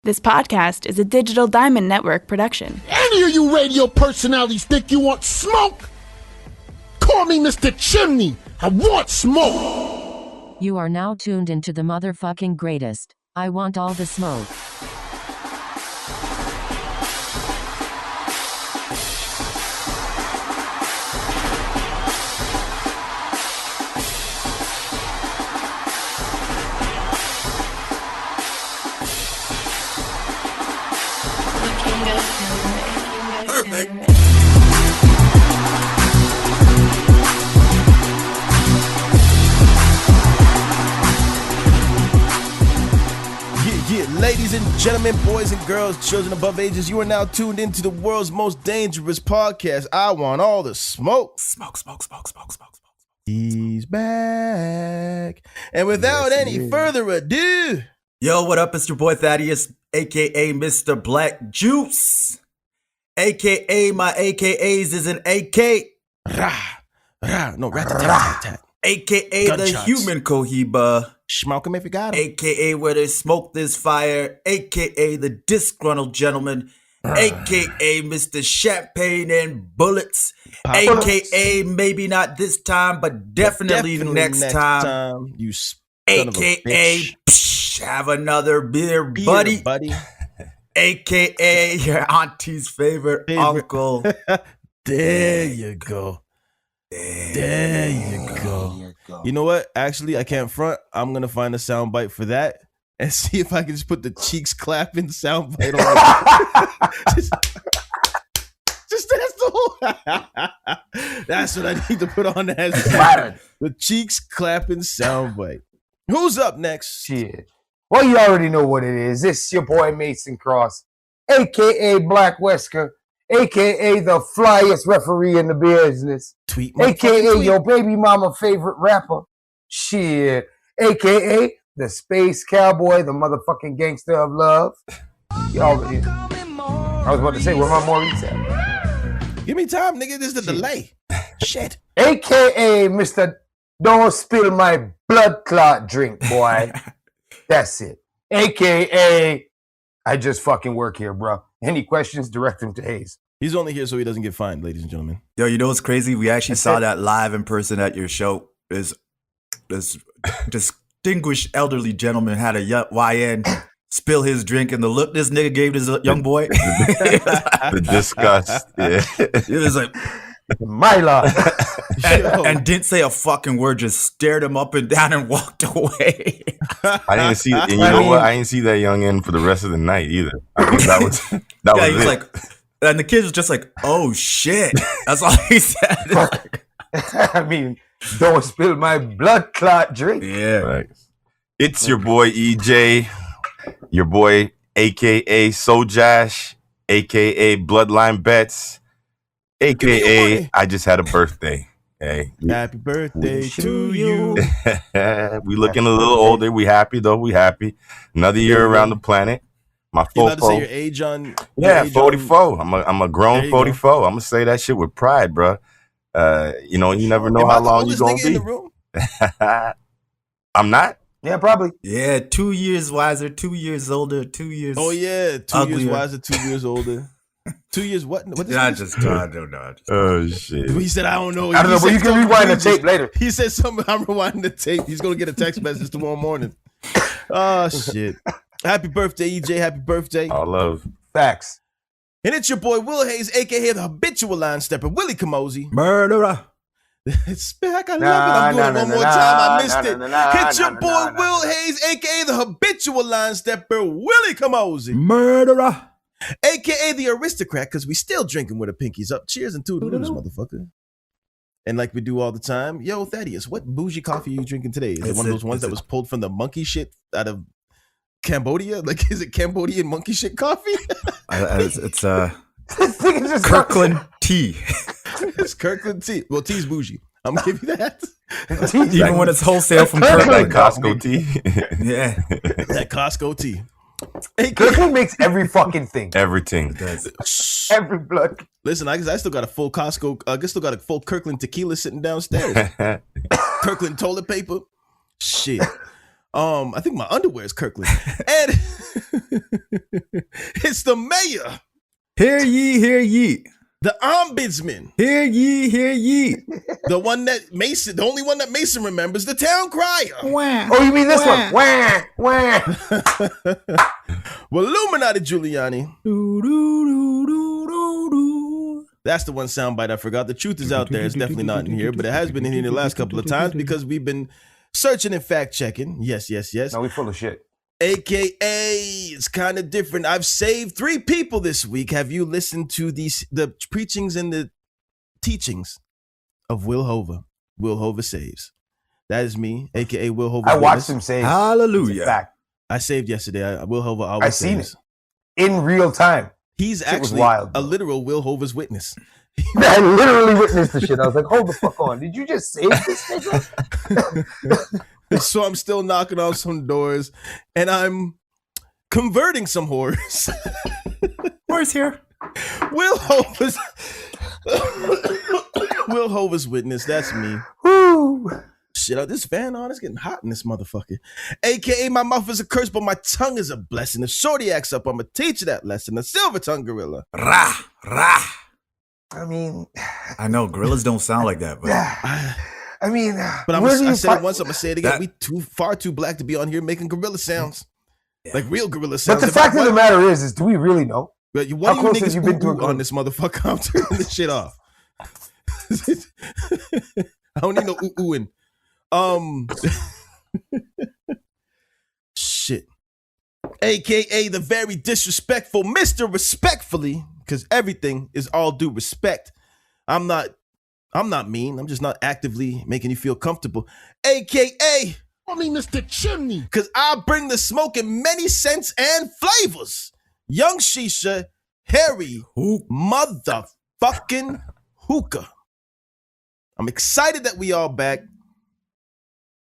This podcast is a Digital Diamond Network production. Any of you radio personalities think you want smoke? Call me Mr. Chimney. I want smoke. You are now tuned into the motherfucking greatest. I want all the smoke. Ladies and gentlemen, boys and girls, children above ages, you are now tuned into the world's most dangerous podcast. I want all the smoke. Smoke. He's back. And without any further ado, yo, what up? It's your boy Thaddeus, aka Mr. Black Juice, aka my AKAs is an AK. Rat-a-tat-tat-tat. AKA Gunshots. the human Cohiba. Smoke him if you got him. AKA where they smoke this fire. AKA the disgruntled gentleman. AKA Mr. Champagne and Bullets. AKA maybe not this time, but definitely next time. You son of a AKA bitch. have another beer, buddy. AKA your auntie's favorite uncle. There you go. There you go. You know what? Actually, I can't front. I'm going to find a soundbite for that and see if I can just put the cheeks clapping soundbite on it. just that's the whole. That's what I need to put on that. The cheeks clapping soundbite. Who's up next? Shit. Well, you already know what it is. It's your boy Mason Cross, a.k.a. Black Wesker, a.k.a. the flyest referee in the business. Tweet, a.k.a. your baby mama favorite rapper. Shit. A.k.a. the space cowboy, the motherfucking gangster of love. You already know. I was about to say, where my Maurice at? Give me time, nigga. This is the delay. Shit. A.k.a. Mr. Don't Spill My Blood Clot Drink, boy. That's it. A.k.a. I just fucking work here, bro. Any questions, direct them to Hayes. He's only here so he doesn't get fined, ladies and gentlemen. Yo, you know what's crazy? We actually saw that live in person at your show. This distinguished elderly gentleman had a YN spill his drink, and the look this nigga gave this young boy. The disgust. Yeah. It was like, my lord. and didn't say a fucking word, just stared him up and down and walked away. I didn't see, and you know what? I didn't see that youngin' for the rest of the night either. I think that was he was it. like, and the kid was just like, "Oh shit!" That's all he said. I mean, don't spill my blood clot drink. Yeah, right. It's your boy EJ, your boy AKA Sojash, AKA Bloodline Bets, AKA I just had a birthday. Hey, happy birthday to you. We looking a little older. We happy though. We happy. Another year around the planet. My you allowed to say your age on? Yeah, age 44. I'm a grown 44. I'm gonna say that shit with pride, bro. You know, you never know how long you're gonna be. I'm not. Yeah, probably. Yeah, 2 years wiser, 2 years older, 2 years. Oh yeah, 2 uglier. years wiser, 2 years older. 2 years what? What I don't know. Oh shit. He said I don't know. I don't know, but you can rewind the tape later. He said something. I'm rewinding the tape. He's gonna get a text message tomorrow morning. Oh shit. Happy birthday, EJ. Happy birthday. All love. Facts. And it's your boy Will Hayes, aka the habitual line stepper, Willie Kamosi. Murderer. It's back. I love it. I'm doing it one more time. I missed it. It's your boy Will Hayes, aka the habitual line stepper, Willie Kamosi. Murderer. AKA the aristocrat, because we still drinking with our pinkies up. Cheers and toodaloos, motherfucker. And like we do all the time, yo, Thaddeus, what bougie coffee are you drinking today? Is it one of those ones that was pulled from the monkey shit out of Cambodia? Like, is it Cambodian monkey shit coffee? It's Kirkland tea. It's Kirkland tea. Well, tea's bougie. I'm gonna give you that. Even when it's wholesale from Kirkland. Like Costco tea. Yeah. That Costco tea. Kirkland makes every fucking thing. Everything. Every blood. Listen, I still got a full Costco. I still got a full Kirkland tequila sitting downstairs. Kirkland toilet paper. Shit. I think my underwear is Kirkland. And it's the mayor. Hear ye, hear ye. The ombudsman. Hear ye, hear ye. The only one that Mason remembers, the town crier. Oh, you mean this one? Wah, wah. Well, Illuminati Giuliani. That's the one soundbite I forgot. The truth is out there. It's definitely not in here, but it has been in here the last couple of times because we've been searching and fact checking. Yes. No, we full of shit. AKA, it's kind of different. I've saved 3 people this week. Have you listened to the preachings and the teachings of Will Hova? Will Hova saves. That is me, AKA Will Hova. I watched him save. Hallelujah. Fact. I saved yesterday. Will Hova always I seen saves. it in real time. He's Shit was actually wild, a bro. literal Will Hova's witness. I literally witnessed the shit. I was like, hold the fuck on. Did you just save this nigga? So I'm still knocking on some doors and I'm converting some whores. Where's here? Will Hova's witness. That's me. Woo. Shit, this fan on, it's getting hot in this motherfucker. AKA, my mouth is a curse, but my tongue is a blessing. If Shorty acts up, I'm going to teach you that lesson. The silver tongue gorilla. Rah, rah. I mean, I know gorillas don't sound like that, but I mean, But I said it once, I'm going to say it again. That- We far too black to be on here making gorilla sounds. Like real gorilla sounds. But the fact of the matter is do we really know? But How what do you close have niggas you been to a ooh gorilla? on this motherfucker? I'm turning this shit off. I don't need no ooh-oohing. Shit. AKA the very disrespectful Mr. Respectfully, because everything is all due respect. I'm not mean. I'm just not actively making you feel comfortable. AKA, Call me Mr. Chimney. because I bring the smoke in many scents and flavors. Young Shisha, Harry, motherfucking hookah. I'm excited that we all back.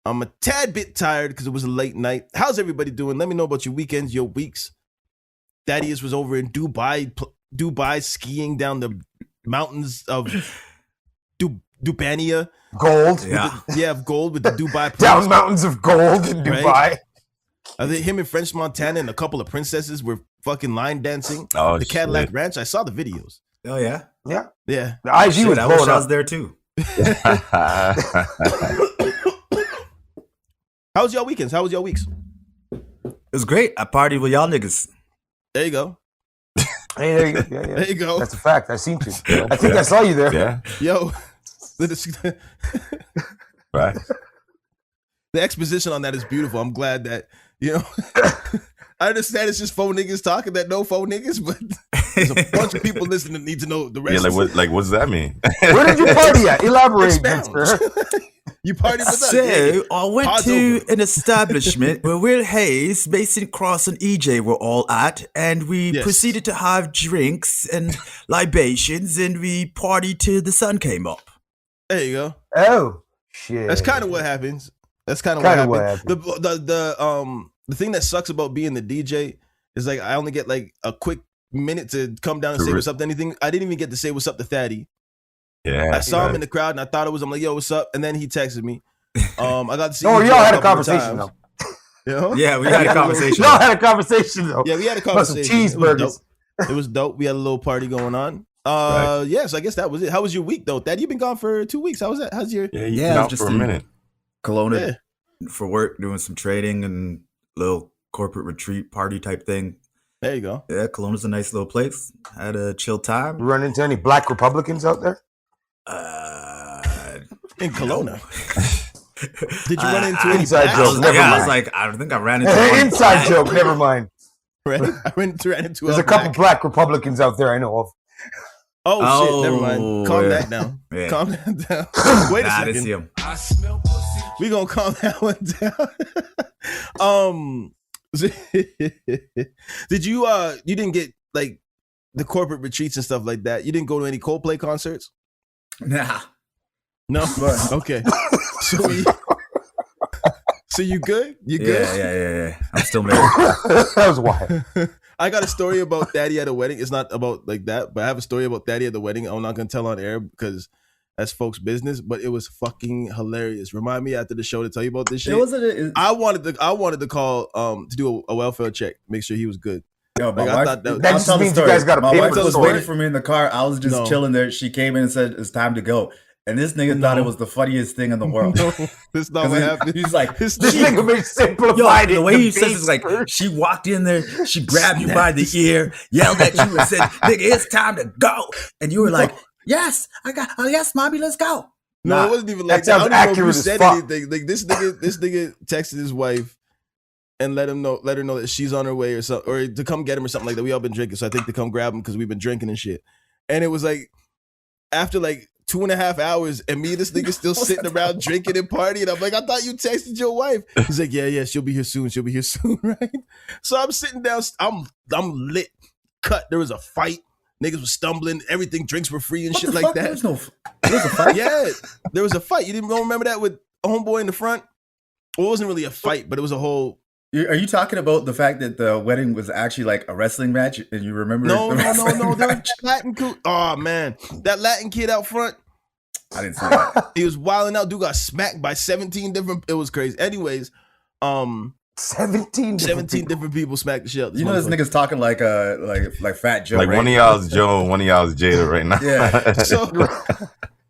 I'm a tad bit tired because it was a late night. How's everybody doing? Let me know about your weekends, your weeks. Thaddeus was over in Dubai skiing down the mountains of Dubania. Gold. yeah. Of gold with the Dubai Down prince. mountains of gold in Right. Dubai. I think him and French Montana and a couple of princesses were fucking line dancing. Oh, the Cadillac shit. Ranch. I saw the videos. Oh yeah. Yeah. Yeah. The IG Shit, was I wish blowing I was up. there too. How was y'all weekends? How was y'all weeks? It was great. I partied with y'all niggas. There you go. Hey, there you go. Yeah. There you go. That's a fact. I seen you. I think I saw you there. Yeah, Yo, right. the exposition on that is beautiful. I'm glad that, I understand it's just faux niggas talking that know faux niggas, but there's a bunch of people listening that need to know the rest. Yeah, what's that mean? Where did you party at? Elaborate, Expound. Dexter. You partied with us. So I went Pod's to over. an establishment where Will Hayes, Mason Cross, and EJ were all at, and we Yes. proceeded to have drinks and libations, and we partied till the sun came up. There you go. Oh, shit. That's kind of what happens. That's kind of Kinda what what happened. The thing that sucks about being the DJ is like I only get like a quick minute to come down and say what's up to anything. I didn't even get to say what's up to Thaddy. Yeah, I saw him in the crowd and I thought it was. I'm like, yo, what's up? And then he texted me. I got to see. No, EJ y'all had a couple of conversation times. though. You know? Yeah, we had a conversation. Y'all had a conversation though. Yeah, we had a About some conversation. cheeseburgers. It was dope. We had a little party going on. Right. Yeah, so I guess that was it. How was your week though? Thad, you've been gone for 2 weeks. How was that? How's your? Yeah, Yeah, yeah, I was out just for a in- minute. Kelowna Yeah. for work, doing some trading and little corporate retreat party type thing. There you go. Yeah, Kelowna's a nice little place. Had a chill time. You run into any black Republicans out there? In Kelowna. Did you run into any Inside blacks? joke. Never I mind. was like, I don't think I ran into one Inside black. joke. Never mind. Right? I ran into There's a couple black Republicans out there I know of. Oh, shit, never mind. Oh, Calm yeah. that down. Yeah. Calm that down. Wait a Nah, I didn't see second. him. We gonna calm that one down. Did you you didn't get like the corporate retreats and stuff like that? You didn't go to any Coldplay concerts? Nah. No? Okay. So you good? You good? Yeah. I'm still married. That was wild. I got a story about Daddy at a wedding. It's not about like that, but I have a story about Daddy at the wedding. I'm not gonna tell on air because That's folks' business, but it was fucking hilarious. Remind me after the show to tell you about this shit. I wanted to call to do a welfare check, make sure he was good. Yo, my Like, wife, that just means you guys got to my pay wife for the was story. waiting for me in the car. I was just chilling there. She came in and said it's time to go. And this nigga thought it was the funniest thing in the world. No, that's not what happened. He's like, This nigga may simplify the way he says it's like, she walked in there, she grabbed you by the ear, yelled at you and said, nigga, it's time to go. And you were like, yes, yes, mommy, let's go. No, it wasn't even like that. That. I don't even know if Accurate you as said fuck. anything. Like this nigga texted his wife and let her know that she's on her way or something, or to come get him or something like that. We all been drinking, so I think to come grab him because we've been drinking and shit. And it was like after like 2.5 hours, and me and this nigga still sitting around drinking and partying. I'm like, I thought you texted your wife. He's like, yeah, she'll be here soon. She'll be here soon, right? So I'm sitting down. I'm lit, cut. There was a fight. Niggas was stumbling. Everything, drinks were free and shit like that. There was a fight? Yeah, there was a fight. You don't remember that with a homeboy in the front? Well, it wasn't really a fight, but it was a whole. Are you talking about the fact that the wedding was actually like a wrestling match and you remember? No. There was Latin kid. Oh man, that Latin kid out front. I didn't see that. He was wilding out. Dude got smacked by 17 different. It was crazy. Anyways, 17 different people smacked the shit out. You know this nigga's talking like Fat Joe. Like right? one of y'all's Joe, one of y'all's Jada right now. Yeah.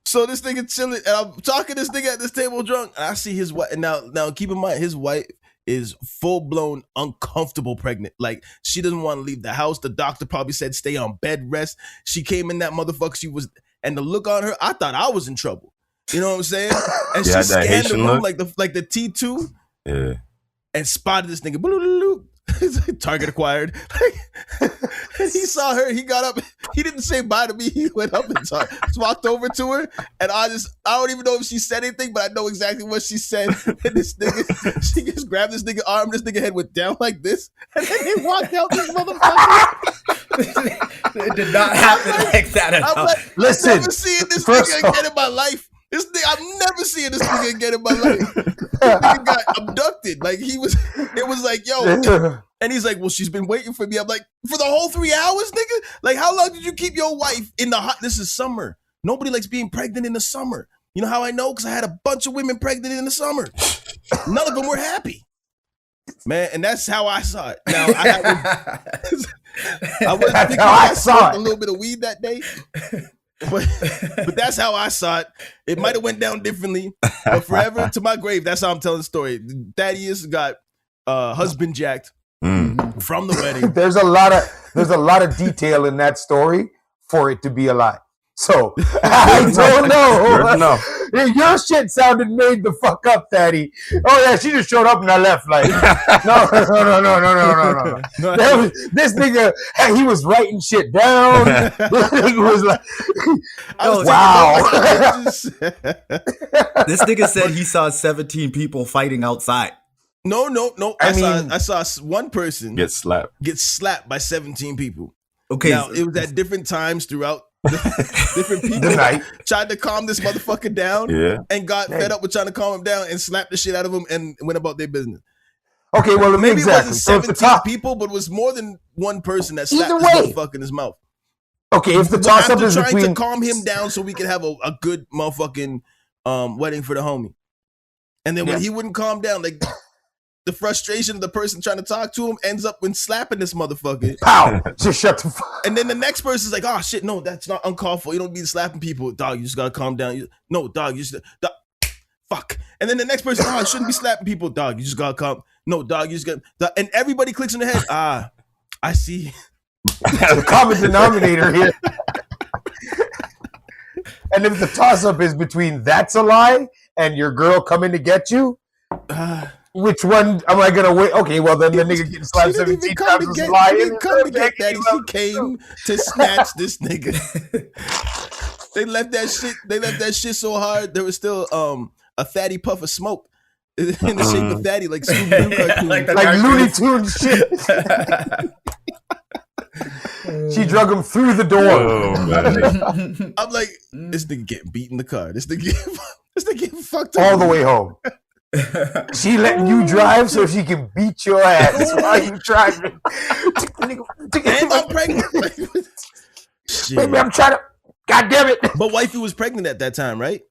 So this nigga chilling, and I'm talking to this nigga at this table drunk, and I see his wife. And now keep in mind, his wife is full blown uncomfortable pregnant. Like she doesn't want to leave the house. The doctor probably said stay on bed rest. She came in that motherfucker. She was, and the look on her, I thought I was in trouble. You know what I'm saying? And she scanned the room like the T2. Yeah. And spotted this nigga. Target acquired. And he saw her. He got up. He didn't say bye to me. He went up and walked over to her. And I don't even know if she said anything, but I know exactly what she said. And this nigga, she just grabbed this nigga arm. This nigga head went down like this. And then he walked out this motherfucker. It did not happen like that at all. I'm like, Listen, I've never seen this nigga again in my life. I'm never seeing this nigga again in my life. This nigga got abducted. Like it was like, yo. And he's like, well, she's been waiting for me. I'm like, for the whole 3 hours, nigga? Like, how long did you keep your wife in the hot? This is summer. Nobody likes being pregnant in the summer. You know how I know? Because I had a bunch of women pregnant in the summer. None of them were happy. Man, and that's how I saw it. Now, I was thinking I smoked a little bit of weed that day. But that's how I saw it. It might have went down differently, but forever to my grave, that's how I'm telling the story. Thaddeus got husband jacked from the wedding. There's a lot of detail in that story for it to be a lie. So I don't know. Your shit sounded made the fuck up, Thaddy. Oh yeah, she just showed up and I left. Like no. This nigga, he was writing shit down. This nigga was like, wow. This nigga said he saw 17 people fighting outside. No. I saw one person Get slapped by 17 people. Okay, now it was at different times throughout. Different people tried to calm this motherfucker down and got fed up with trying to calm him down and slapped the shit out of him and went about their business. Okay, well, maybe exactly. it wasn't 17 people, but it was more than one person that slapped this motherfucker in his mouth. Okay, if the toss up is trying to calm him down so we could have a good motherfucking wedding for the homie. And then when he wouldn't calm down, like the frustration of the person trying to talk to him ends up when slapping this motherfucker. Pow! Just shut the fuck. And then the next person's like, oh shit, no, that's not uncalled for. You don't be slapping people. Dog, you just gotta calm down. No, dog, you just fuck. And then the next person, I shouldn't be slapping people. Dog, you just gotta calm. No, dog, you just gotta. And everybody clicks in their head. I see. The common denominator here. And if the toss up is between that's a lie and your girl coming to get you, which one am I gonna wait? Okay, well then the nigga getting slapped 17 times is lying. She didn't come to get Daddy. She came to snatch this nigga. They left that shit so hard. There was still a fatty puff of smoke in the shape of fatty, like Scooby-Doo cartoon. like Looney Tunes shit. She drug him through the door. I'm like, this nigga getting beat in the car. This nigga getting fucked up all the way home. She letting you drive so she can beat your ass while you driving. And I'm pregnant. Baby, I'm trying to. God damn it! But wifey was pregnant at that time, right?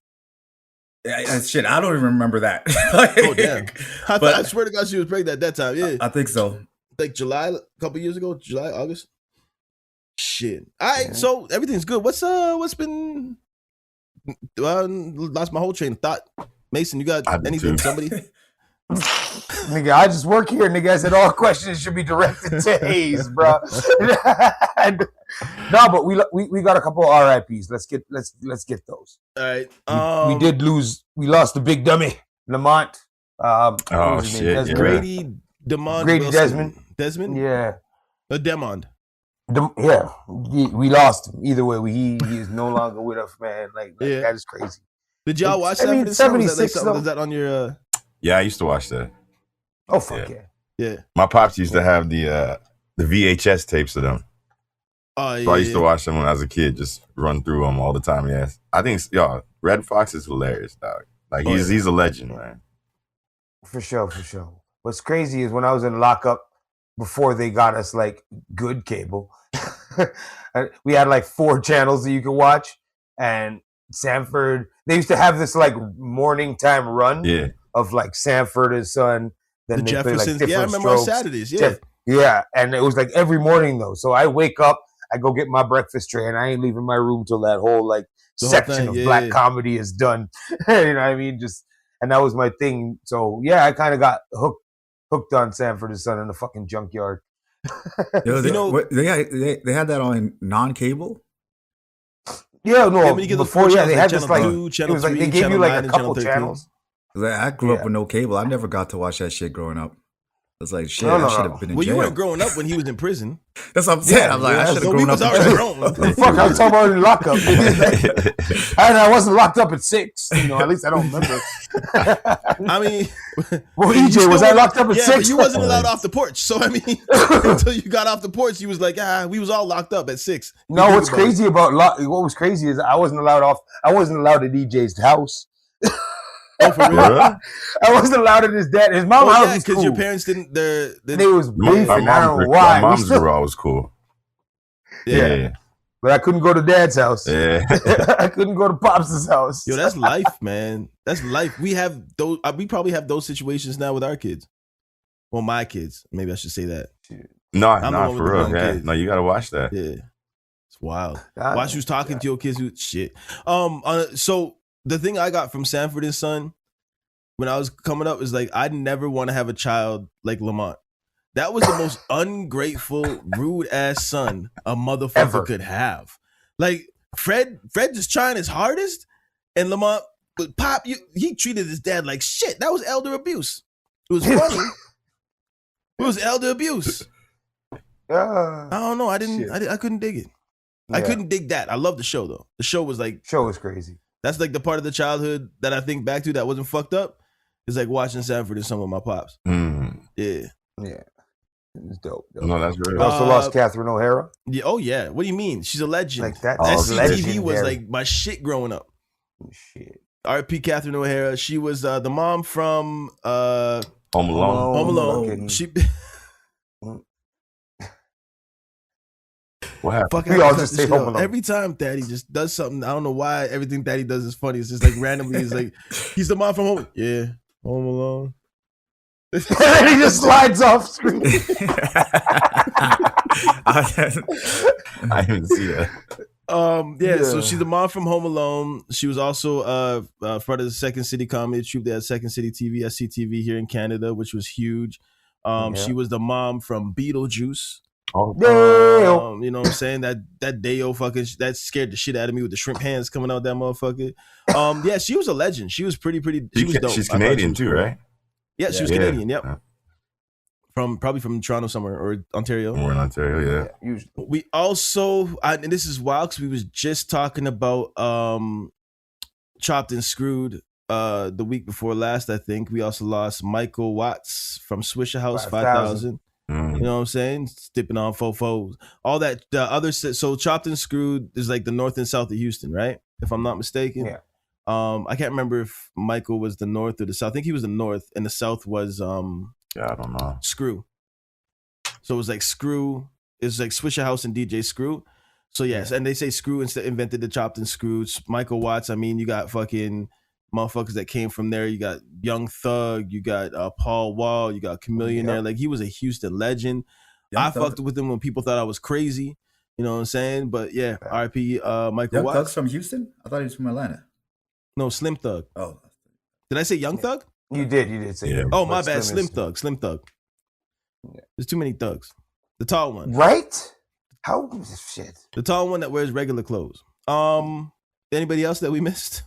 Shit, I don't even remember that. Oh damn! I swear to God, she was pregnant at that time. Yeah, I think so. Like July, a couple years ago, July, August. Shit. All right, so everything's good. What's been? Lost my whole train of thought. Mason, you got anything? Somebody? Nigga, I just work here, nigga. I said all questions should be directed to Hayes, bro. No, but we got a couple of RIPs. Let's get those. All right. We did lose. We lost the big dummy, Lamont. Oh shit! Yeah. Grady Demond. Grady Wilson. Desmond. Yeah. Demond. Yeah. We lost him. Either way, he is no longer with us, man. Like Yeah. that is crazy. Did y'all watch that? I mean, for this summer? 76 though. Was that on your? Yeah, I used to watch that. Oh fuck yeah. Yeah. My pops used to have the VHS tapes of them. Oh yeah. So I used to watch them when I was a kid, just run through them all the time. Yes, I think Red Fox is hilarious, dog. Like he's a legend, man. For sure. What's crazy is when I was in lockup before they got us like good cable, we had like 4 channels that you could watch, and Sanford. They used to have this like morning time run of like Sanford and Son. Then the they play like Jeffersons. different Yeah, I remember strokes. on Saturdays. Yeah. Yeah, and it was like every morning though. So I wake up, I go get my breakfast tray, and I ain't leaving my room till that whole like section of black comedy is done. You know what I mean? And that was my thing. So yeah, I kind of got hooked on Sanford and Son in the fucking junkyard. They had that on non-cable. Yeah, no. Yeah, before, they had this like two, it was like they gave you like a couple channels. I grew up with no cable. I never got to watch that shit growing up. I was like, shit, No. I should have been in jail. You weren't growing up when he was in prison. That's what I'm saying. I'm like, I should have grown up in jail. Fuck, I was talking about in lockup. I wasn't locked up at 6. You know, at least I don't remember. I mean, well, EJ, was I locked up at 6? But you wasn't allowed off the porch. So I mean, until you got off the porch, you was like, we was all locked up at 6. No, what's crazy about what was crazy is I wasn't allowed at EJ's house. Oh, for real? I wasn't allowed at his mom's house. Because cool. your parents didn't. They was beefing. I don't know why. My moms were always cool. Yeah. But I couldn't go to Dad's house. Yeah. I couldn't go to Pops' house. Yo, that's life, man. That's life. We have those. We probably have those situations now with our kids. Well, my kids. Maybe I should say that. No, for real. Yeah. No, you gotta watch that. Yeah. It's wild. Watch who's talking to your kids. Shit. So the thing I got from Sanford and Son when I was coming up is like, I'd never want to have a child like Lamont. That was the most ungrateful, rude ass son a motherfucker could have. Like Fred just trying his hardest, and Lamont, but Pop, he treated his dad like shit. That was elder abuse. It was funny. It was elder abuse. I don't know. I couldn't dig it. Yeah. I couldn't dig that. I love the show though. The show was crazy. That's like the part of the childhood that I think back to that wasn't fucked up. It's like watching Sanford and Son with my pops. Yeah. It's dope. No, that's real. I also lost Catherine O'Hara. Yeah. Oh yeah. What do you mean? She's a legend. Like that. SCTV was like my shit growing up. Shit. R.P. Catherine O'Hara. She was the mom from Home Alone. Home Alone. Okay. She. What happened? We all just say Home Alone. Every time Daddy just does something, I don't know why everything Daddy does is funny. It's just like randomly, it's like he's the mom from Home. Yeah, Home Alone. And he just slides off screen. I didn't see that. So she's the mom from Home Alone. She was also part of the Second City Comedy Troupe. They had Second City TV, SCTV here in Canada, which was huge. She was the mom from Beetlejuice. Oh, you know what I'm saying? That Dayo fucking that scared the shit out of me with the shrimp hands coming out that motherfucker. Yeah, she was a legend. She was pretty. She was dope. She's Canadian too, right? Yeah, she was Canadian. Yep. Probably from Toronto somewhere or Ontario. We're in Ontario, yeah. Usually. We also, and this is wild because we was just talking about Chopped and Screwed the week before last. I think we also lost Michael Watts from Swishahouse 5,000. You know what I'm saying? Dipping on fofos. All that, the other, so Chopped and Screwed is like the north and south of Houston, right? If I'm not mistaken. Yeah. I can't remember if Michael was the north or the south. I think he was the north and the south was yeah, I don't know. Screw. So it was like Screw. It was like Swishahouse and DJ Screw. So yes, and they say Screw invented the chopped and screwed. Michael Watts. I mean, you got fucking motherfuckers that came from there. You got Young Thug. You got Paul Wall. You got Chameleon there. Like he was a Houston legend. I fucked with him when people thought I was crazy. You know what I'm saying? But yeah, R.I.P. Michael Young Watts. Thug's from Houston? I thought he was from Atlanta. No, Slim Thug. Oh. Did I say Young Thug? You did say that. Oh, my bad. Slim Thug. Yeah. There's too many thugs. The tall one. Right? How shit? The tall one that wears regular clothes. Anybody else that we missed?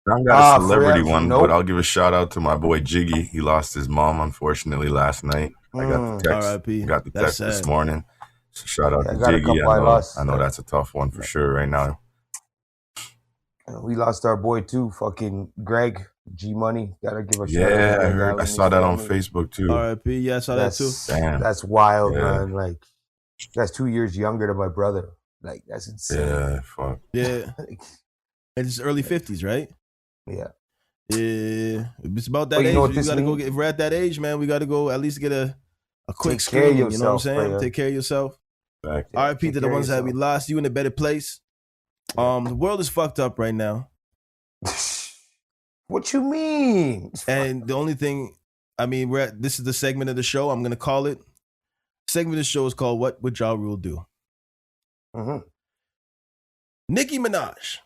I got a celebrity one, but I'll give a shout out to my boy Jiggy. He lost his mom, unfortunately, last night. I got the text. R.I.P. Got the text this morning. So shout out to got a Jiggy. couple I know that's a tough one for sure right now. We lost our boy too, fucking Greg G Money. Gotta give a shout out. Yeah, I saw that on Facebook too. R.I.P. Yeah, I saw that too. Damn. That's wild, man. Like, that's 2 years younger than my brother. Like, that's insane. Yeah, fuck. Yeah. It's early 50s, right? Yeah. Yeah. It's about that you age. know what We this gotta go means? get, if we're at that age, man, we gotta go at least get a quick Take care of screening. You know what I'm yourself, saying? player. Take care of yourself. Back. R.I.P. Take to the care of ones that we yourself. lost. You in a better place. The world is fucked up right now. What you mean? And the only thing, I mean, this is the segment of the show. I'm gonna call it. Segment of the show is called "What Would Ja Rule Do?" Mm-hmm. Nicki Minaj.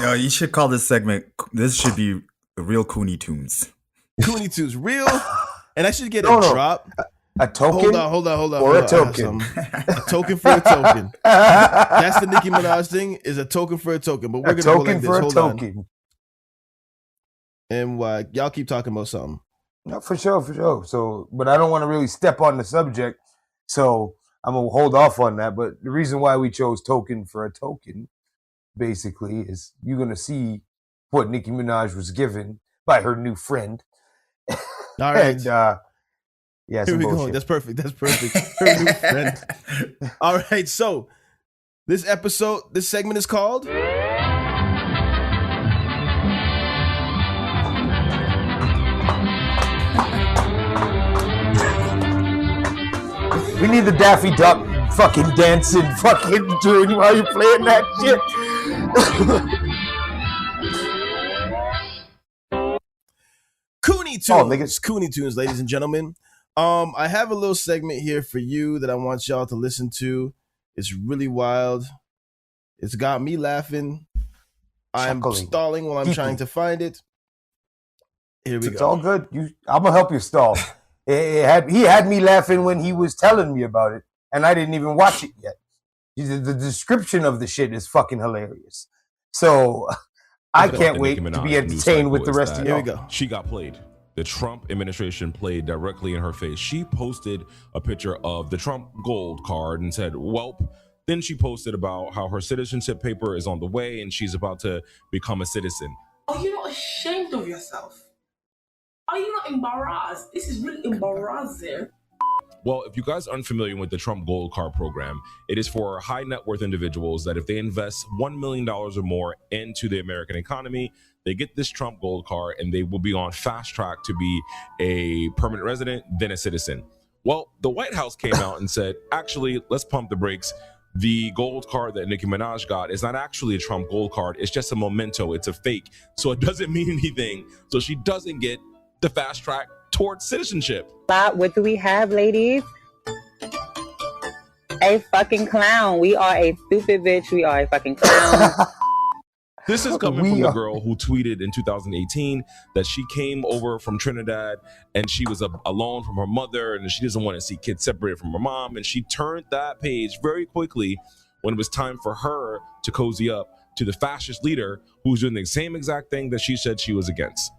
Yo, you should call this segment. This should be the real Cooney Tunes. Cooney Tunes, real, and I should get No. drop. A token? Hold on. Or a token? A token for a token. That's the Nicki Minaj thing. Is a token for a token. But we're A gonna go token like this. for a Hold token. on. And y'all keep talking about something. No, for sure. So, but I don't want to really step on the subject, so I'm gonna hold off on that. But the reason why we chose token for a token, basically, is you're gonna see what Nicki Minaj was given by her new friend. All right. And, yeah, Here we go. bullshit. That's perfect. Her new friend. All right. So this segment is called We need the Daffy Duck fucking dancing fucking doing while you're playing that shit. Cooney Tunes. Oh, nigga. Cooney Tunes, ladies and gentlemen. I have a little segment here for you that I want y'all to listen to. It's really wild. It's got me laughing. I'm Chuckling. stalling while I'm trying to find it. Here we It's go. all good. I'm gonna help you stall. He had me laughing when he was telling me about it, and I didn't even watch it yet. The description of the shit is fucking hilarious. So I can't wait to be entertained with the rest of you. Here we go. She got played. The Trump administration played directly in her face. She posted a picture of the Trump gold card and said, "Welp." Then she posted about how her citizenship paper is on the way and she's about to become a citizen. Are you not ashamed of yourself? Are you not embarrassed? This is really embarrassing. Well, if you guys aren't familiar with the Trump Gold Card program, it is for high net worth individuals that if they invest $1 million or more into the American economy, they get this Trump Gold Card and they will be on fast track to be a permanent resident, then a citizen. Well, the White House came out and said, actually, let's pump the brakes. The gold card that Nicki Minaj got is not actually a Trump Gold Card. It's just a memento. It's a fake. So it doesn't mean anything. So she doesn't get the fast track towards citizenship. What do we have, ladies? A fucking clown. We are a stupid bitch. We are a fucking clown. This is coming from the girl who tweeted in 2018 that she came over from Trinidad and she was alone from her mother and she doesn't want to see kids separated from her mom. And she turned that page very quickly when it was time for her to cozy up to the fascist leader who's doing the same exact thing that she said she was against.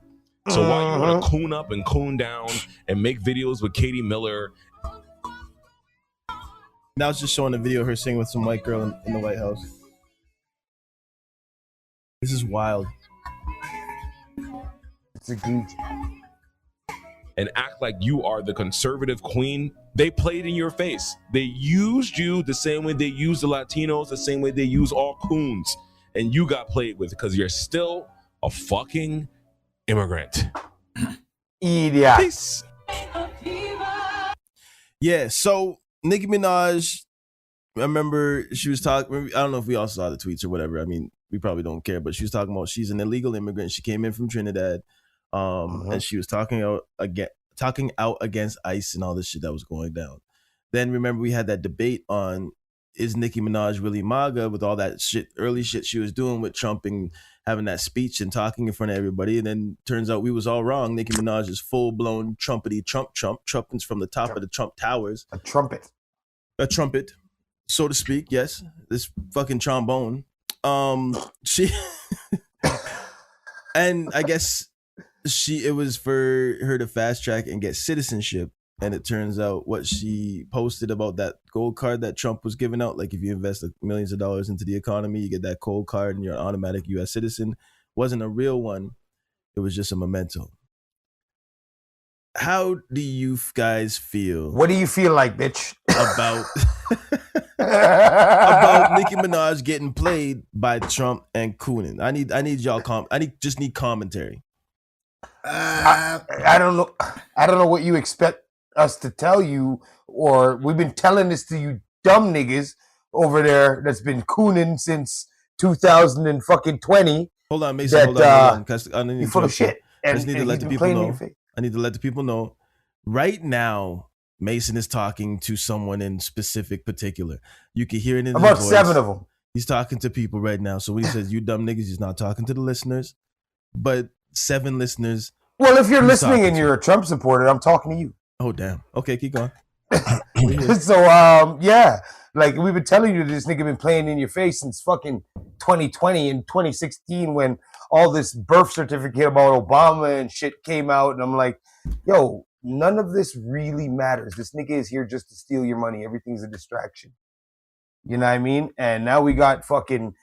So while you want to coon up and coon down and make videos with Katie Miller. Now it's just showing a video of her singing with some white girl in the White House. This is wild. It's a geek. And act like you are the conservative queen. They played in your face. They used you the same way they use the Latinos, the same way they use all coons. And you got played with because you're still a fucking immigrant. Idiot. Peace. Yeah, so Nicki Minaj I remember she was talking. I don't know if we all saw the tweets or whatever. I mean, we probably don't care, but she was talking about she's an illegal immigrant. She came in from Trinidad, and she was talking out against ICE and all this shit that was going down. Then remember we had that debate on is Nicki Minaj really MAGA with all that shit, early shit she was doing with Trump and having that speech and talking in front of everybody. And then turns out we was all wrong. Nicki Minaj is full blown trumpety trumpets from the top of the Trump towers. A trumpet, so to speak. Yes, this fucking trombone. She and I guess it was for her to fast track and get citizenship. And it turns out what she posted about that gold card that Trump was giving out, like if you invest millions of dollars into the economy, you get that gold card and you're an automatic U.S. citizen, wasn't a real one. It was just a memento. How do you guys feel? What do you feel like, bitch? About about Nicki Minaj getting played by Trump and Coonan? I need y'all just need commentary. I don't know. I don't know what you expect us to tell you, or we've been telling this to you dumb niggas over there that's been cooning since 2020. Hold on, Mason. Hold on. You're full of shit. I just need to let the people know. I need to let the people know. Right now, Mason is talking to someone in particular. You can hear it in his about voice. 7 of them. He's talking to people right now. So when he says, you dumb niggas, he's not talking to the listeners, but 7 listeners. Well, if you're listening and you're a Trump supporter, I'm talking to you. Oh, damn. Okay, keep going. So, yeah, like we've been telling you, this nigga been playing in your face since fucking 2020 and 2016 when all this birth certificate about Obama and shit came out. And I'm like, yo, none of this really matters. This nigga is here just to steal your money. Everything's a distraction. You know what I mean? And now we got fucking,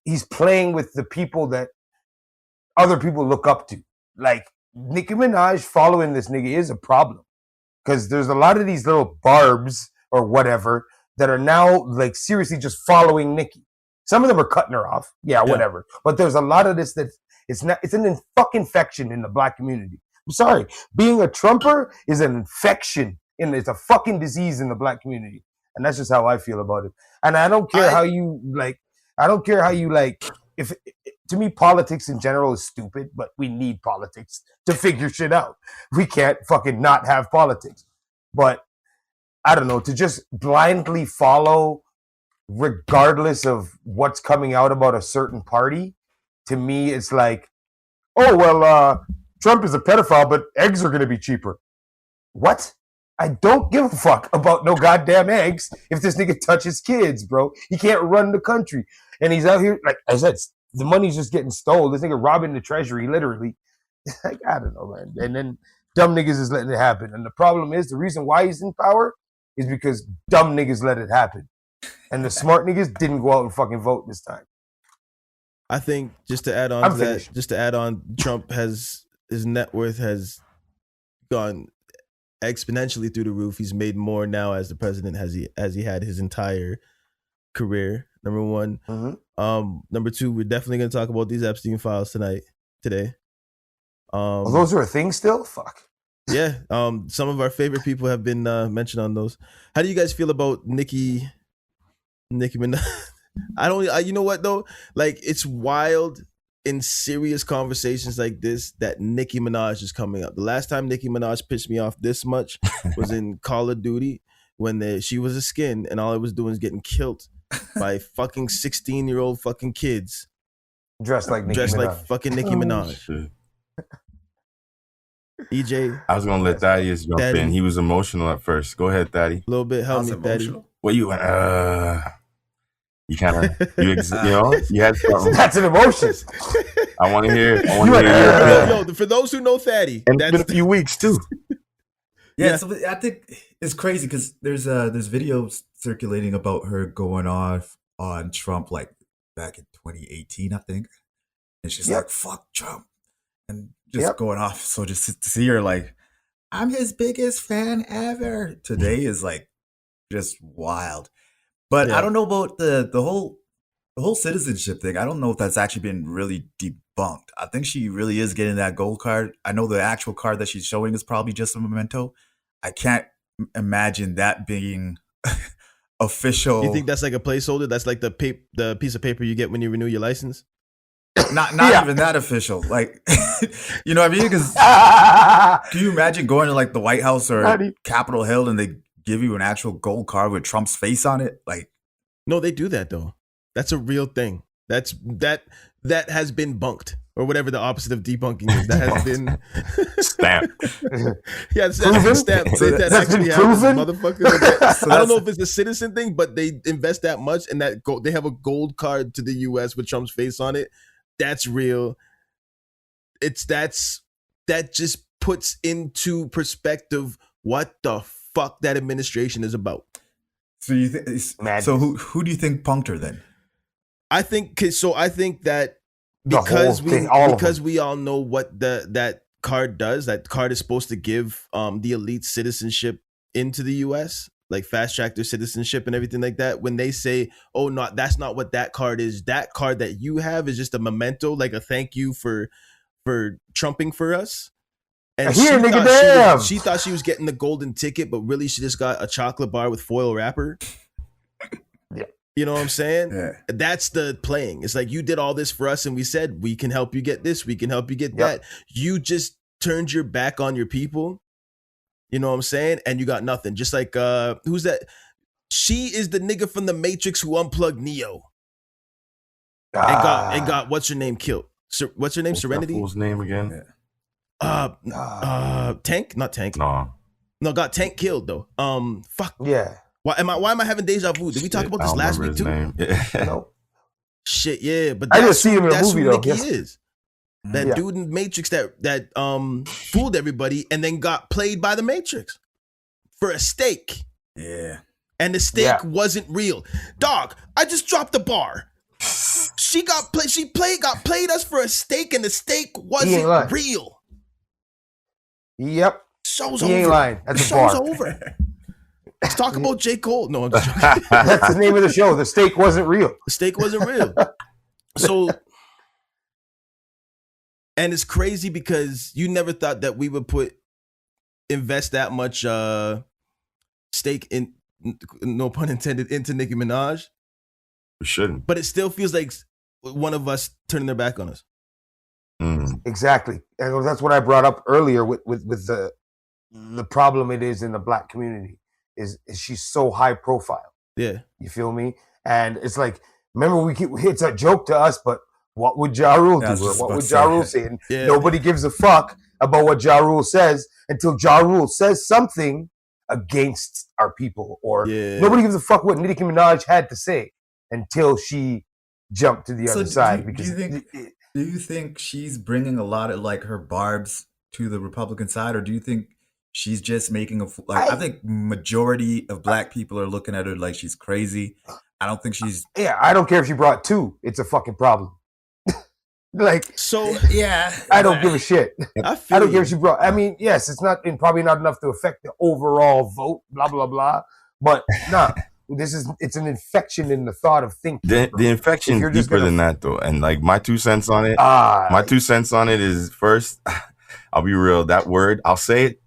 he's playing with the people that other people look up to. Like, Nicki Minaj following this nigga is a problem. Because there's a lot of these little barbs or whatever that are now like seriously just following Nicki. Some of them are cutting her off. Yeah, whatever. But there's a lot of this that it's an fucking infection in the black community. I'm sorry. Being a Trumper is an infection. It's a fucking disease in the black community. And that's just how I feel about it. And I don't care how you like, if to me, politics in general is stupid, but we need politics to figure shit out. We can't fucking not have politics. But I don't know, to just blindly follow regardless of what's coming out about a certain party, to me, it's like, oh, well, Trump is a pedophile, but eggs are going to be cheaper. What? I don't give a fuck about no goddamn eggs if this nigga touches kids, bro. He can't run the country. And he's out here, like I said, the money's just getting stolen. This nigga robbing the treasury, literally. Like, I don't know, man. And then dumb niggas is letting it happen. And the problem is, the reason why he's in power is because dumb niggas let it happen. And the smart niggas didn't go out and fucking vote this time. I think just to add on Trump his net worth has gone exponentially through the roof. He's made more now as the president as he had his entire career. Number one. Number two, we're definitely going to talk about these Epstein files today. Those are a thing still? Fuck. Yeah. Some of our favorite people have been mentioned on those. How do you guys feel about Nicki Minaj? You know what though? Like, it's wild in serious conversations like this that Nicki Minaj is coming up. The last time Nicki Minaj pissed me off this much was in Call of Duty when she was a skin and all it was doing is getting killed by fucking 16-year-old fucking kids dressed like fucking Nicki Minaj. EJ, I was gonna let Thaddeus jump in. He was emotional at first. Go ahead, Thaddy. A little bit. Help me, Thaddy. Well, you kind of you had something. That's an emotion. I want to hear. Yo, for those who know Thaddy, and it's been a few weeks too. Yeah, so I think it's crazy because there's videos circulating about her going off on Trump like back in 2018, I think, and she's like, "Fuck Trump," and just going off. So just to see her like, "I'm his biggest fan ever." Today is like just wild. But I don't know about the whole citizenship thing. I don't know if that's actually been really debunked. I think she really is getting that gold card. I know the actual card that she's showing is probably just a memento. I can't imagine that being official. You think that's like a placeholder? That's like the piece of paper you get when you renew your license? Not even that official. Like, you know what I mean? Because can you imagine going to like the White House or Capitol Hill and they give you an actual gold card with Trump's face on it? Like, no, they do that though. That's a real thing. That has been bunked, or whatever the opposite of debunking is. That has been stamped. Yeah, that's been stamped. That actually happens, motherfucker. So I don't know if it's a citizen thing, but they invest that much, and they have a gold card to the U.S. with Trump's face on it. That's real. That just puts into perspective what the fuck that administration is about. So you think? So who do you think punked her then? I think that because we all know what that card does. That card is supposed to give the elite citizenship into the U.S., like fast track their citizenship and everything like that. When they say, "Oh, no, that's not what that card is. That card that you have is just a memento, like a thank you for trumping for us." And she thought she was getting the golden ticket, but really she just got a chocolate bar with foil wrapper. Yeah. You know what I'm saying? Yeah. That's the playing. It's like, you did all this for us and we said, we can help you get this. We can help you get that. You just turned your back on your people. You know what I'm saying? And you got nothing. Just like, who's that? She is the nigga from the Matrix who unplugged Neo. And got what's her name killed. What's her name? Serenity? That fool's name again? Tank? Not Tank. No, got Tank killed though. Fuck. Yeah. Why am I having deja vu? Did we talk about this last week too? No. Shit, yeah. But I just see him in a movie though. He is. That dude in Matrix that fooled everybody and then got played by the Matrix for a steak. Yeah. And the steak wasn't real. Dog, I just dropped the bar. She got played us for a steak and the steak wasn't real. Yep. Show's he over. Ain't lying. That's a Show's bar. over. Let's talk about J. Cole. No, I'm just joking. That's the name of the show. The steak wasn't real. The steak wasn't real. So, and it's crazy because you never thought that we would invest that much stake in, no pun intended, into Nicki Minaj. We shouldn't. But it still feels like one of us turning their back on us. Exactly. And that's what I brought up earlier with the problem it is in the black community is she's so high profile. Yeah. You feel me? And it's like, remember it's a joke to us, but what would Ja Rule do? What would Ja Rule say? And nobody gives a fuck about what Ja Rule says until Ja Rule says something against our people, or nobody gives a fuck what Nicki Minaj had to say until she jumped to the other side. Do you think she's bringing a lot of like her barbs to the Republican side, or do you think she's just making I think majority of black people are looking at her like she's crazy. I don't think she's. Yeah, I don't care if she brought two. It's a fucking problem. I don't give a shit. I don't care if she brought. I mean, yes, it's probably not enough to affect the overall vote. Blah blah blah. But nah. It's an infection in the thought of thinking. The infection is deeper than that, though. And like my 2 cents on it, is first, I'll be real. That word, I'll say it,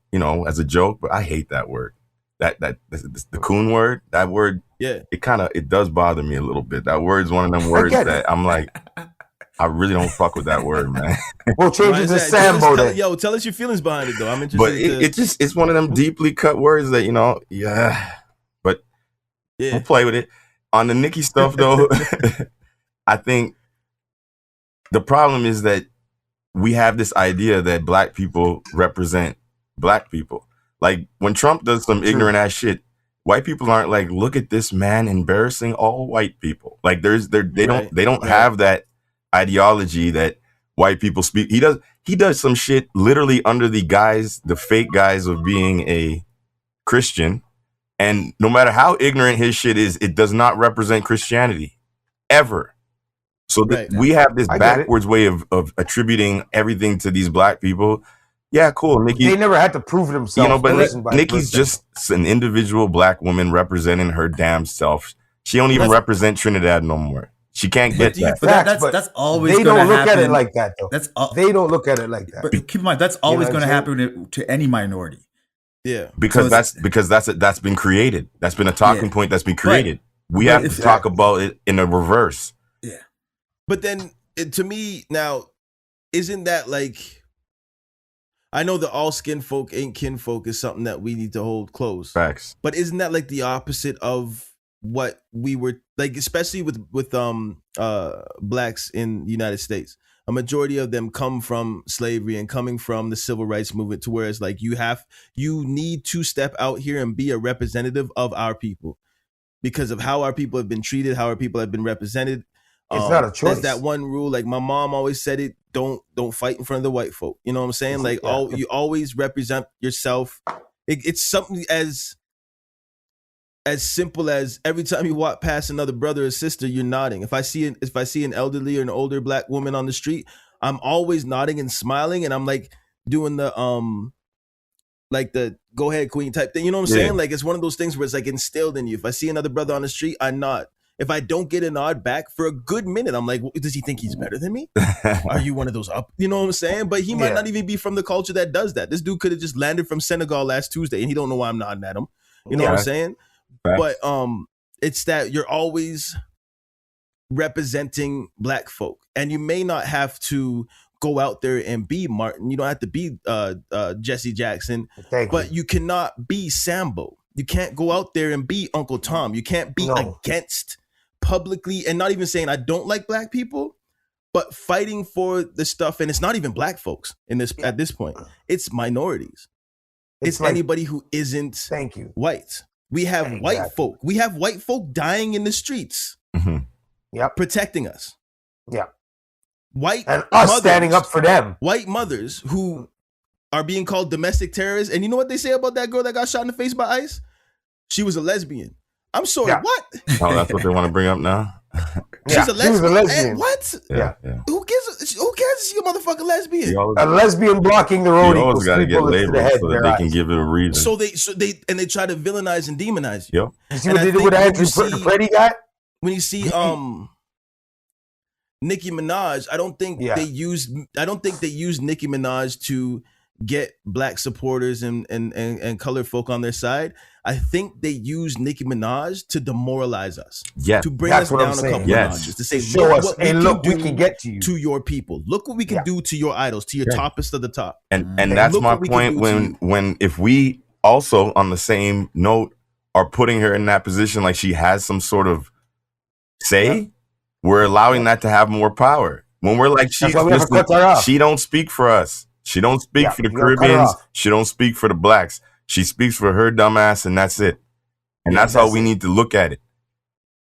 as a joke, but I hate that word. The coon word, that word, it does bother me a little bit. That word's one of them words that I'm like, I really don't fuck with that word, man. We'll change it to Sambo then. Yo, tell us your feelings behind it, though. I'm interested. But it's one of them deeply cut words that, we'll play with it. On the Nicki stuff, though, I think the problem is that we have this idea that black people represent black people. Like, when Trump does some ignorant ass shit, white people aren't like, look at this man embarrassing all white people. Like, they don't have that ideology that white people speak. He does some shit literally under the fake guise of being a Christian. And no matter how ignorant his shit is, it does not represent Christianity ever. So we have this backwards way of attributing everything to these black people. Yeah, cool. Nicki, they never had to prove themselves. But Nicki's just an individual black woman representing her damn self. She don't even represent Trinidad no more. She can't get that. But that's always they going to don't look happen. at it like that, though. They don't look at it like that. But keep in mind, that's always going to happen to any minority. Yeah. Because that's been created. That's been a talking point that's been created. We have to talk about it in a reverse. Yeah. But then to me now, isn't that like, I know the all skin folk ain't kin folk is something that we need to hold close. Facts. But isn't that like the opposite of what we were like, especially with blacks in the United States? A majority of them come from slavery and coming from the civil rights movement, to where it's like you need to step out here and be a representative of our people because of how our people have been treated, how our people have been represented. It's not a choice. There's that one rule, like my mom always said it, don't fight in front of the white folk. You know what I'm saying? Like you always represent yourself. It's something as simple as every time you walk past another brother or sister, you're nodding. If I see an elderly or an older black woman on the street, I'm always nodding and smiling, and I'm like doing the like the go ahead queen type thing. You know what I'm saying? Like it's one of those things where it's like instilled in you. If I see another brother on the street, I nod. If I don't get a nod back for a good minute, I'm like, does he think he's better than me? Are you one of those up? You know what I'm saying? But he might not even be from the culture that does that. This dude could have just landed from Senegal last Tuesday, and he don't know why I'm nodding at him. You know what I'm saying? But it's that you're always representing black folk, and you may not have to go out there and be Martin. You don't have to be Jesse Jackson, but you cannot be Sambo. You can't go out there and be Uncle Tom. You can't be against publicly, and not even saying I don't like black people, but fighting for the stuff. And it's not even black folks in this at this point. It's minorities. It's like, anybody who isn't white. We have white folk. We have white folk dying in the streets. Protecting us. White and us mothers, standing up for them. White mothers who are being called domestic terrorists. And you know what they say about that girl that got shot in the face by ICE? She was a lesbian. I'm sorry, what? Oh, that's what they want to bring up now? She's a lesbian. She was a lesbian. What? Yeah. Who cares is she a motherfucking lesbian? A lesbian blocking the road. You always got to get labeled so that they can give it a reason. So they try to villainize and demonize you. Yep. You see what they did with Andrew Freddie guy? When you see Nicki Minaj, I don't think they used Nicki Minaj to get black supporters and colored folk on their side. I think they used Nicki Minaj to demoralize us. Yeah, to bring us down a couple notches. To say, show us, look, we can get to you, to your people. Look what we can do to your idols, to your toppest of the top. And that's my point. When if we also on the same note are putting her in that position, like she has some sort of say, we're allowing that to have more power. When we're like, she don't speak for us. She don't speak for the Caribbeans. She don't speak for the blacks. She speaks for her dumb ass, and that's it. And that's how we need to look at it.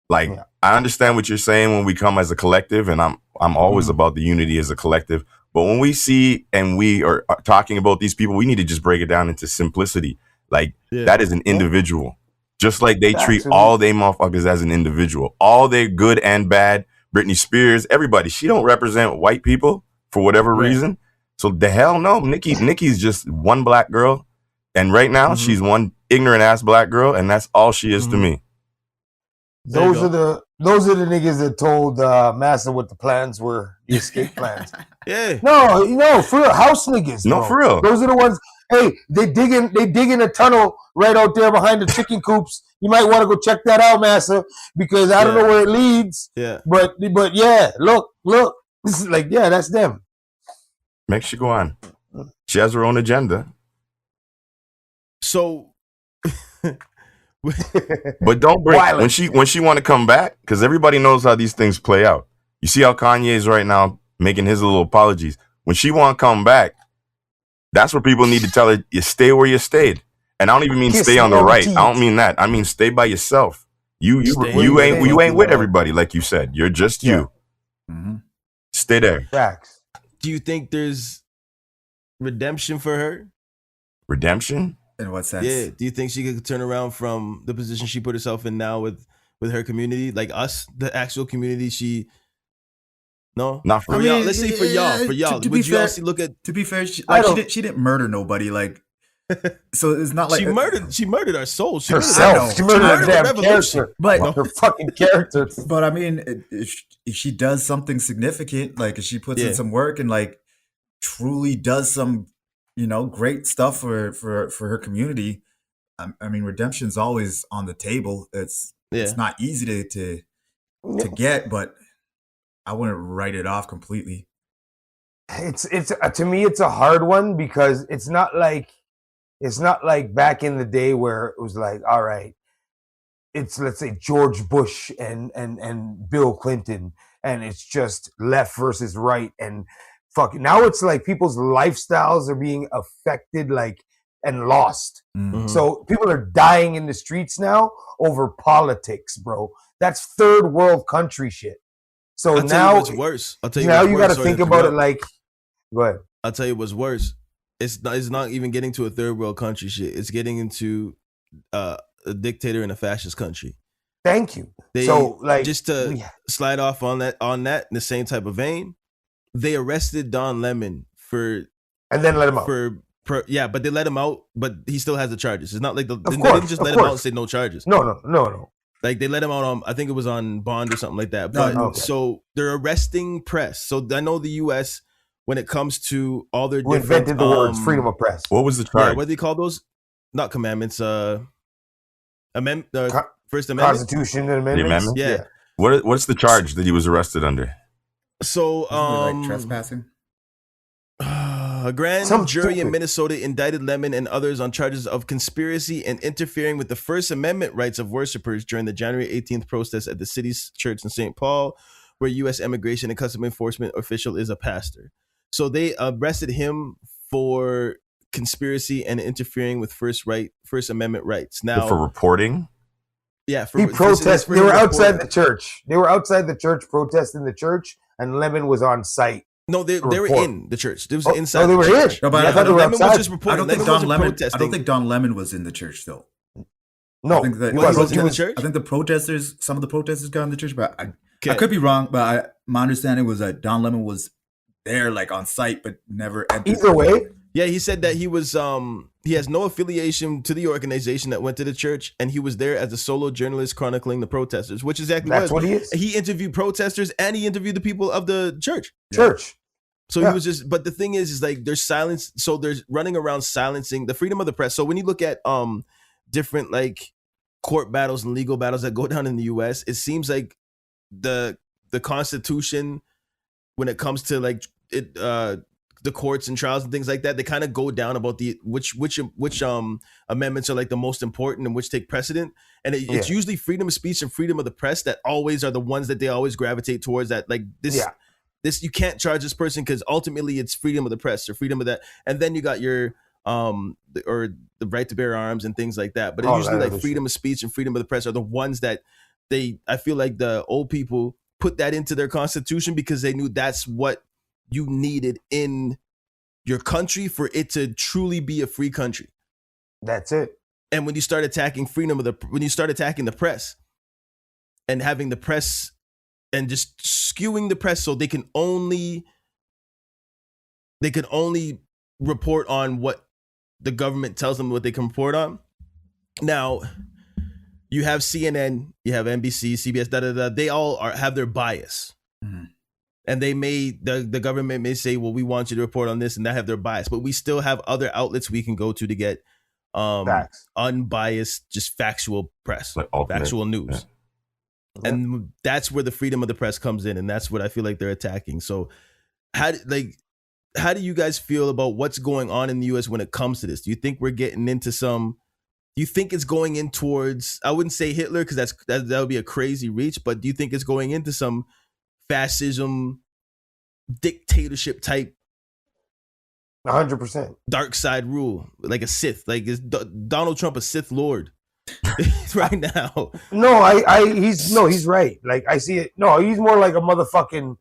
Like, I understand what you're saying when we come as a collective, and I'm always about the unity as a collective. But when we see and we are talking about these people, we need to just break it down into simplicity. Like, that is an individual. Just like they treat all they motherfuckers as an individual. All their good and bad, Britney Spears, everybody. She don't represent white people for whatever reason. So the hell no. Nikki's just one black girl. And right now, she's one ignorant ass black girl, and that's all she is to me. Those are the niggas that told Massa what the plans were, the escape plans. No, for real, house niggas. No, for real. Those are the ones. Hey, they digging a tunnel right out there behind the chicken coops. You might want to go check that out, Massa, because I don't know where it leads. Yeah. But yeah, look. This is like, that's them. Make she go on. She has her own agenda. So, but don't break when she want to come back, because everybody knows how these things play out. You see how Kanye is right now making his little apologies. When she want to come back, that's where people need to tell her, you stay where you stayed. And I don't even mean stay on the right. I don't mean that. I mean stay by yourself. You ain't with everybody, like you said. You're just you. Stay there. Facts. Do you think there's redemption for her? Redemption? In what sense? Yeah. Do you think she could turn around from the position she put herself in now with her community, like us, the actual community? No, not for y'all. Let's say for y'all. To be fair, she didn't murder nobody. Like, so it's not like she murdered our soul. She herself. She murdered her damn character. But her fucking character. But I mean, if she does something significant, like if she puts in some work and like truly does some great stuff for her community. I mean, redemption's always on the table. It's not easy to get, but I wouldn't write it off completely. It's to me it's a hard one because it's not like back in the day where it was like, all right, it's, let's say, George Bush and Bill Clinton, and it's just left versus right, and fucking now it's like people's lifestyles are being affected, like, and lost. Mm-hmm. So people are dying in the streets now over politics, bro. That's third world country shit. So now it's worse. I'll tell you now what's you worse. got to think about it like, go ahead. I'll tell you what's worse. It's not even getting to a third world country shit. It's getting into a dictator in a fascist country. Thank you. So, like, just to slide off on that in the same type of vein, they arrested Don Lemon and then let him out. But they let him out, but he still has the charges. It's not like they didn't just let him out and say no charges. No. Like, they let him out on, I think it was on bond or something like that. But so they're arresting press. So I know the U.S., when it comes to all their different... Who invented the words freedom of press. What was the charge? Yeah, what do they call those? Not commandments. First Amendment? Constitution and amendments? Yeah. What's the charge that he was arrested under? So, like trespassing? A grand jury in Minnesota indicted Lemon and others on charges of conspiracy and interfering with the First Amendment rights of worshipers during the January 18th protest at the city's church in St. Paul, where U.S. Immigration and Customs Enforcement official is a pastor. So they arrested him for conspiracy and interfering with First Amendment rights. Now, for reporting? Yeah, he protested. They were outside the church. They were outside the church protesting the church, and Lemon was on site. No, they were in the church. It was inside. Oh, they were the church. in. No, but I thought they were outside. I don't think Don Lemon was in the church though. No, I think that he wasn't in the church. I think some of the protesters got in the church, but I could be wrong. But my understanding was that Don Lemon was there, like on site, but never entered. Either way. Yeah, he said that he was he has no affiliation to the organization that went to the church, and he was there as a solo journalist chronicling the protesters, which exactly that's what he is. He interviewed protesters and he interviewed the people of the church. So he was just, but the thing is like there's silence. So there's running around silencing the freedom of the press. So when you look at different like court battles and legal battles that go down in the US, it seems like the Constitution, when it comes to like the courts and trials and things like that, they kind of go down about the which amendments are like the most important and which take precedent. And it's usually freedom of speech and freedom of the press that always are the ones that they always gravitate towards. That like this you can't charge this person because ultimately it's freedom of the press or freedom of that. And then you got your or the right to bear arms and things like that. But it's usually like freedom of speech and freedom of the press are the ones that I feel like the old people put that into their constitution because they knew that's what you needed in your country for it to truly be a free country. That's it. And when you start attacking when you start attacking the press and having the press and just skewing the press so they can only report on what the government tells them what they can report on. Now, you have CNN, you have NBC, CBS, they all have their bias. Mm-hmm. And the government may say, well, we want you to report on this and that have their bias, but we still have other outlets we can go to get unbiased, just factual press, like factual news. Yeah. And that's where the freedom of the press comes in. And that's what I feel like they're attacking. So how do you guys feel about what's going on in the US when it comes to this? Do you think we're getting into do you think it's going in towards, I wouldn't say Hitler because that would be a crazy reach, but do you think it's going into some fascism, dictatorship type 100% dark side rule, like a Sith? Like, is Donald Trump a Sith Lord right now? No, he's right. Like, I see it. No, he's more like a motherfucking,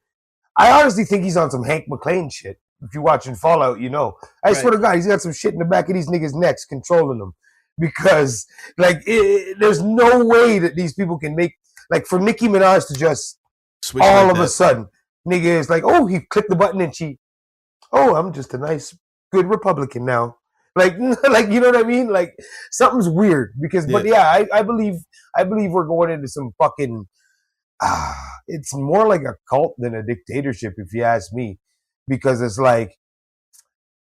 I honestly think he's on some Hank McClane shit. If you're watching Fallout, you know. I swear to God, he's got some shit in the back of these niggas' necks controlling them. Because, like, there's no way that these people can make, like, for Nicki Minaj to just switch all of a sudden, nigga is like, oh, he clicked the button and I'm just a nice, good Republican now. Like, you know what I mean? Like, something's weird because, but yeah, I believe we're going into some fucking, it's more like a cult than a dictatorship, if you ask me, because it's like,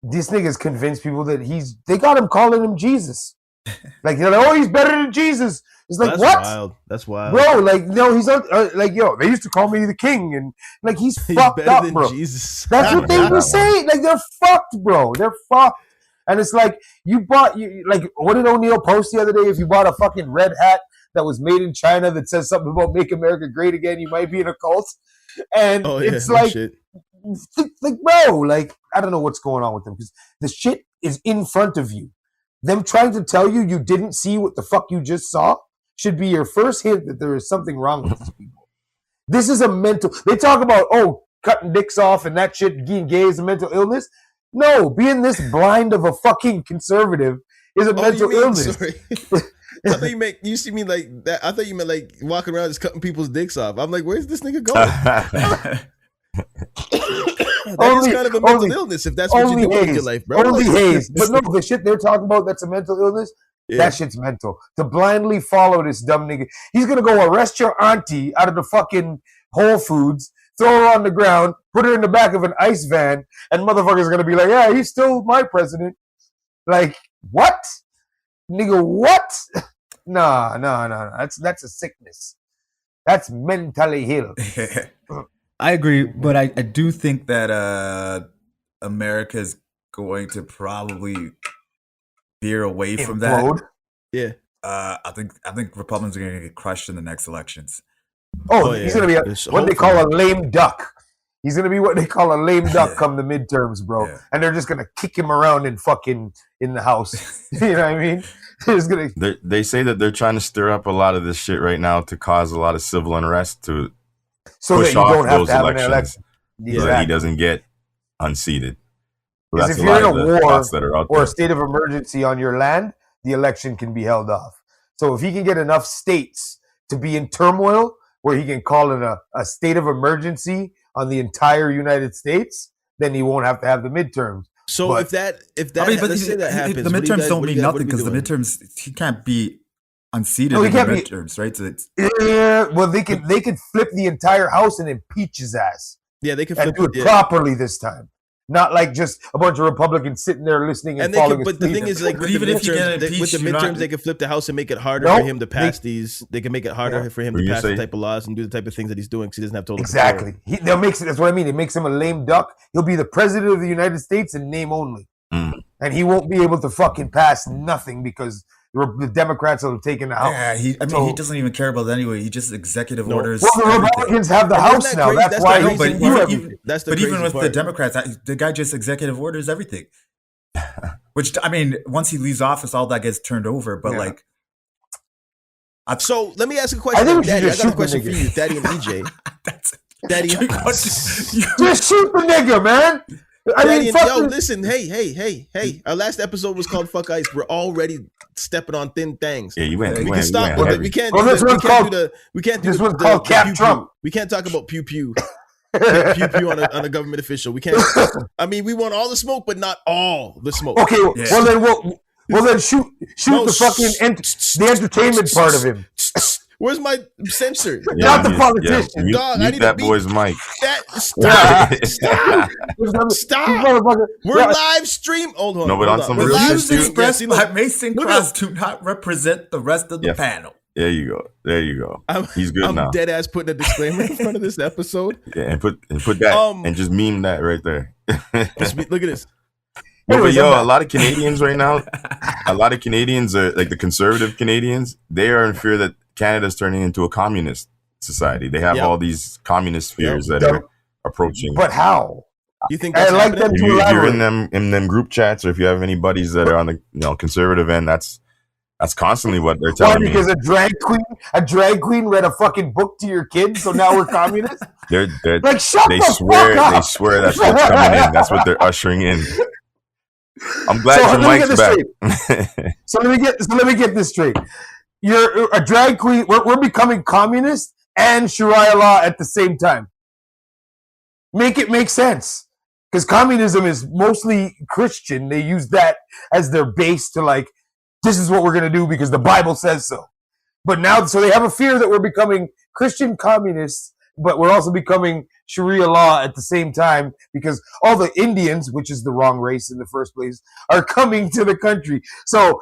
This nigga's convinced people that they got him calling him Jesus. Like, they're like, oh, he's better than Jesus. It's like, That's what? wild. That's wild. Bro, like, no, he's not, like, yo, they used to call me the king. And, like, he's fucked better up, than bro. Jesus. That's what they were saying. Like, they're fucked, bro. They're fucked. And it's like, like, what did O'Neill post the other day? If you bought a fucking red hat that was made in China that says something about make America great again, you might be in a cult. And it's like, bro, like, I don't know what's going on with them because the shit is in front of you. Them trying to tell you didn't see what the fuck you just saw should be your first hint that there is something wrong with these people. This is a mental. They talk about, cutting dicks off and that shit, being gay is a mental illness. No, being this blind of a fucking conservative is a mental illness. Sorry. I thought you see me like that. I thought you meant like walking around just cutting people's dicks off. I'm like, where's this nigga going? That is kind of a mental illness if that's what you do in your life, bro. Only haze. But no, the shit they're talking about that's a mental illness, that shit's mental. To blindly follow this dumb nigga. He's going to go arrest your auntie out of the fucking Whole Foods, throw her on the ground, put her in the back of an ice van, and motherfucker's going to be like, yeah, he's still my president. Like, what? Nigga, what? No. That's a sickness. That's mentally ill. I agree, but I do think that America's going to probably veer away from that. Yeah. I think Republicans are going to get crushed in the next elections. He's going to be what they call a lame duck. He's going to be what they call a lame duck come the midterms, bro. Yeah. And they're just going to kick him around in the house. You know what I mean? They say that they're trying to stir up a lot of this shit right now to cause a lot of civil unrest to so push that you off don't have those to have elections an election. So that he doesn't get unseated. So because if you're in a war or a state of emergency on your land, the election can be held off. So if he can get enough states to be in turmoil where he can call it a state of emergency on the entire United States, then he won't have to have the midterms. So but, if that let's say that happens, the midterms don't mean nothing because the midterms he can't be unseated in the midterms, right? So they can flip the entire house and impeach his ass. Yeah, they can flip and do it properly this time. Not like just a bunch of Republicans sitting there listening and falling asleep. But the thing is, like, with the midterms, they can flip the House and make it harder for him to pass these. They can make it harder for him to pass the type of laws and do the type of things that he's doing because he doesn't have total control. They'll make it. That's what I mean. It makes him a lame duck. He'll be the president of the United States in name only, and he won't be able to fucking pass nothing because the Democrats will have taken the House. Yeah, he doesn't even care about that anyway. He just executive orders. Well, the Republicans have the House now. That's why he can do everything. But even with the Democrats, the guy just executive orders everything. Which, I mean, once he leaves office, all that gets turned over. But so let me ask a question. Daddy, I got a question for you, Daddy and EJ. Daddy, just shoot the nigga, man. Listen, hey. Our last episode was called Fuck Ice. We're already stepping on thin things. Yeah, you went. We can stop with it. We can't do this one's called Cap Trump. We can't talk about pew pew. Pew pew on a government official. We can't. I mean, we want all the smoke, but not all the smoke. Okay, well then shoot the fucking the entertainment part of him. Where's my censor? Not the politician. Dog, I need that boy's mic. Stop. We're live stream. Hold on. No, but on some real views expressed by Mason Cross do not represent the rest of the panel. There you go. He's good now. I'm dead ass putting a disclaimer in front of this episode. Yeah, and put that and just meme that right there. Look at this. But a lot of Canadians right now, are like the conservative Canadians. They are in fear that Canada's turning into a communist society. They have all these communist fears that are approaching. But how? You think that's happening? If you're in them group chats, or if you have any buddies that are on the conservative end, that's constantly what they're telling me. Because a drag queen read a fucking book to your kids, so now we're communists. They're like shut they the swear fuck up. They swear that's what's coming in. That's what they're ushering in. I'm glad your mic's back. So let me get this straight. You're a drag queen. We're becoming communist and Sharia law at the same time. Make it make sense. Because communism is mostly Christian. They use that as their base to this is what we're going to do because the Bible says so. But now, so they have a fear that we're becoming Christian communists but we're also becoming Sharia law at the same time because all the Indians, which is the wrong race in the first place, are coming to the country. So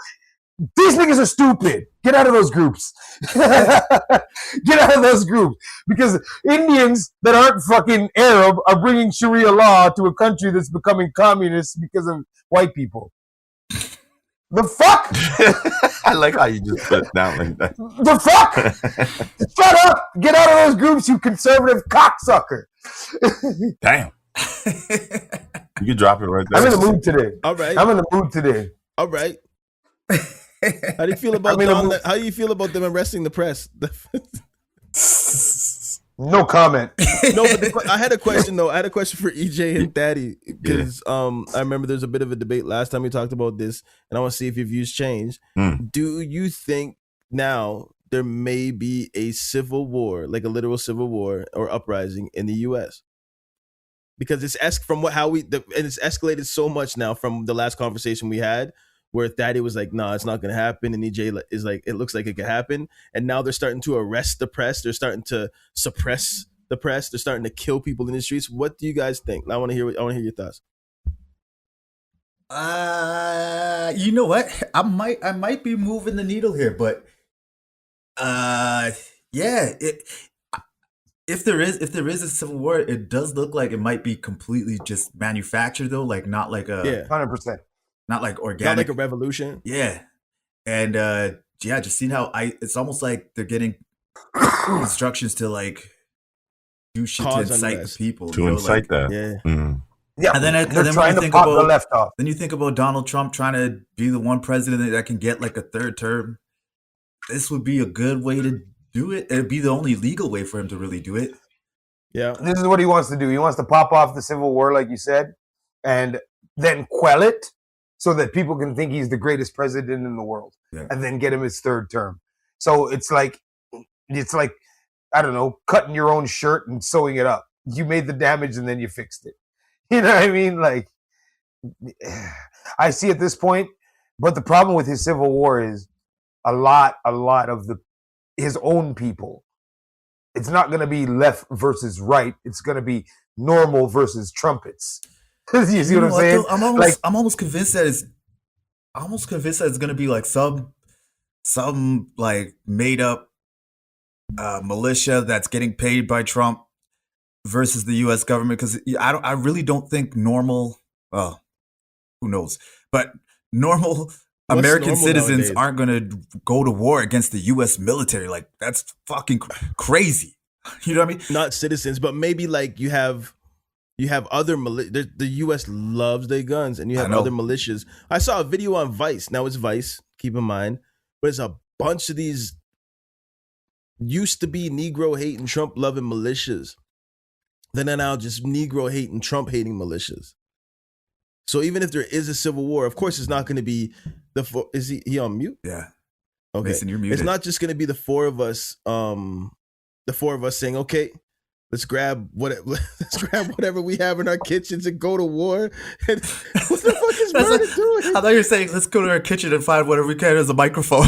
these niggas are stupid. Get out of those groups. Get out of those groups. Because Indians that aren't fucking Arab are bringing Sharia law to a country that's becoming communist because of white people. The fuck? I like how you just put it down like that. The fuck? Shut up. Get out of those groups, you conservative cocksucker. Damn. You can drop it right there. I'm in the mood today. All right. I'm in the mood today. All right. How do you feel about how do you feel about them arresting the press? No comment. No, but I had a question though. I had a question for EJ and Thaddy because I remember there's a bit of a debate last time we talked about this, and I want to see if your views changed. Do you think now there may be a civil war, like a literal civil war or uprising in the U.S.? Because it's it's escalated so much now from the last conversation we had, where Thaddy was like, "Nah, it's not gonna happen," and EJ is like, "It looks like it could happen." And now they're starting to arrest the press. They're starting to suppress the press. They're starting to kill people in the streets. What do you guys think? I want to hear your thoughts. You know what? I might be moving the needle here, but yeah. If there is a civil war, it does look like it might be completely just manufactured though, like not like a 100%. Not like organic. Not like a revolution. Yeah. And just seeing how it's almost like they're getting instructions to like do shit to incite the people. To incite that. Yeah. Mm. Yeah. And then trying to pop the left off. Then you think about Donald Trump trying to be the one president that can get like a third term. This would be a good way to do it. It'd be the only legal way for him to really do it. Yeah. This is what he wants to do. He wants to pop off the Civil War, like you said, and then quell it so that people can think he's the greatest president in the world, and then get him his third term. So it's like, I don't know, cutting your own shirt and sewing it up. You made the damage and then you fixed it. You know what I mean? Like, I see at this point, but the problem with his Civil War is a lot of his own people. It's not going to be left versus right. It's going to be normal versus trumpets. You see what I'm saying? I'm almost convinced that it's going to be like some like made up militia that's getting paid by Trump versus the U.S. government, because I really don't think normal. Well, who knows? But normal American citizens nowadays? aren't going to go to war against the U.S. military. Like, that's fucking crazy. You know what I mean? Not citizens, but maybe like you have other the U.S. loves their guns, and you have other militias. I saw a video on Vice. Now it's Vice, keep in mind, but it's a bunch of these used to be Negro hating, Trump loving militias. Then they're now just Negro hating, Trump hating militias. So even if there is a civil war, of course, it's not going to be is he on mute? Yeah. Okay. Mason, you're muted. It's not just going to be the four of us saying, okay, let's grab whatever we have in our kitchens and go to war. And what the fuck is Murder doing? I thought you were saying, let's go to our kitchen and find whatever we can as a microphone.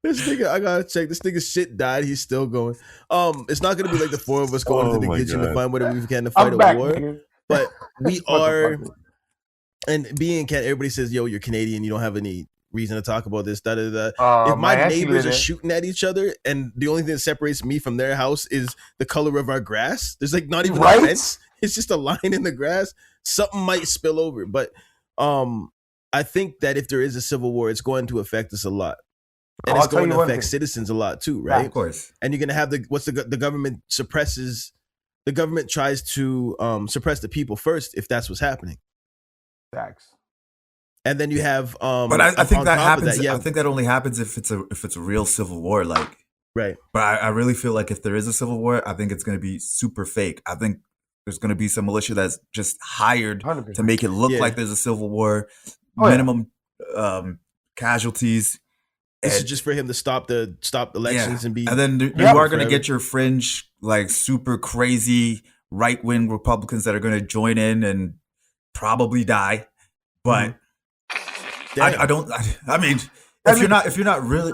This nigga, I gotta check. This nigga's shit died. He's still going. It's not gonna be like the four of us going to the kitchen to find whatever we can to fight a war. Nigga. But we are, and being everybody says, yo, you're Canadian, you don't have any reason to talk about this. If my neighbors are shooting at each other and the only thing that separates me from their house is the color of our grass, there's like not even a fence. It's just a line in the grass. Something might spill over. But I think that if there is a civil war, it's going to affect us a lot. And it's going to affect citizens a lot too, right? Yeah, of course. And you're going to have the government suppresses, the government tries to suppress the people first if that's what's happening. Facts. And then you have but I think that happens. I think that only happens if it's a real civil war, like right. But I really feel like if there is a civil war, I think it's going to be super fake. I think there's going to be some militia that's just hired 100%. to make it look like there's a civil war, minimum casualties. This is just for him to stop elections and be. And then you are going to get your fringe, like super crazy right wing Republicans that are going to join in and probably die. But I mean, if you're not really,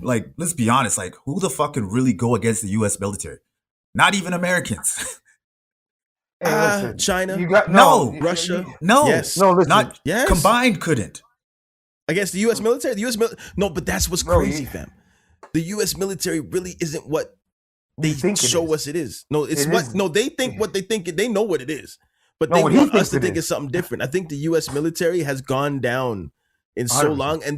like, let's be honest. Like, who the fuck can really go against the U.S. military? Not even Americans. Hey, listen, China. You got No. Russia. No, Yes. No, listen. not Yes. combined. Couldn't. Against the U.S. military? The U.S. No, but that's what's Bro, crazy, fam. The U.S. military really isn't what they think it show is. us it is. No, it's It what. is. No, they think what they think. They know what it is, but No, they what he want thinks us to it think is. it's something different. I think the U.S. military has gone down in so 100%. long, and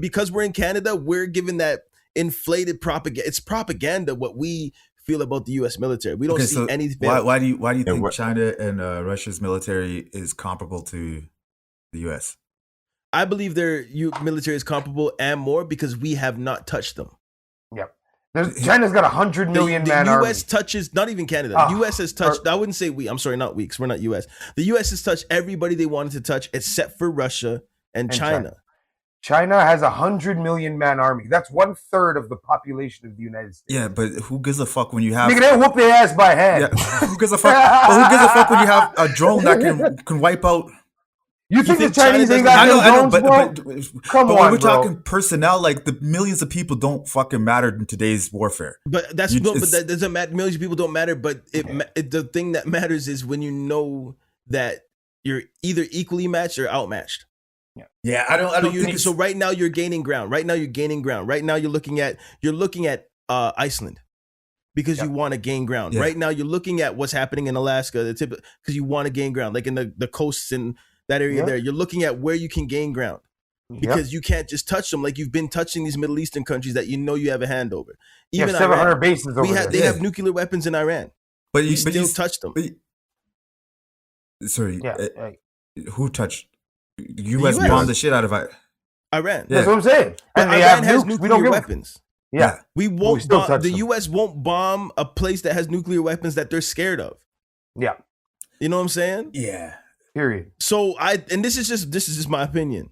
because we're in Canada, we're given that inflated propaganda. It's propaganda what we feel about the U.S. military. We don't Okay, see so anything. why do you And think what- China and Russia's military is comparable to the U.S.? I believe their military is comparable and more because we have not touched them. Yep. China's got 100 million man the army. U.S. touches, not even Canada. Ah, U.S. has touched, I wouldn't say we, I'm sorry, not we, because we're not U.S. The U.S. has touched everybody they wanted to touch except for Russia and China. China has 100 million man army. That's 1/3 of the population of the United States. Yeah, but who gives a fuck when you have? Nigga, they whoop their ass by hand. Yeah, who gives a fuck? But who gives a fuck when you have a drone that can wipe out? You think the China Chinese ain't doesn't- got I know, them drones, bro? but Come when on, we're bro. talking personnel, like the millions of people don't fucking matter in today's warfare. But that's You no, but just- that doesn't matter. Millions of people don't matter. But the thing that matters is when you know that you're either equally matched or outmatched. Yeah, I don't think it's, So right now you're gaining ground. Right now you're gaining ground. Right now you're looking at Iceland because you want to gain ground. Yeah. Right now you're looking at what's happening in Alaska, the tip because you want to gain ground, like in the coasts and that area there. You're looking at where you can gain ground because you can't just touch them like you've been touching these Middle Eastern countries that you know you have a hand over. You Even have 700 Iran, bases over there. they have nuclear weapons in Iran. but We you still touch them. Sorry, Yeah, who touched? U.S. US. bombed the shit out of it. Iran. That's what I'm saying. But And they Iran have has nukes. We nuclear don't give weapons. Yeah. We we won't still bomb, touch the them. US won't bomb a place that has nuclear weapons that they're scared of. Yeah. You know what I'm saying? Yeah. Period. So this is just my opinion.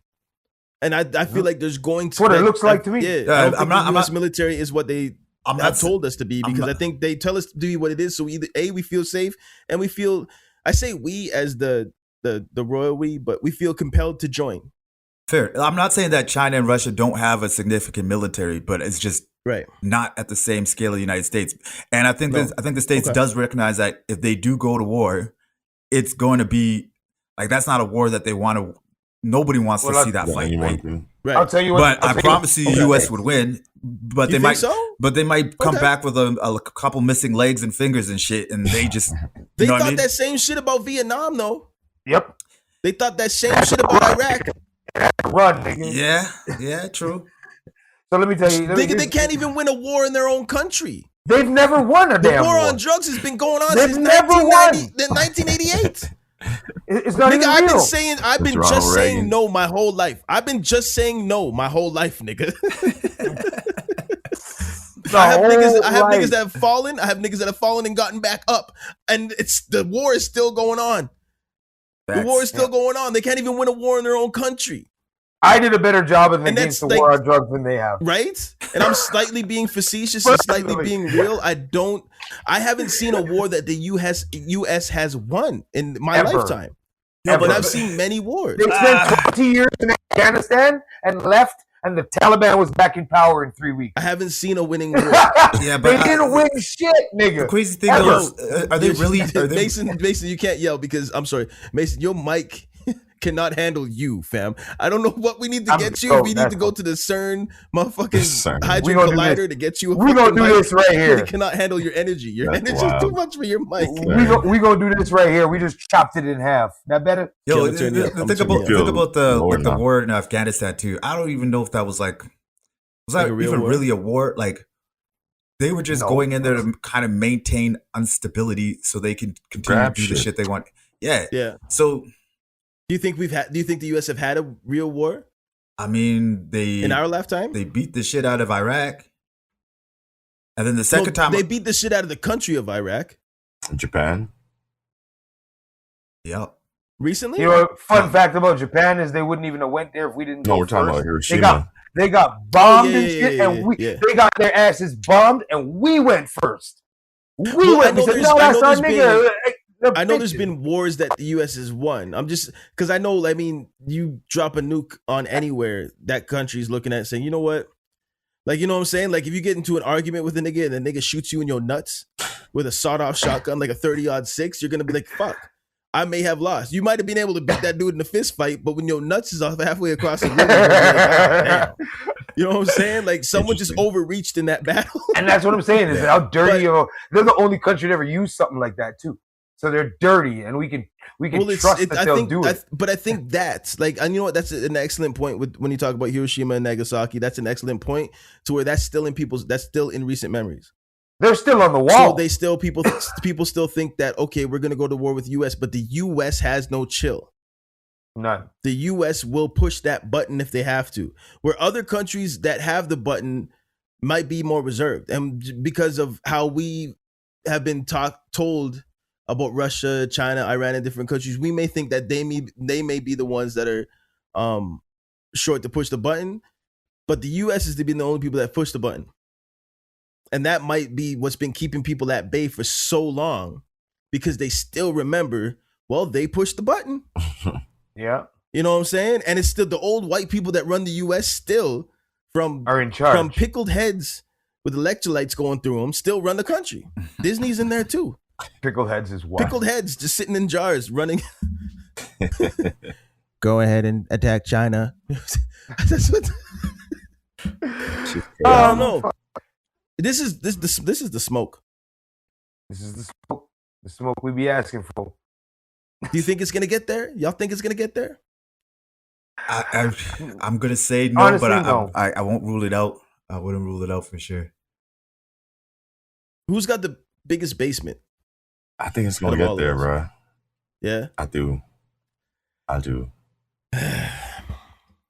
And I feel like there's going to That's what it looks like to me. Yeah, I don't think the US military is what they have told us to be because I think they tell us to be what it is. So either we feel safe and we feel I say we as the royal we, but we feel compelled to join. Fair. I'm not saying that China and Russia don't have a significant military, but it's just not at the same scale of the United States. And I think the States does recognize that if they do go to war, it's going to be like that's not a war that they want to. Nobody wants to see that fight, right? I'll tell you what. But I promise you, the U.S. would win. But You they think might. so? But they might come back with a couple missing legs and fingers and shit, and they just. They you know thought what I mean? that same shit about Vietnam though. Yep. They thought that same shit about Iraq. Run, nigga. Yeah, true. So let me tell you. They can't even win a war in their own country. They've never won a The damn war war. on drugs has been going on They've since never won. 1988. It's not Nigga, even I've real. been Ronald just saying Reagan. no my whole life. I've been just saying no my whole life, nigga. I have niggas that have fallen. I have niggas that have fallen and gotten back up, and the war is still going on. The war is still going on. They can't even win a war in their own country. I did a better job in And against the that's war like- on drugs than they have. Right? And I'm slightly being facetious and slightly being real. I haven't seen a war that the US has won in my Ever. lifetime. Ever. But I've seen many wars. They spent 20 years in Afghanistan and left, and the Taliban was back in power in 3 weeks. I haven't seen a winning war. Yeah, but They didn't win shit, nigga. The crazy thing Ever. is, are they really? Are they, Mason, you can't yell because I'm sorry, Mason, your mic cannot handle you, fam. I don't know what we need to get you. We need to go to the CERN motherfucking We hydrogen gonna do collider this. to get you. We gonna do this right here. It cannot handle your energy. Your That's energy is wild. too much for your mic. We gonna do this right here. We just chopped it in half. That better? Yo, Yeah, turn it up. think I'm about turning it up. the Lower now. war in Afghanistan too. I don't even know if that was like Like that a real even war? really a war? Like they were just No. going in there to kind of maintain instability so they can continue Grab to do the shit. shit they want. Yeah. Yeah. So Do you think the US have had a real war I mean, they in our lifetime? they beat the shit out of Iraq, and then the second time they beat the shit out of the country of Iraq Japan. Yep. recently. You know, fun fact about Japan is they wouldn't even have went there if we didn't No, go we're talking first. about Hiroshima. They got bombed Oh, yeah, and shit, yeah, and yeah. they got their asses bombed, and we went first. We Well, I went. We know said, there's- no, I that's know our there's nigga. I know there's been wars that the U.S. has won. I'm just because I know. I mean, you drop a nuke on anywhere, that country's looking at it saying, you know what? Like, you know what I'm saying? Like, if you get into an argument with a nigga and the nigga shoots you in your nuts with a sawed-off shotgun, like a 30-06, you're gonna be like, fuck, I may have lost. You might have been able to beat that dude in a fist fight, but when your nuts is off halfway across the room, you're gonna be like, "God damn." You know what I'm saying? Like, someone just overreached in that battle. And that's what I'm saying is how dirty they're the only country that ever used something like that too. So they're dirty, and we can trust that they'll do it. But I think that's like, and you know what? That's an excellent point with when you talk about Hiroshima and Nagasaki. That's an excellent point to where that's still in recent memories. They're still on the wall. So they still people still think that, okay, we're gonna go to war with the US, but the US has no chill. None. The US will push that button if they have to. Where other countries that have the button might be more reserved, and because of how we have been told about Russia, China, Iran, and different countries, we may think that they may be the ones that are short to push the button, but the U.S. is to be the only people that push the button, and that might be what's been keeping people at bay for so long, because they still remember, well, they pushed the button. Yeah, you know what I'm saying, and it's still the old white people that run the U.S. still are in charge. From pickled heads with electrolytes going through them, still run the country. Disney's in there too. Pickled heads is what? Pickled heads just sitting in jars running. Go ahead and attack China. That's what. I don't know. This is the smoke. This is the smoke. The smoke we be asking for. Do you think it's gonna get there? Y'all think it's gonna get there? I'm gonna say no, honestly, but no. I won't rule it out. I wouldn't rule it out for sure. Who's got the biggest basement? I think it's gonna get there, bro. Yeah, I do.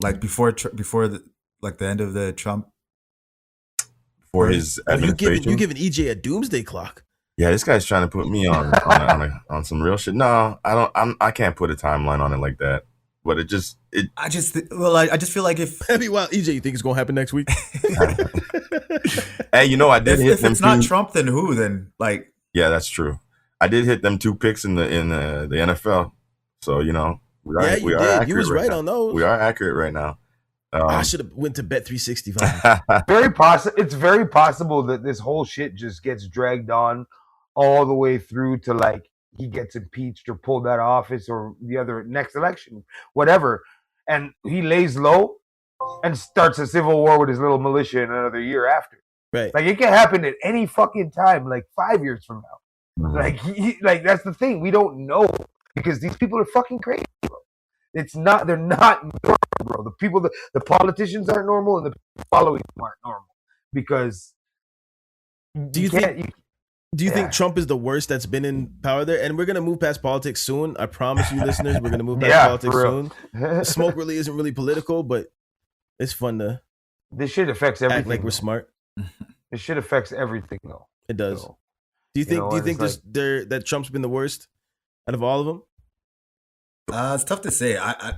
Like before the end of the Trump, before his administration. You giving EJ a doomsday clock? Yeah, this guy's trying to put me on some real shit. No, I don't. I can't put a timeline on it like that. But I just feel like if well, EJ, you think it's gonna happen next week? Hey, I did hit if them. If it's not Trump, then who? Then like, yeah, that's true. I did hit them 2 picks in the NFL, so we are accurate. You was right on those. We are accurate right now. I should have went to Bet365. It's very possible that this whole shit just gets dragged on all the way through to like he gets impeached or pulled out of office or the other next election, whatever, and he lays low and starts a civil war with his little militia in another year after. Right. Like it can happen at any fucking time, like 5 years from now. Mm-hmm. Like that's the thing. We don't know because these people are fucking crazy, bro. They're not normal, bro. The politicians aren't normal and the following aren't normal because do you think Trump is the worst that's been in power there? And we're gonna move past politics soon. I promise you, listeners, we're gonna move past politics soon. Smoke really isn't really political, but it's fun to. This shit affects everything. Act like we're smart. This shit affects everything, though. It does. So, do you think that Trump's been the worst out of all of them? It's tough to say. I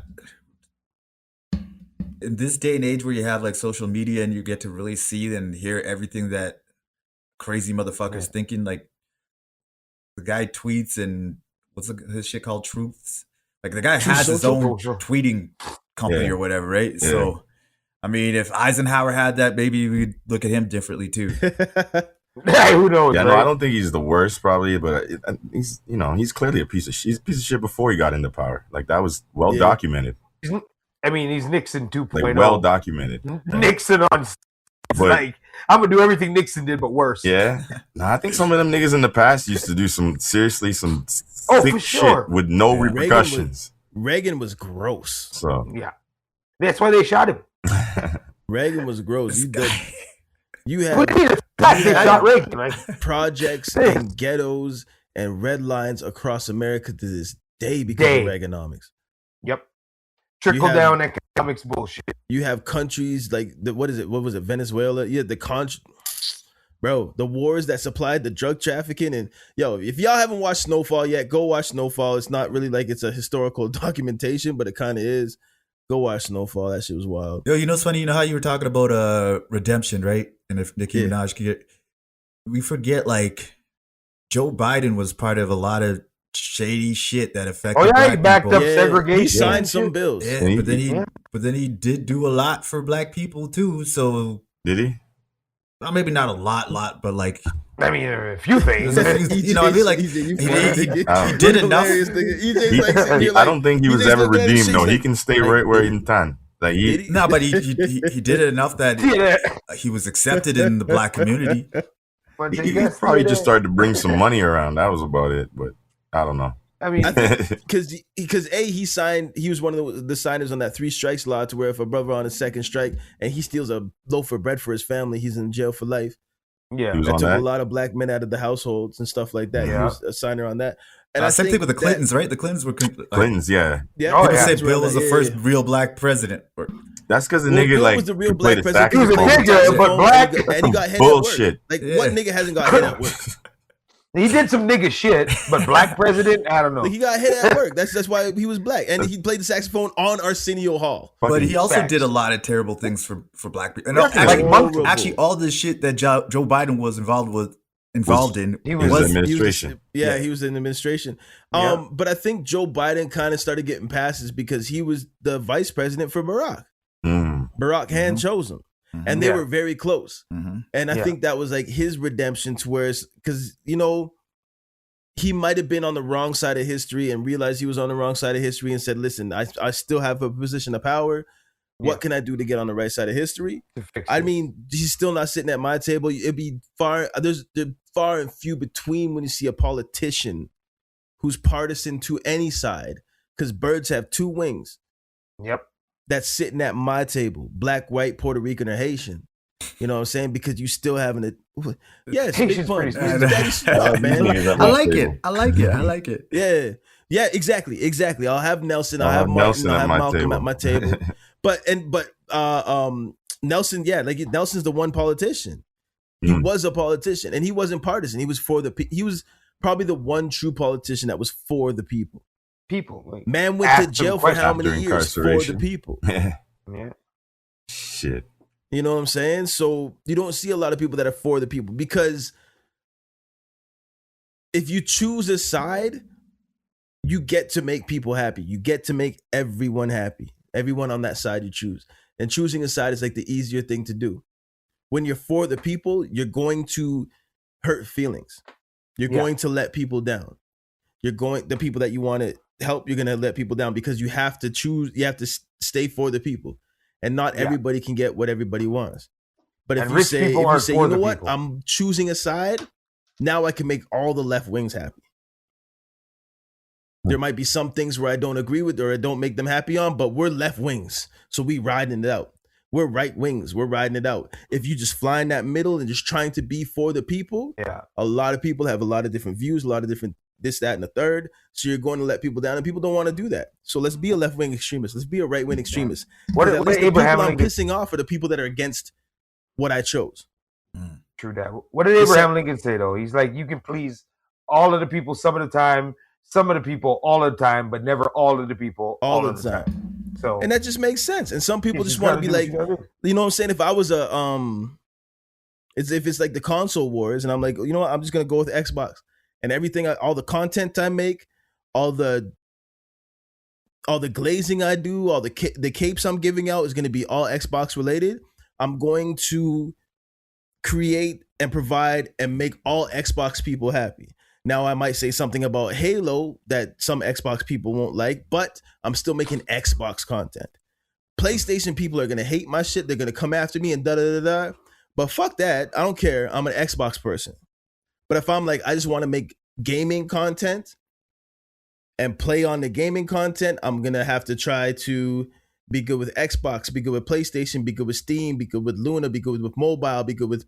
in this day and age where you have like social media and you get to really see and hear everything that crazy motherfuckers thinking, like the guy tweets and what's his shit called Truths? Like the guy has his own tweeting company or whatever, right? Yeah. So I mean, if Eisenhower had that, maybe we'd look at him differently too. Who knows? Yeah, right? no, I don't think he's the worst, probably, but he's clearly a piece of shit. He's a piece of shit before he got into power. Like that was well documented. He's Nixon 2.0. Like well documented. Nixon on. Like I'm gonna do everything Nixon did, but worse. Yeah, no, I think some of them niggas in the past used to do some sick shit with no repercussions. Reagan was gross. So yeah, that's why they shot him. Reagan was gross. You had Reagan, right? projects and ghettos and red lines across America to this day because of Reaganomics. Yep. Trickle down economics bullshit. You have countries like what was it? Venezuela? Yeah, bro, the wars that supplied the drug trafficking. And if y'all haven't watched Snowfall yet, go watch Snowfall. It's not really like it's a historical documentation, but it kind of is. Go watch Snowfall. That shit was wild. Yo, it's funny. You know how you were talking about redemption, right? And if Nicki Minaj could get, we forget like Joe Biden was part of a lot of shady shit that affected. Oh yeah, he backed up segregation. He signed some bills. Yeah, but then he did do a lot for black people too. So did he? maybe not a lot, but like I mean, a few things. You know, I mean, like he did enough. I don't think he was ever redeemed though. He can stay right where he's done. Like but he did it enough that he was accepted in the black community. He probably just started to bring some money around. That was about it. But I don't know. I mean, because he was one of the signers on that 3 strikes law, to where if a brother on a second strike and he steals a loaf of bread for his family, he's in jail for life. Yeah, that took a lot of black men out of the households and stuff like that. Yeah. He was a signer on that. And same thing with the Clintons, right? The Clintons were Clintons, yeah. People say Bill was the first real black president. That's because the nigga Bill like was the real black president. He was a nigga, but black, and he got hit bullshit. At work. Like what nigga hasn't got hit at work? He did some nigga shit, but black president, I don't know. Like he got hit at work. That's why he was black, and he played the saxophone on Arsenio Hall. But he also did a lot of terrible things for black people. And actually, all this shit that Joe Biden was involved in, he was administration. He was in administration. But I think Joe Biden kind of started getting passes because he was the vice president for Barack. Barack hand chose him. And they were very close. And I think that was like his redemption to where, because, you know, he might have been on the wrong side of history and realized he was on the wrong side of history and said, listen, I still have a position of power. What can I do to get on the right side of history? I mean, he's still not sitting at my table. It'd be far and few between when you see a politician who's partisan to any side, because birds have 2 wings. Yep. That's sitting at my table, black, white, Puerto Rican, or Haitian. You know what I'm saying? Because you still having it. Yeah, it's big fun. I like it. Yeah, exactly. I'll have Nelson. I'll have Martin. I'll have Malcolm at my table. But Nelson, Nelson's the one politician. He was a politician, and he wasn't partisan. He was he was probably the one true politician that was for the people. Like, man went to jail for how many years for the people? Yeah. Shit. You know what I'm saying? So you don't see a lot of people that are for the people, because if you choose a side, you get to make people happy. You get to make everyone happy. Everyone on that side you choose. And choosing a side is like the easier thing to do. When you're for the people, you're going to hurt feelings. You're going to let people down. The people that you want to help, you're going to let people down, because you have to choose. You have to stay for the people, and not everybody can get what everybody wants. But if you say, you know what, I'm choosing a side, now I can make all the left wings happy. There might be some things where I don't agree with or I don't make them happy on, but we're left wings, so we riding it out. We're right wings, we're riding it out. If you just fly in that middle and just trying to be for the people, a lot of people have a lot of different views, a lot of different this, that, and the third. So you're going to let people down, and people don't want to do that. So let's be a left-wing extremist. Let's be a right-wing extremist. What the Abraham people I'm Lincoln pissing off are the people that are against what I chose. True that. What did Abraham Lincoln say, though? He's like, you can please all of the people some of the time, some of the people all of the time, but never all of the people all of the time. So, and that just makes sense. And some people just want to be like, you know what I'm saying? If I was if it's like the console wars, and I'm like, you know what, I'm just gonna go with Xbox, and everything, all the content I make, all the glazing I do, all the capes I'm giving out is gonna be all Xbox related. I'm going to create and provide and make all Xbox people happy. Now, I might say something about Halo that some Xbox people won't like, but I'm still making Xbox content. PlayStation people are going to hate my shit. They're going to come after me and da-da-da-da. But fuck that. I don't care. I'm an Xbox person. But if I'm like, I just want to make gaming content and play on the gaming content, I'm going to have to try to be good with Xbox, be good with PlayStation, be good with Steam, be good with Luna, be good with mobile, be good with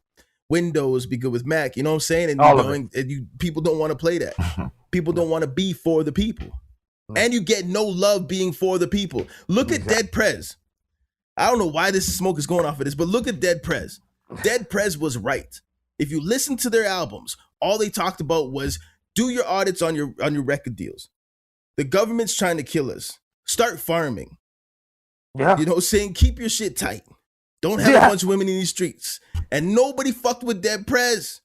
Windows, be good with Mac, you know what I'm saying? And people don't want to play that. People don't want to be for the people. And you get no love being for the people. Look at Dead Prez. I don't know why this smoke is going off of this, but look at Dead Prez. Dead Prez was right. If you listen to their albums, all they talked about was do your audits on your record deals. The government's trying to kill us. Start farming. Yeah. You know what I'm saying? Keep your shit tight. Don't have a bunch of women in these streets. And nobody fucked with Dead Prez.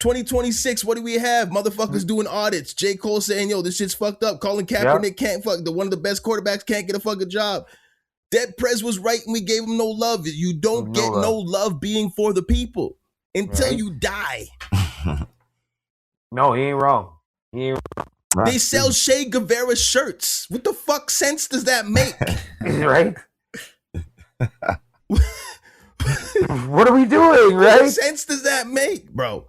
2026, what do we have? Motherfuckers doing audits. J. Cole saying, yo, this shit's fucked up. Colin Kaepernick can't fuck. One of the best quarterbacks can't get a fucking job. Dead Prez was right and we gave him no love. You don't get no love being for the people until you die. No, he ain't wrong. They sell Che Guevara shirts. What the fuck sense does that make? Right? What are we doing, right? What sense does that make, bro?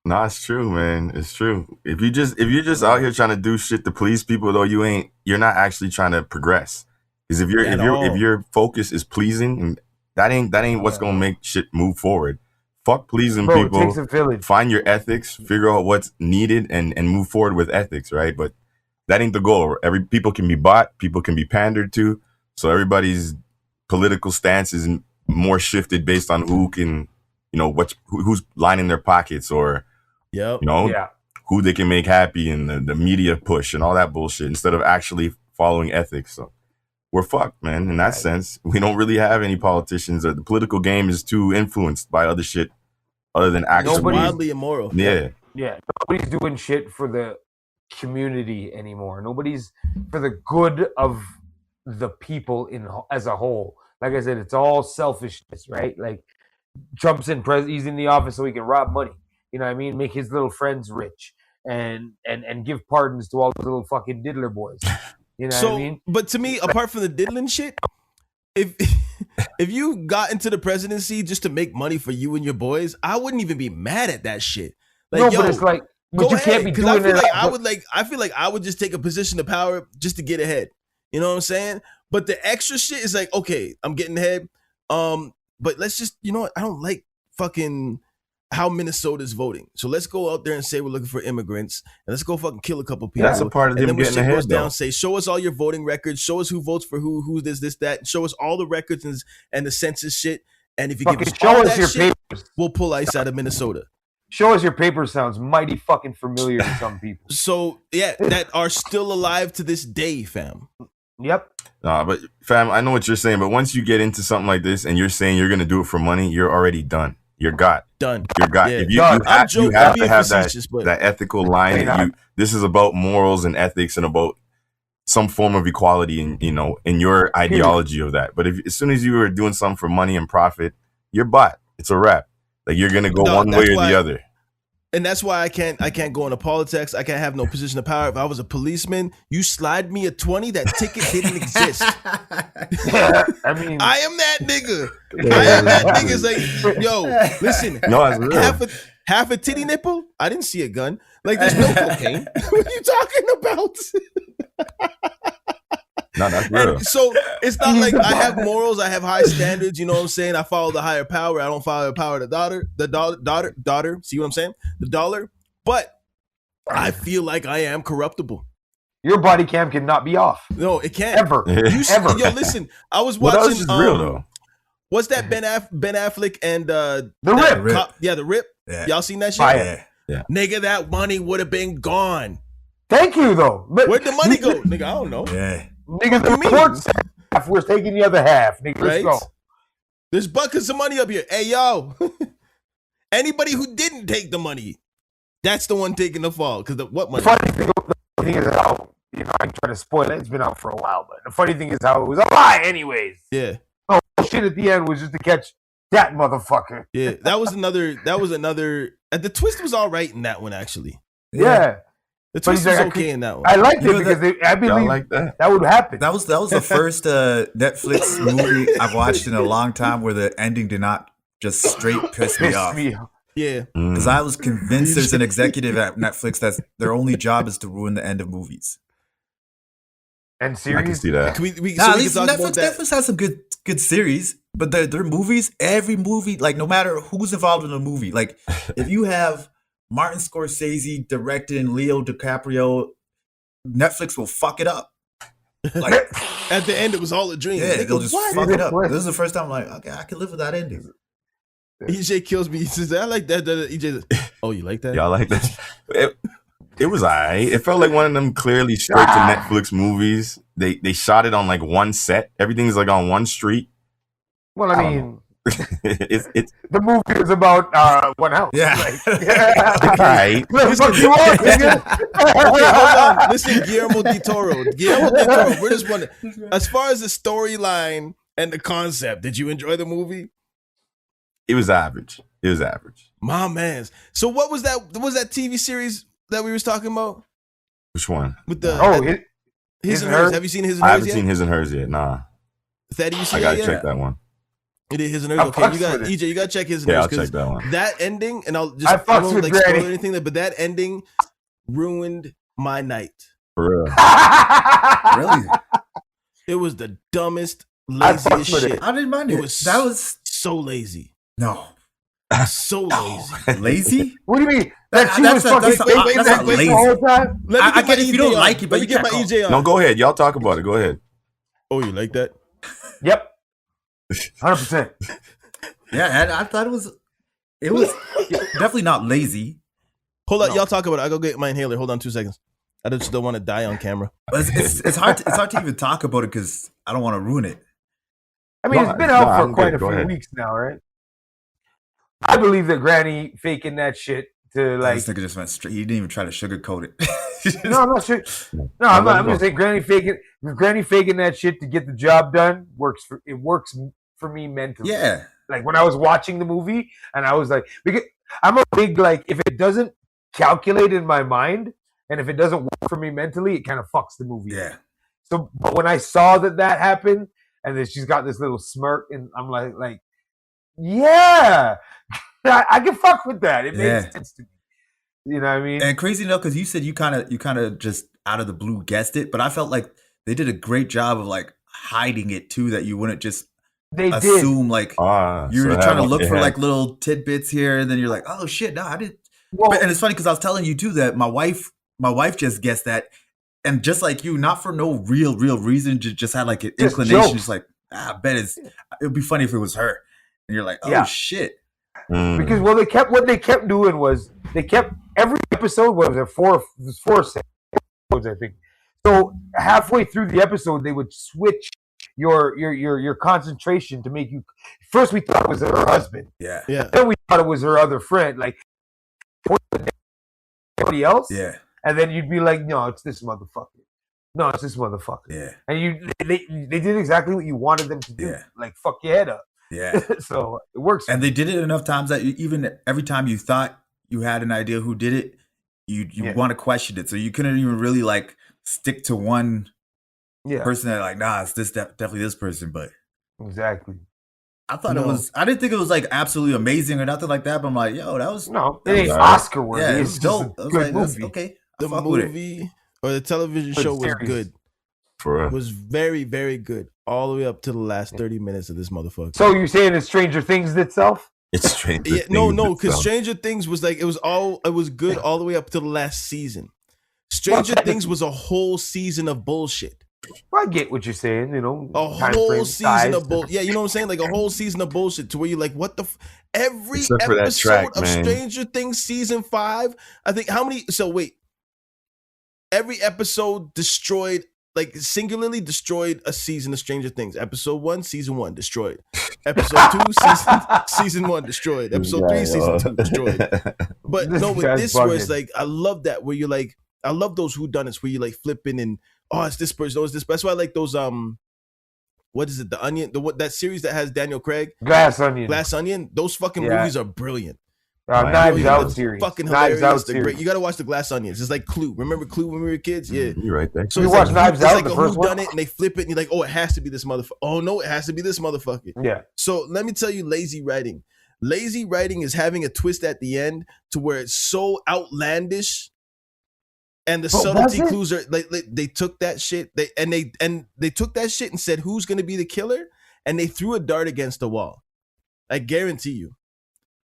No, it's true, man. It's true. If you're just out here trying to do shit to please people, though, you're not actually trying to progress. Because if your focus is pleasing, that ain't what's gonna make shit move forward. Fuck pleasing people. It takes a village. Find your ethics, figure out what's needed, and move forward with ethics, right? But that ain't the goal. People can be bought, people can be pandered to, so everybody's political stance is more shifted based on who can, who's lining their pockets or, who they can make happy and the media push and all that bullshit instead of actually following ethics. So we're fucked, man. In that sense, we don't really have any politicians, or the political game is too influenced by other shit other than actually wildly immoral. Yeah. Nobody's doing shit for the community anymore. Nobody's for the good of the people as a whole. Like I said, it's all selfishness, right? Like Trump's he's in the office so he can rob money. You know what I mean? Make his little friends rich and give pardons to all those little fucking diddler boys. You know what I mean? But to me, apart from the diddling shit, if you got into the presidency just to make money for you and your boys, I wouldn't even be mad at that shit. Like, but it's like, but you can't be doing I feel like I would just take a position of power just to get ahead. You know what I'm saying? But the extra shit is like, okay, I'm getting ahead. But let's just, you know what? I don't like fucking how Minnesota's voting. So let's go out there and say we're looking for immigrants and let's go fucking kill a couple people. That's a part of them getting ahead, goes down, say, show us all your voting records, show us who votes for who this, that, show us all the records and the census shit. And if you give us all that shit, we'll pull ICE out of Minnesota. Show us your papers sounds mighty fucking familiar to some people. So yeah, that are still alive to this day, fam. Yep. Nah, but fam, I know what you're saying, but once you get into something like this and you're saying you're gonna do it for money, you're already done. You're got. Done. You're got. Yeah. If you have to have that ethical line. This is about morals and ethics and about some form of equality and in your ideology of that. But as soon as you are doing something for money and profit, you're bought. It's a wrap. Like you're gonna go one way or the other. And that's why I can't go into politics. I can't have no position of power. If I was a policeman, you slide me a 20, that ticket didn't exist. I mean, I am that nigga. I am that nigga. It's like, yo, listen, no, it's real. half a titty nipple? I didn't see a gun. Like, there's no cocaine. What are you talking about? No, that's real. And so it's not like I have morals, I have high standards, you know what I'm saying? I follow the higher power. I don't follow the power of the daughter. See what I'm saying? The dollar. But I feel like I am corruptible. Your body cam cannot be off. No, it can't. Ever. Ever. Yo, listen, I was watching. What else is real though? What's that Ben Affleck and The Rip? The Rip. Yeah. Y'all seen that shit? Yeah. Nigga, that money would have been gone. Thank you though. But where'd the money go? Nigga, I don't know. Yeah. Nigga, the court half, we're taking the other half. Nigga, let's go. There's buckets of money up here. Hey, yo. Anybody who didn't take the money, that's the one taking the fall. Because what money? The funny thing is how, I try to spoil it. It's been out for a while. But the funny thing is how it was a lie anyways. Yeah. Oh, shit at the end was just to catch that motherfucker. Yeah, that was another. The twist was all right in that one, actually. Yeah. The twist was okay in that one. I liked it because I believe like that would happen. That was the first Netflix movie I've watched in a long time where the ending did not just straight piss me off. Yeah. Because I was convinced there's an executive at Netflix that their only job is to ruin the end of movies. And series? I can see that. Netflix has some good series, but their movies, every movie, like no matter who's involved in a movie, like if you have Martin Scorsese directing Leo DiCaprio, Netflix will fuck it up. Like at the end, it was all a dream. Yeah, they'll just fuck it up. This is the first time I'm like, okay, I can live with that ending. EJ kills me. He says, I like that. EJ, oh, you like that? Y'all like that? It was alright. It felt like one of them clearly straight to Netflix movies. They shot it on like one set. Everything's like on one street. Well, I mean, it's the movie is about one house. Yeah. Like, right. Listen, Guillermo del Toro. We're just wondering. As far as the storyline And the concept. Did you enjoy the movie? It was average. My man's. So what was that? What was that TV series that we was talking about? Which one? With the His and Hers. Have you seen His and I Hers haven't yet? seen His and Hers yet. Nah. Thaddy, you see I gotta that yet? check that one. It is His and Hers. Okay, you got EJ. You gotta check His and Yeah, Hers. I'll check that one. That ending, and I fucks won't with like spoil Granny. anything, but that ending ruined my night. For real. Really? It was the dumbest, I fucks laziest with it. shit. I didn't mind it. That was so lazy. no So lazy. lazy. What do you mean? That she That's was not- fucking that's not- faking that's that not bitch lazy. the whole time? Let me I get my get if you EJ don't on. like it, but Let me you get my can't EJ on. No, go ahead. Y'all talk about it. Go ahead. Oh, you like that? Yep. 100%. Yeah, I thought it was definitely not lazy. Hold on, No. y'all talk about it. I go get my inhaler. Hold on 2 seconds. I just don't want to die on camera. But it's hard to even talk about it because I don't want to ruin it. I mean, No, it's been out no, for I'm quite good. a Go few ahead. weeks now, right? I believe that Granny faking that shit to Like, like. this nigga just went straight. He didn't even try to sugarcoat it. No, I'm not sure. No, I'm not. I'm just saying Granny faking that shit to get the job done works for me mentally. Yeah, Like when I was watching the movie and I was like, because I'm a big like if it doesn't calculate in my mind and if it doesn't work for me mentally, it kind of fucks the movie. yeah. So, but when I saw that happened, and then she's got this little smirk, and I'm like, yeah, I can fuck with that. It Yeah. makes sense to me. You know what I mean? And crazy enough, because you said you kind of just out of the blue guessed it, but I felt like they did a great job of like hiding it too, that you wouldn't just They did. assume like you were so trying to it look for had- like little tidbits here, and then you're like, oh shit, no, I didn't. Well, And it's funny because I was telling you too that my wife just guessed that, and just like you, not for no real reason, just had like an Just inclination, jokes. just like I bet it would be funny if it was her, and you're like, oh Yeah. shit, because what they kept doing was they kept every episode. What was it? Four episodes, I think. So halfway through the episode, they would switch your concentration to make you. First, we thought it was her husband. yeah, Yeah. Then we thought it was her other friend, like somebody else. yeah, And then you'd be like, no, it's this motherfucker. No, it's this motherfucker. yeah, And they did exactly what you wanted them to do. Yeah. Like fuck your head up. yeah. So it works. And they did it enough times that even every time you thought you had an idea who did it, you Yeah. want to question it. So you couldn't even really like stick to one Yeah, person that like, nah, it's this definitely this person. But exactly. I thought No. it was. I didn't think it was like absolutely amazing or nothing like that. But I'm like, yo, that was No, that it ain't was- Oscar worthy. Yeah, it it's was just dope. I a was good like, that's movie. okay. I The fuck with it. movie or the television Good show was series. good. For real. It was very, very good. All the way up to the last 30 minutes of this motherfucker. So you're saying it's Stranger Things itself? It's strange. Yeah, no, because Stranger Things was like it was good all the way up to the last season. Stranger Well, Things was a whole season of bullshit. Well, I get what you're saying. You know, A time whole frame, season size. of bullshit. Yeah, you know what I'm saying? Like a whole season of bullshit to where you're like, what the every Except for that episode track, of man. Stranger Things season 5, I think how many every episode destroyed, like singularly destroyed a season of Stranger Things. Episode 1, season 1, destroyed. Episode 2, season 1, destroyed. Episode 3, season 2, destroyed. But This no, with guy's this where it's bugging. like, I love that where you're like, I love those whodunits where you're like flipping and it's this person, it's this. That's why I like those what is it? The Onion, that series that has Daniel Craig, Glass Onion. Glass Onion. Those fucking Yeah. movies are brilliant. Knives Brilliant. Out They're series. fucking Knives hilarious. Out They're series. great. You got to watch the Glass Onions. It's like Clue. Remember Clue when we were kids? Yeah. You're right there. So You it's watch like, Knives it's Out, like the a first one? whodunit, and they flip it, and you're like, oh, it has to be this motherfucker. Oh no, it has to be this motherfucker. Yeah. So let me tell you, lazy writing. Lazy writing is having a twist at the end to where it's so outlandish, and the Oh, subtlety was it? clues are like they took that shit. They took that shit and said, who's going to be the killer? And they threw a dart against the wall. I guarantee you,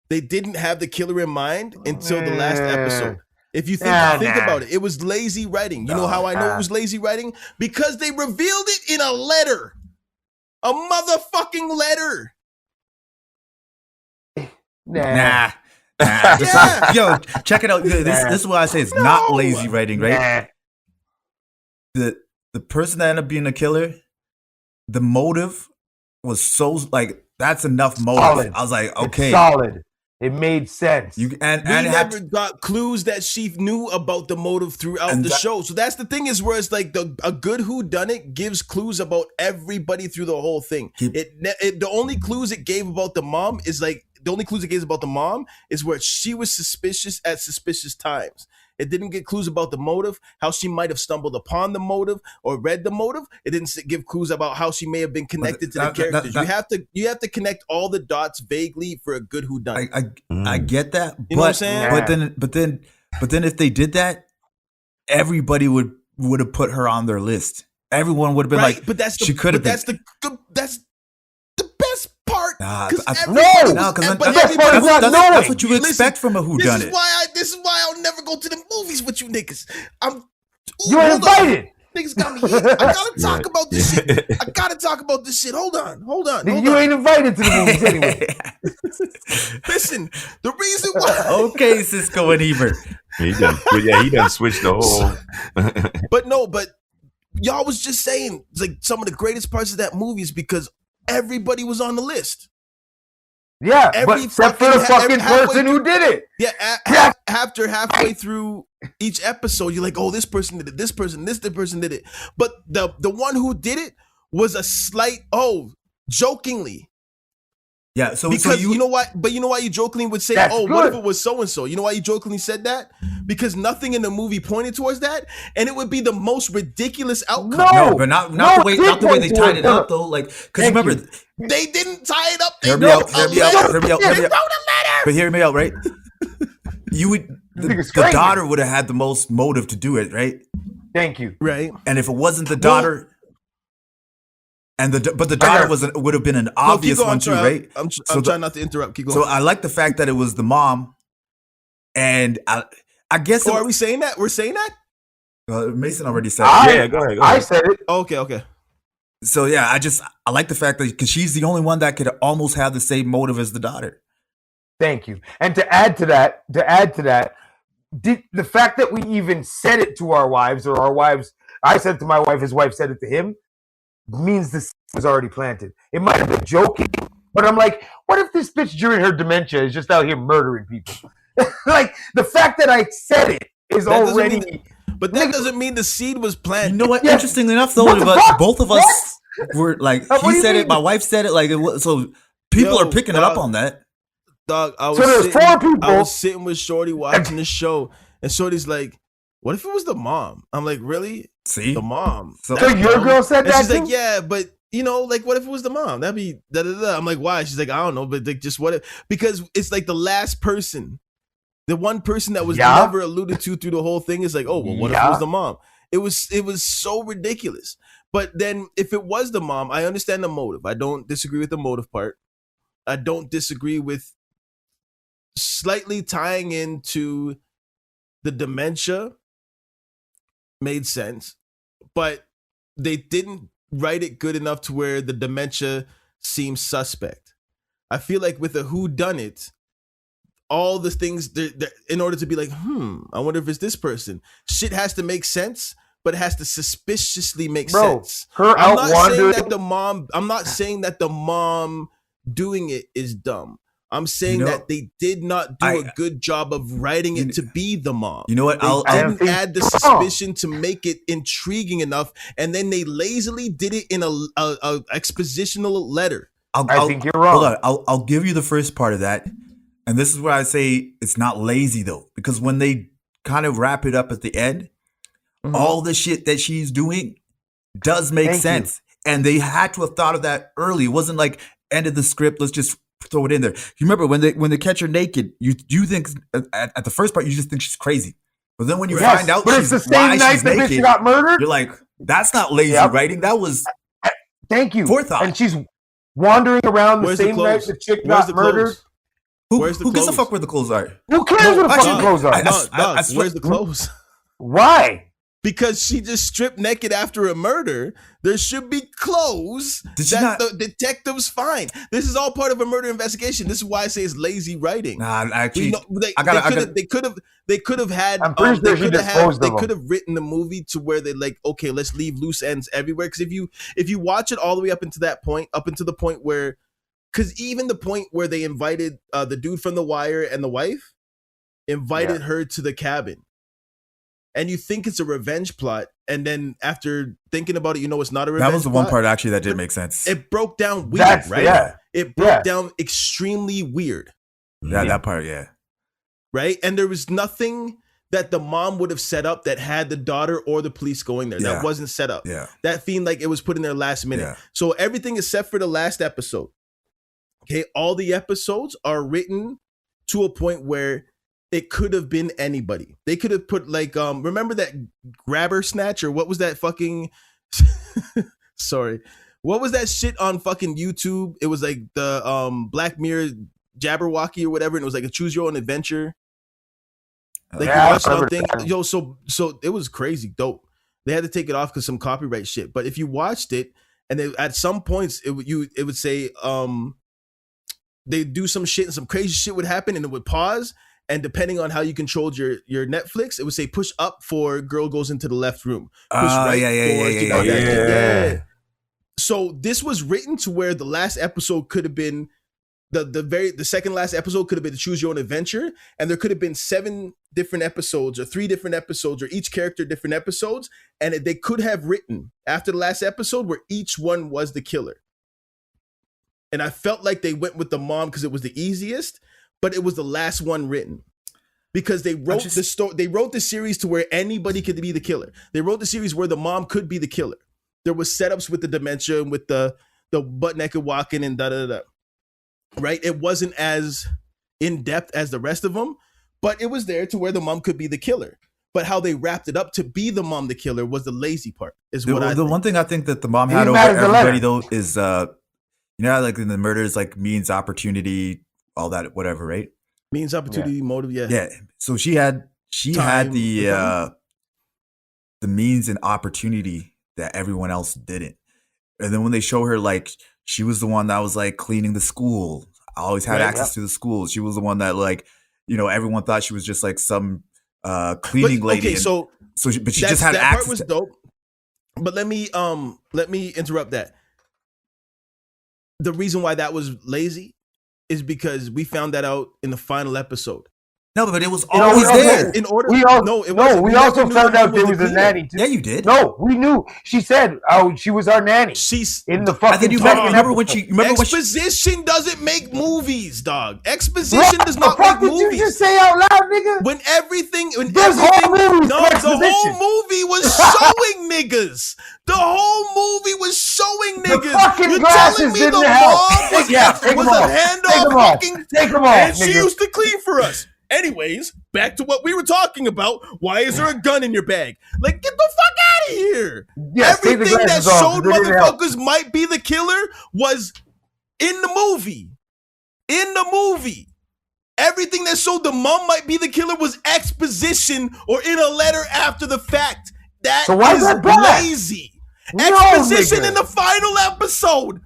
they didn't have the killer in mind until the last episode. If you think Nah. about it, it was lazy writing. You know how I know it was lazy writing? Because they revealed it in a letter. A motherfucking letter. Nah. Yeah. Yo, check it out. This is why I say it's not lazy writing, right? Nah. The person that ended up being a killer, the motive was so like that's enough motive. Solid. I was like, It's okay, solid. It made sense. We never got clues that she knew about the motive throughout the show. So that's the thing is where it's like a good whodunit gives clues about everybody through the whole thing. The only clues it gave about the mom is where she was suspicious at suspicious times. It didn't get clues about the motive, how she might have stumbled upon the motive or read the motive. It didn't give clues about how she may have been connected to the characters. You have to connect all the dots vaguely for a good whodunit. I get that. You know what I'm saying? But then if they did that, everybody would have put her on their list. Everyone would have been like, but that's she could have been. That's the best part. Because that's That's what you expect from a whodunit. This is why I'll never go to the movies with you niggas. You ain't invited. Niggas got me hit. I gotta talk about this shit. Hold on. You ain't invited to the movies anyway. Listen, the reason why. Okay, Cisco and Ebert. He done switched the whole. But y'all was just saying like some of the greatest parts of that movie is because everybody was on the list. Yeah, except for the fucking person who did it. Yeah, after halfway through each episode, you're like, oh, this person did it, this person did it. But the one who did it was a slight, jokingly. Yeah, so you know why? But you know why you jokingly would say, what if it was so and so? You know why you jokingly said that? Because nothing in the movie pointed towards that, and it would be the most ridiculous outcome. No, but not the way they tied it up though. Like, because remember, they didn't tie it up. They hear me out. But hear me out, right? The daughter would have had the most motive to do it, right? Thank you. Right. And if it wasn't the daughter. But the daughter would have been an obvious one too, right? I'm trying not to interrupt. Keep going. So I like the fact that it was the mom, and I guess. Are we saying that? We're saying that. Mason already said it. Yeah, go ahead. I said it. Okay. So yeah, I like the fact that because she's the only one that could almost have the same motive as the daughter. Thank you. And to add to that, the fact that we even said it to our wives, or our wives, I said it to my wife, his wife said it to him, means the seed was already planted. It might have been joking, but I'm like, what if this bitch during her dementia is just out here murdering people? Like, the fact that I said it is already... But that doesn't mean the seed was planted. You know what? Yeah. Interestingly enough, though, both of us were like, he said it, my wife said it, like, so people are picking it up on that. Dog, I was sitting with Shorty watching the show, and Shorty's like, what if it was the mom? I'm like, really? See? The mom. So your girl said that she's too? like, yeah, but, like, what if it was the mom? That'd be da-da-da. I'm like, why? She's like, I don't know, but like, just what if? Because it's like the last person. The one person that was never alluded to through the whole thing is like, oh, well, what if it was the mom? It was so ridiculous. But then if it was the mom, I understand the motive. I don't disagree with the motive part. I don't disagree with slightly tying into the dementia. Made sense. But they didn't write it good enough to where the dementia seems suspect. I feel like with a whodunit, all the things in order to be like, I wonder if it's this person. Shit has to make sense, but it has to suspiciously make sense. I'm not saying that the mom doing it is dumb. I'm saying that they did not do a good job of writing it to be the mom. You know what? They didn't add the suspicion to make it intriguing enough, and then they lazily did it in a expositional letter. I think you're wrong. Hold on. I'll give you the first part of that. And this is where I say it's not lazy, though, because when they kind of wrap it up at the end, all the shit that she's doing does make sense. And they had to have thought of that early. It wasn't like end of the script, let's just throw it in there. You remember when they catch her naked, you think at the first part, you just think she's crazy. But then when you find out it's the same night that bitch got murdered, you're like, that's not lazy writing. That was forethought. And she's wandering around the same night the chick got murdered. Who gives a fuck where the clothes are? Who cares where the fucking clothes are? Where's the clothes? Why? Because she just stripped naked after a murder. There should be clothes the detectives find. This is all part of a murder investigation. This is why I say it's lazy writing. Nah, actually, they could have had. I'm pretty sure she disposed of them. They could have written the movie to where they like, okay, let's leave loose ends everywhere. Because if you watch it all the way up into that point, up into the point where because even the point where they invited the dude from The Wire and the wife invited her to the cabin, and you think it's a revenge plot, and then after thinking about it, you know it's not a revenge plot. That was the one part actually that didn't make sense. It broke down weird, right? Yeah. It broke down extremely weird. That part, yeah. Right? And there was nothing that the mom would have set up that had the daughter or the police going there. That wasn't set up. Yeah. That seemed like it was put in there last minute. Yeah. So everything except for the last episode. Okay, all the episodes are written to a point where it could have been anybody. They could have put like remember that grabber snatch, or what was that fucking sorry. What was that shit on fucking YouTube? It was like the Black Mirror Jabberwocky or whatever, and it was like a choose your own adventure. Like you watched on thing. Yo, so it was crazy dope. They had to take it off because some copyright shit. But if you watched it, and they, at some points it would say they'd do some shit and some crazy shit would happen and it would pause. And depending on how you controlled your Netflix, it would say push up for girl goes into the left room. Push right for yeah. So this was written to where the last episode could have been the second last episode could have been to choose your own adventure, and there could have been 7 different episodes or 3 different episodes or each character different episodes, and they could have written after the last episode where each one was the killer. And I felt like they went with the mom because it was the easiest, but it was the last one written. Because they wrote the story, they wrote the series to where anybody could be the killer. They wrote the series where the mom could be the killer. There was setups with the dementia and with the butt naked walking and da. Right? It wasn't as in depth as the rest of them, but it was there to where the mom could be the killer. But how they wrapped it up to be the mom the killer was the lazy part. The one thing I think that the mom had over everybody though is you know, like in the murders, like means, opportunity, all that, whatever, right? Means, opportunity, motive, yeah. So she had the means and opportunity that everyone else didn't. And then when they show her, like, she was the one that was like cleaning the school, always had access to the school. She was the one that, like, you know, everyone thought she was just like some cleaning lady. Okay, but she just had access. Part was dope. But let me interrupt that. The reason why that was lazy is because we found that out in the final episode. No, but it was always there. We also found out there was a nanny too. Yeah, you did. No, we knew. She said, "Oh, she was our nanny." She's in the fucking. I think you remember when she. Exposition doesn't make movies, dog. Exposition does not make movies. What did you just say out loud, nigga? The whole movie was showing niggas. The whole movie was showing niggas. The fucking You're glasses telling me didn't the help. mom was a handoff fucking, take them off, and she nigga. used to clean for us. Anyways, back to what we were talking about. Why is there a gun in your bag? Like, get the fuck out of here. Yes, everything that showed motherfuckers might be the killer was in the movie. In the movie. Everything that showed the mom might be the killer was exposition or in a letter after the fact. That is lazy. Exposition in the final episode.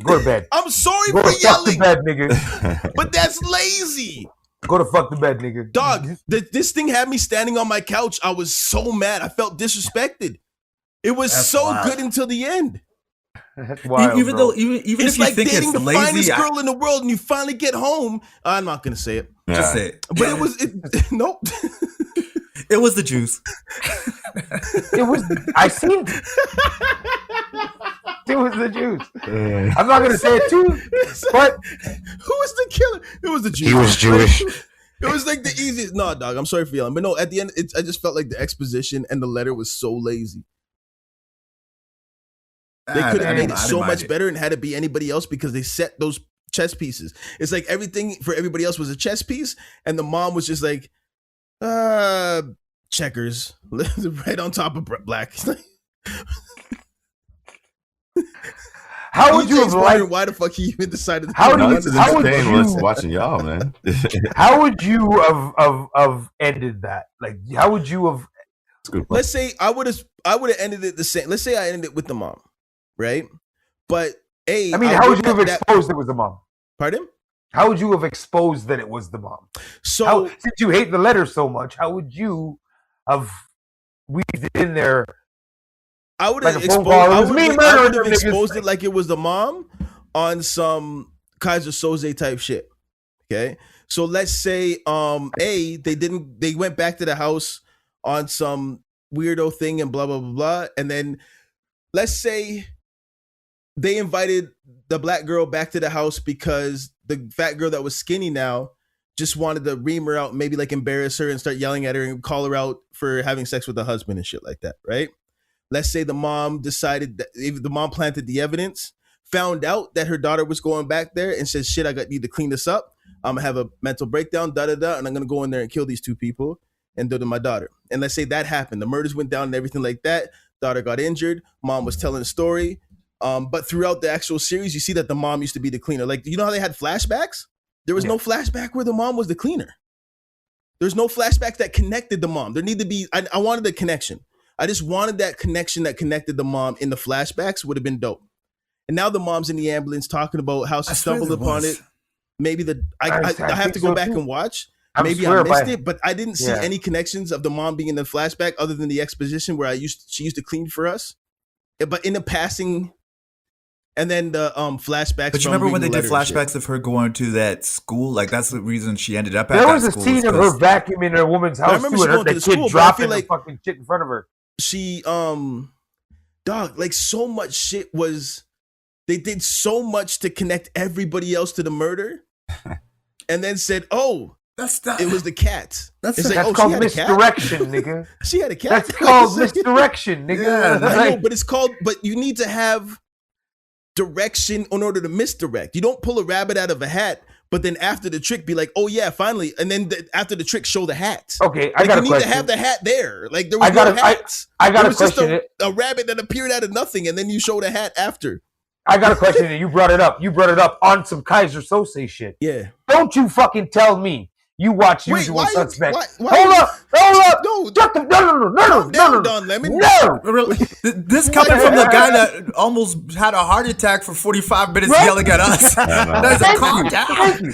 Go to bed. I'm sorry for yelling. Go to bed, nigga. But that's lazy. Go to fuck the bed, nigga. Dog, this thing had me standing on my couch. I was so mad. I felt disrespected. It was good until the end. That's wild, even bro. even it's if you like think dating it's the lazy, finest girl in the world, and you finally get home. I'm not gonna say it. Just say it. But nope. It was the juice. It was. I seen it. It was the juice. I'm not gonna say it too, but who was the killer? It was the Jew. He was Jewish. It was like the easiest. No, dog. I'm sorry for yelling, but no. At the end, I just felt like the exposition and the letter was so lazy. They could have made it so much better and had it be anybody else because they set those chess pieces. It's like everything for everybody else was a chess piece, and the mom was just like, checkers, right on top of black. How would you have liked? Why the fuck he even decided? How would you watching y'all, man? How would you have ended that? Like, how would you have? Let's say I would have ended it the same. Let's say I ended it with the mom, right? But I mean, how would you have exposed it was the mom? Pardon? How would you have exposed that it was the mom? So since you hate the letter so much, how would you have weaved it in there? I would have exposed it like it was the mom on some Kaiser Soze type shit. Okay, so let's say they went back to the house on some weirdo thing and blah blah blah blah, and then let's say they invited the black girl back to the house because the fat girl that was skinny now just wanted to ream her out, maybe like embarrass her and start yelling at her and call her out for having sex with the husband and shit like that, right? Let's say the mom decided that if the mom planted the evidence, found out that her daughter was going back there and said, shit, need to clean this up. I'm gonna have a mental breakdown, and I'm gonna go in there and kill these two people and do it to my daughter. And let's say that happened. The murders went down and everything like that. Daughter got injured. Mom was telling a story. But throughout the actual series, you see that the mom used to be the cleaner. Like, you know how they had flashbacks? There was no flashback where the mom was the cleaner. There's no flashbacks that connected the mom. There need to be, I wanted a connection. I just wanted that connection that connected the mom in the flashbacks would have been dope. And now the mom's in the ambulance talking about how she stumbled upon it. Maybe I have to go back and watch. Maybe I missed it, but I didn't see any connections of the mom being in the flashback other than the exposition where she used to clean for us. But in the passing, and then the flashbacks. But you remember when they did flashbacks of her going to that school? Like that's the reason she ended up at there that was a school. scene of her vacuuming her woman's house. I remember she going to the school, dropping like fucking shit in front of her. She dog, like so much shit was. They did so much to connect everybody else to the murder, and then said, "Oh, it was the cat." That's called misdirection, nigga. She had a cat. That's called misdirection, nigga. Yeah, I know, but it's called. But you need to have direction in order to misdirect. You don't pull a rabbit out of a hat, but then after the trick, be like, "Oh yeah, finally!" And then after the trick, show the hat. Okay, I got a question. You need to have the hat there. Like there was no hats. I got a question. A rabbit that appeared out of nothing, and then you show the hat after. I got a question, and you brought it up. You brought it up on some Kaiser Sose shit. Yeah. Don't you fucking tell me you watch Usual Suspects. Hold up. No. This coming from the guy that almost had a heart attack for 45 minutes yelling at us. That's a calm down.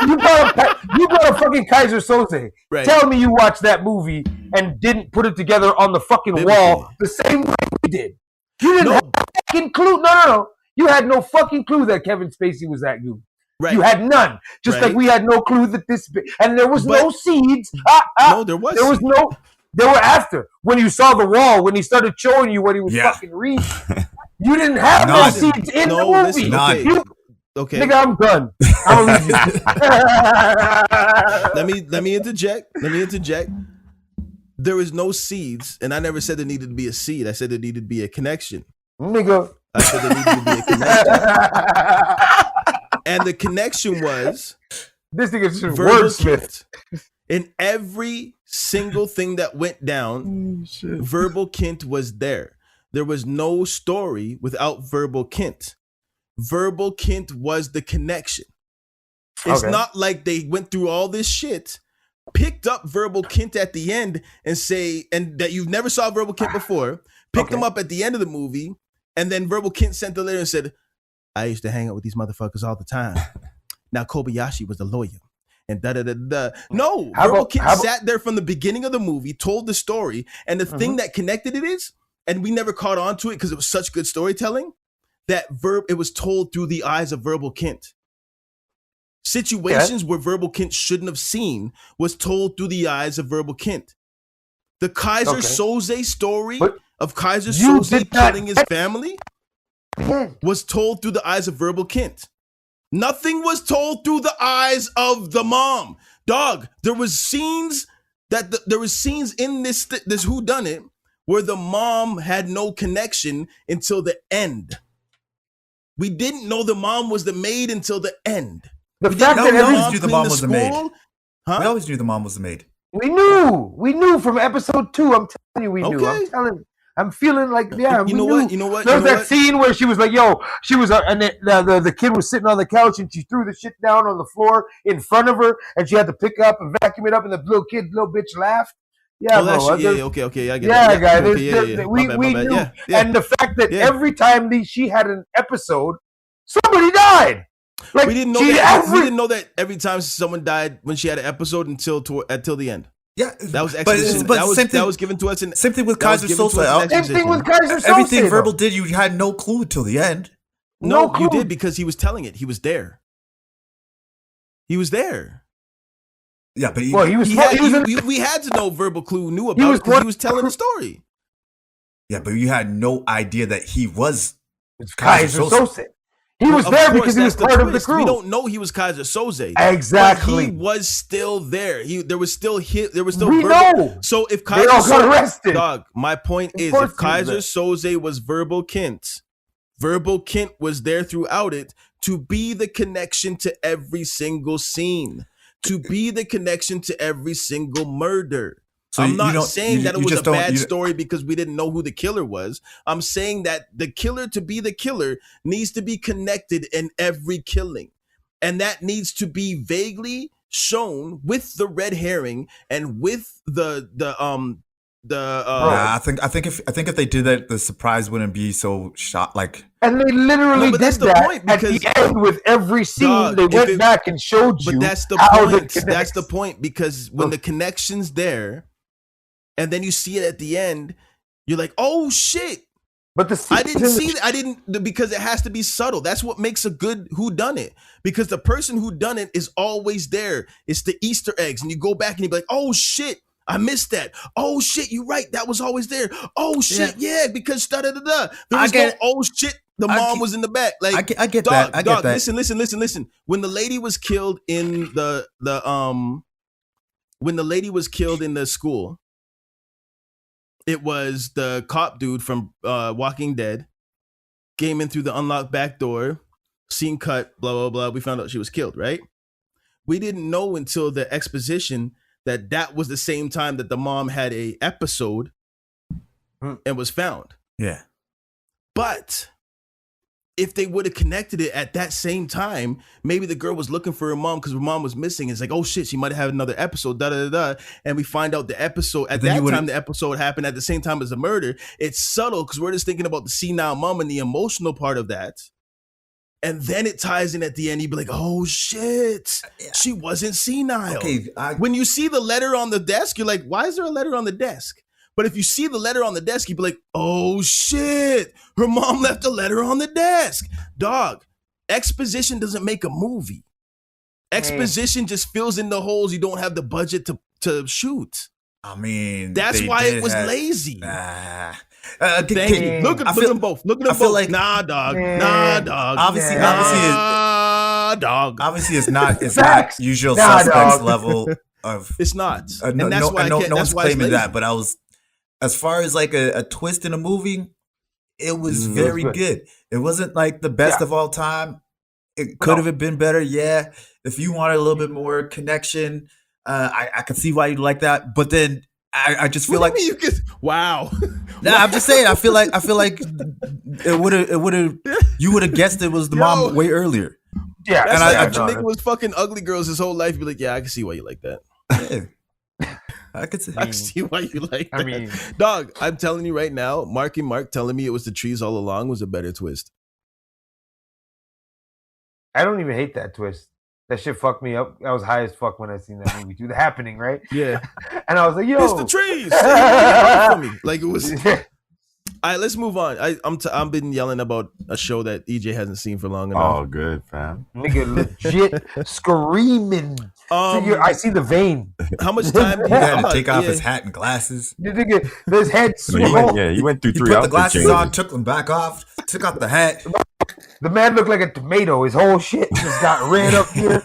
You brought a fucking Kaiser Sose. Right. Tell me you watched that movie and didn't put it together on the fucking wall the same way we did. You didn't have a fucking clue. No. You had no fucking clue that Kevin Spacey was that good. Right. You had none. Just like we had no clue that and there was no seeds. No, there was. There was no. There were after when you saw the wall when he started showing you what he was fucking reading. You didn't have no seeds in the movie. Listen, okay. Nigga, I'm done. I'm gonna leave you. Let me interject. There was no seeds, and I never said there needed to be a seed. I said there needed to be a connection. Nigga. I said there needed to be a connection. And the connection was this nigga's wordsmith. In every single thing that went down, verbal Kint was there. There was no story without verbal Kint. Verbal Kint was the connection. It's not like they went through all this shit, picked up verbal Kint at the end and that you never saw verbal Kint before, picked him up at the end of the movie, and then verbal Kint sent the letter and said, I used to hang out with these motherfuckers all the time. Now Kobayashi was the lawyer. And No, verbal Kint sat there from the beginning of the movie, told the story, and the thing that connected it is, and we never caught on to it because it was such good storytelling, that it was told through the eyes of verbal Kint. Situations where verbal Kint shouldn't have seen was told through the eyes of verbal Kint. The Kaiser Soze story of Kaiser Soze killing his family was told through the eyes of verbal Kint. Nothing was told through the eyes of the mom. Dog, there was scenes in this whodunit where the mom had no connection until the end. We didn't know the mom was the maid until the end. We always knew the mom was the maid. Huh? We always knew the mom was the maid. We knew from episode 2. I'm telling you, we knew. I'm feeling like, You know what? There was that scene where she was like, she was, and the kid was sitting on the couch and she threw the shit down on the floor in front of her and she had to pick up and vacuum it up and the little bitch laughed. Yeah, okay, I get it. Yeah, guy. We knew. And the fact that every time she had an episode, somebody died. Like, we didn't know that every time someone died when she had an episode until the end. Yeah, that was exposition. That was given to us. Same thing with Kaiser Soze. Same thing with Kaiser Soze. Everything verbal did, you had no clue till the end. No, you did because he was telling it. He was there. He was there. Yeah, but we had to know verbal clue knew about it because he was telling the story. Yeah, but you had no idea that he was Kaiser Soze. He was there because he was part of the crew. We don't know he was Kaiser Soze. Exactly. But he was still there. There was still we know. So if They all got arrested. Dog, my point is if Kaiser Soze was Verbal Kint was there throughout it to be the connection to every single scene, to be the connection to every single murder. So I'm not saying that it was a bad story because we didn't know who the killer was. I'm saying that the killer, to be the killer, needs to be connected in every killing. And that needs to be vaguely shown with the red herring and with the I think if they did that, the surprise wouldn't be so shot like. And they literally did that at the end with every scene. They went back and showed you. But that's the point. That's the point because when the connection's there, and then you see it at the end, you're like, "Oh shit!" But I didn't see that. I didn't because it has to be subtle. That's what makes a good whodunit. Because the person who done it is always there. It's the Easter eggs, and you go back and you be like, "Oh shit, I missed that. Oh shit, you're right. That was always there. Oh shit, yeah, because da da da da. There was no oh shit. The mom was in the back. Like I get that. I get that. Listen. When the lady was killed in when the lady was killed in the school. It was the cop dude from Walking Dead came in through the unlocked back door, scene cut, blah, blah, blah. We found out she was killed, right? We didn't know until the exposition that was the same time that the mom had a episode and was found. Yeah. But if they would have connected it at that same time, maybe the girl was looking for her mom because her mom was missing. It's like, oh shit, she might have had another episode, da da da. And we find out the episode at that time, the episode happened at the same time as the murder. It's subtle because we're just thinking about the senile mom and the emotional part of that. And then it ties in at the end. You'd be like, oh shit, she wasn't senile. Okay, when you see the letter on the desk, you're like, why is there a letter on the desk? But if you see the letter on the desk, you'd be like, oh shit, her mom left a letter on the desk. Dog, exposition doesn't make a movie. Exposition just fills in the holes you don't have the budget to shoot. I mean, that's why it was lazy. Thank you. Look at them both. Look at them both. Like, nah, dog. Nah, dog. Obviously, dog. Obviously, it's not usual suspects level of. It's not. And that's why no one's claiming that. But as far as like a twist in a movie, it was very good. It wasn't like the best of all time. It could have been better. Yeah. If you wanted a little bit more connection, I could see why you'd like that. But then I just feel like you could. Wow. Nah, I'm just saying. I feel like it would have. You would have guessed it was the mom way earlier. Yeah. And I nigga was fucking ugly girls his whole life. You'd be like, yeah, I can see why you like that. Yeah. I see why you like that. I mean, dog, I'm telling you right now, Marky Mark telling me it was the trees all along was a better twist. I don't even hate that twist. That shit fucked me up. I was high as fuck when I seen that movie too. The Happening, right? Yeah. And I was like, yo. It's the trees. Like it was. All right, let's move on. I've been yelling about a show that EJ hasn't seen for long enough. Oh, good, fam. Nigga, legit screaming. I see the vein. How much time do you had to take off his hat and glasses? Nigga, his head you went through 3 put the glasses on, took them back off, took off the hat. The man looked like a tomato. His whole shit just got red up here.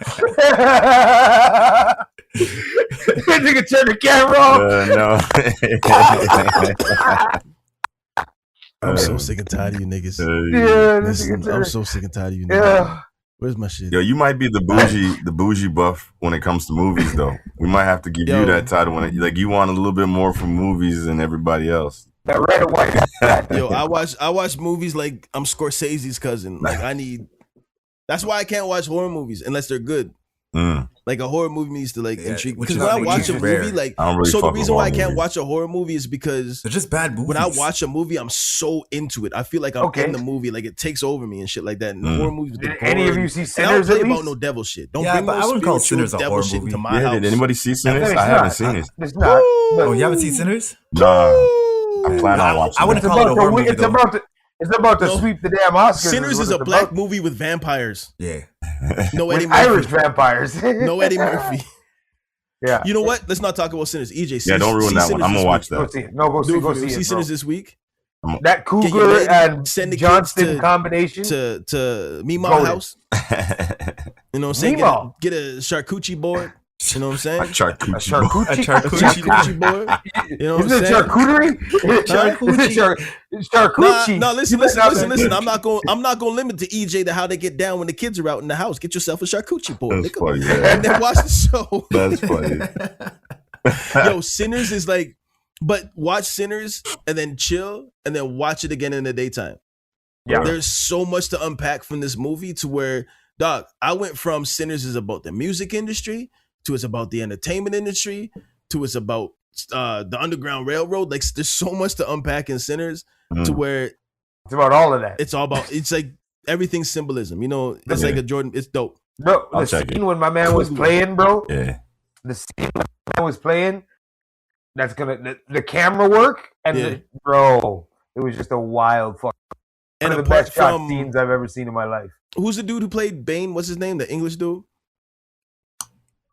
Nigga turned the camera off. No. I'm so sick and tired of you niggas. Yeah, I'm so sick and tired of you niggas. Yeah. Where's my shit? Yo, you might be the bougie buff when it comes to movies, though. We might have to give you that title when you want a little bit more from movies than everybody else. That red and white. Yo, I watch movies like I'm Scorsese's cousin. Like that's why I can't watch horror movies unless they're good. Like a horror movie needs to intrigue. Because when I watch a movie, the reason why I can't watch a horror movie is because they're just bad movies. When I watch a movie, I'm so into it. I feel like I'm in the movie, like it takes over me and shit like that. And horror movies, did any of you see Sinners? I don't play about no devil shit. Don't bring but I wouldn't call Sinners a horror shit movie. into my house. Did anybody see Sinners? I haven't seen it. It's not. Oh, you haven't seen Sinners? Nah. I plan on watching. I wouldn't call it a horror movie. It's about to sweep the damn Oscars. Sinners is a black movie with vampires. Yeah. No Eddie with Murphy. Irish vampires. No Eddie Murphy. Yeah. You know what? Let's not talk about Sinners. EJ, Yeah, don't ruin that one. I'm gonna watch that. Go see it. No, go see it. See Sinners this week. That Cougar and Johnston combination to Meemaw house. You know what I'm saying? Get a charcuterie board. You know what I'm saying? A charcuterie board. You know what I'm saying? Isn't it charcuterie? Charcuterie. No, listen. I'm not gonna limit to EJ to how they get down when the kids are out in the house. Get yourself a charcuterie board. That's funny, yeah. And then watch the show. That's funny. Yo, Sinners is like, but watch Sinners and then chill and then watch it again in the daytime. Yeah. There's so much to unpack from this movie to where, dog, I went from Sinners is about the music industry to it's about the entertainment industry to it's about the Underground Railroad. Like, there's so much to unpack in Sinners to where it's about all of that. It's all about, it's like everything's symbolism. You know, it's like a Jordan. It's dope. Bro, the scene when my man was playing, bro. Yeah. The scene when my man was playing, that's gonna the camera work and bro, it was just a wild fuck. And one of the best shot scenes I've ever seen in my life. Who's the dude who played Bane? What's his name? The English dude?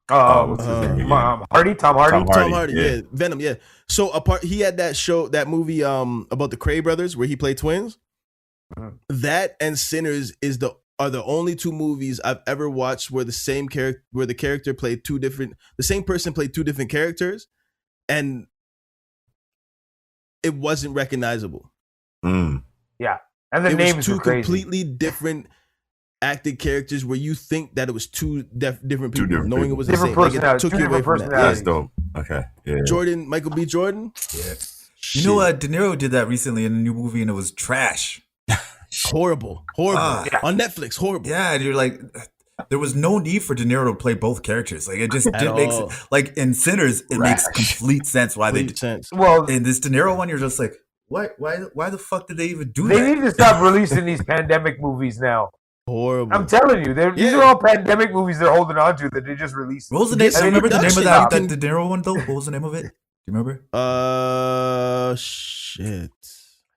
What's his name? Hardy? Tom Hardy, yeah. Venom, yeah. So he had that movie about the Cray brothers where he played twins. Mm-hmm. That and Sinners are the only two movies I've ever watched where the same character, where the same person played two different characters, and it wasn't recognizable. Yeah, and the names was two were crazy. Completely different acted characters where you think that it was two different people, knowing it was the same. Like, it took you away from that. That's dope. Okay, yeah. Michael B. Jordan. Yeah. You know what? De Niro did that recently in a new movie, and it was trash. Horrible. On Netflix. Horrible. Yeah, and you're like, there was no need for De Niro to play both characters. Like, it just didn't make sense. Like in Sinners, it makes complete sense why they did. Well, in this De Niro one, you're just like, why the fuck did they even do that? They need to stop releasing these pandemic movies now. Horrible. I'm telling you, these are all pandemic movies they're holding on to that they just released. What was the name? I remember the name of that De Niro one though. What was the name of it? Do you remember? Shit.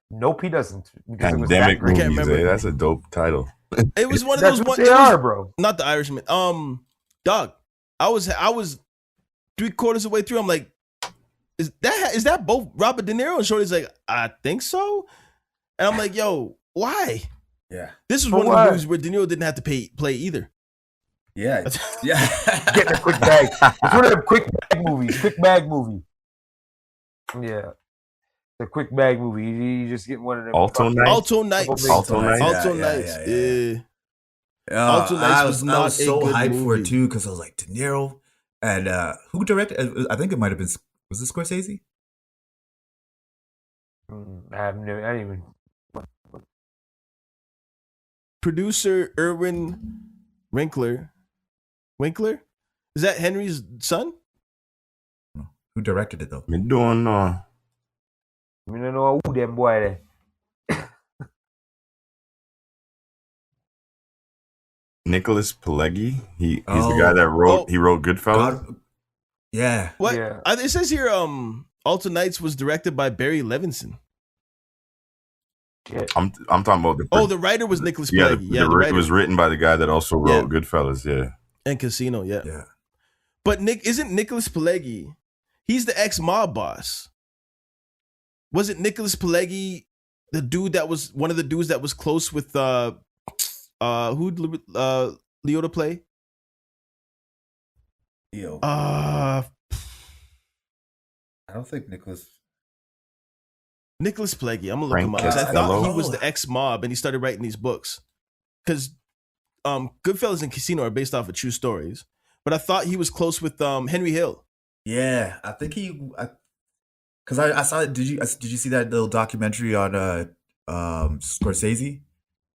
Nope, he doesn't. Pandemic movies. That's a dope title. It was one of those ones. They are, bro. Not The Irishman. Dog. I was 3/4 of the way through. I'm like, is that both Robert De Niro? And Shorty's like, I think so. And I'm like, yo, why? Yeah. This is one of the movies where De Niro didn't have to play either. Yeah. Getting a quick bag. It's one of them quick bag movie. Yeah. The quick bag movie. You just get one of them. Alto Nights. Alto Nights. Yeah. I was so hyped for it too because I was like, De Niro and who directed? I think it might have been, was it Scorsese? I didn't even. Producer Irwin Winkler. Is that Henry's son? Who directed it though? Me don't know. I don't know who them boy there. Nicholas Pileggi. He's the guy that wrote. He wrote Goodfellas. Yeah. What? Yeah. It says here, Alto Nights was directed by Barry Levinson. I'm talking about the writer was Nicholas Yeah, Pileggi. it was written by the guy that also wrote Goodfellas. Yeah, and Casino. Yeah. But isn't Nicholas Pileggi? He's the ex-mob boss. Was it Nicholas Pileggi, the dude that was one of the dudes that was close with who'd Leota play? Leo. I don't think Nicholas Pileggi. I'm gonna look him up because I thought he was the ex-mob and he started writing these books. Because Goodfellas and Casino are based off of true stories, but I thought he was close with Henry Hill. Yeah, I think because I saw it. Did you see that little documentary on Scorsese?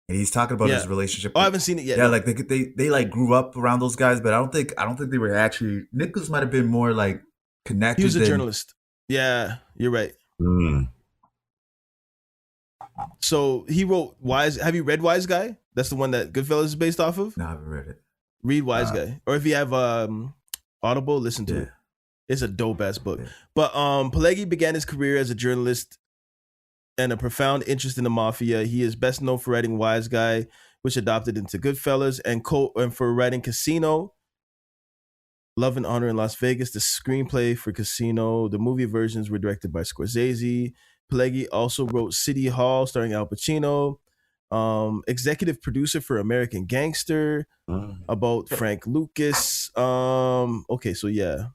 And he's talking about his relationship. I haven't seen it yet. Yeah, like they like grew up around those guys, but I don't think they were actually. Nicholas might have been more like connected. He was a journalist. Yeah, you're right. So he wrote Wise. Have you read Wise Guy? That's the one that Goodfellas is based off of. No, I haven't read it. Read Wise Guy, or if you have Audible, listen to it. It's a dope ass book. Yeah. But Pileggi began his career as a journalist and a profound interest in the mafia. He is best known for writing Wise Guy, which adopted into Goodfellas, and for writing Casino, Love and Honor in Las Vegas. The screenplay for Casino, the movie versions were directed by Scorsese. Pileggi also wrote City Hall, starring Al Pacino. Executive producer for American Gangster, about Frank Lucas. Okay, so yeah.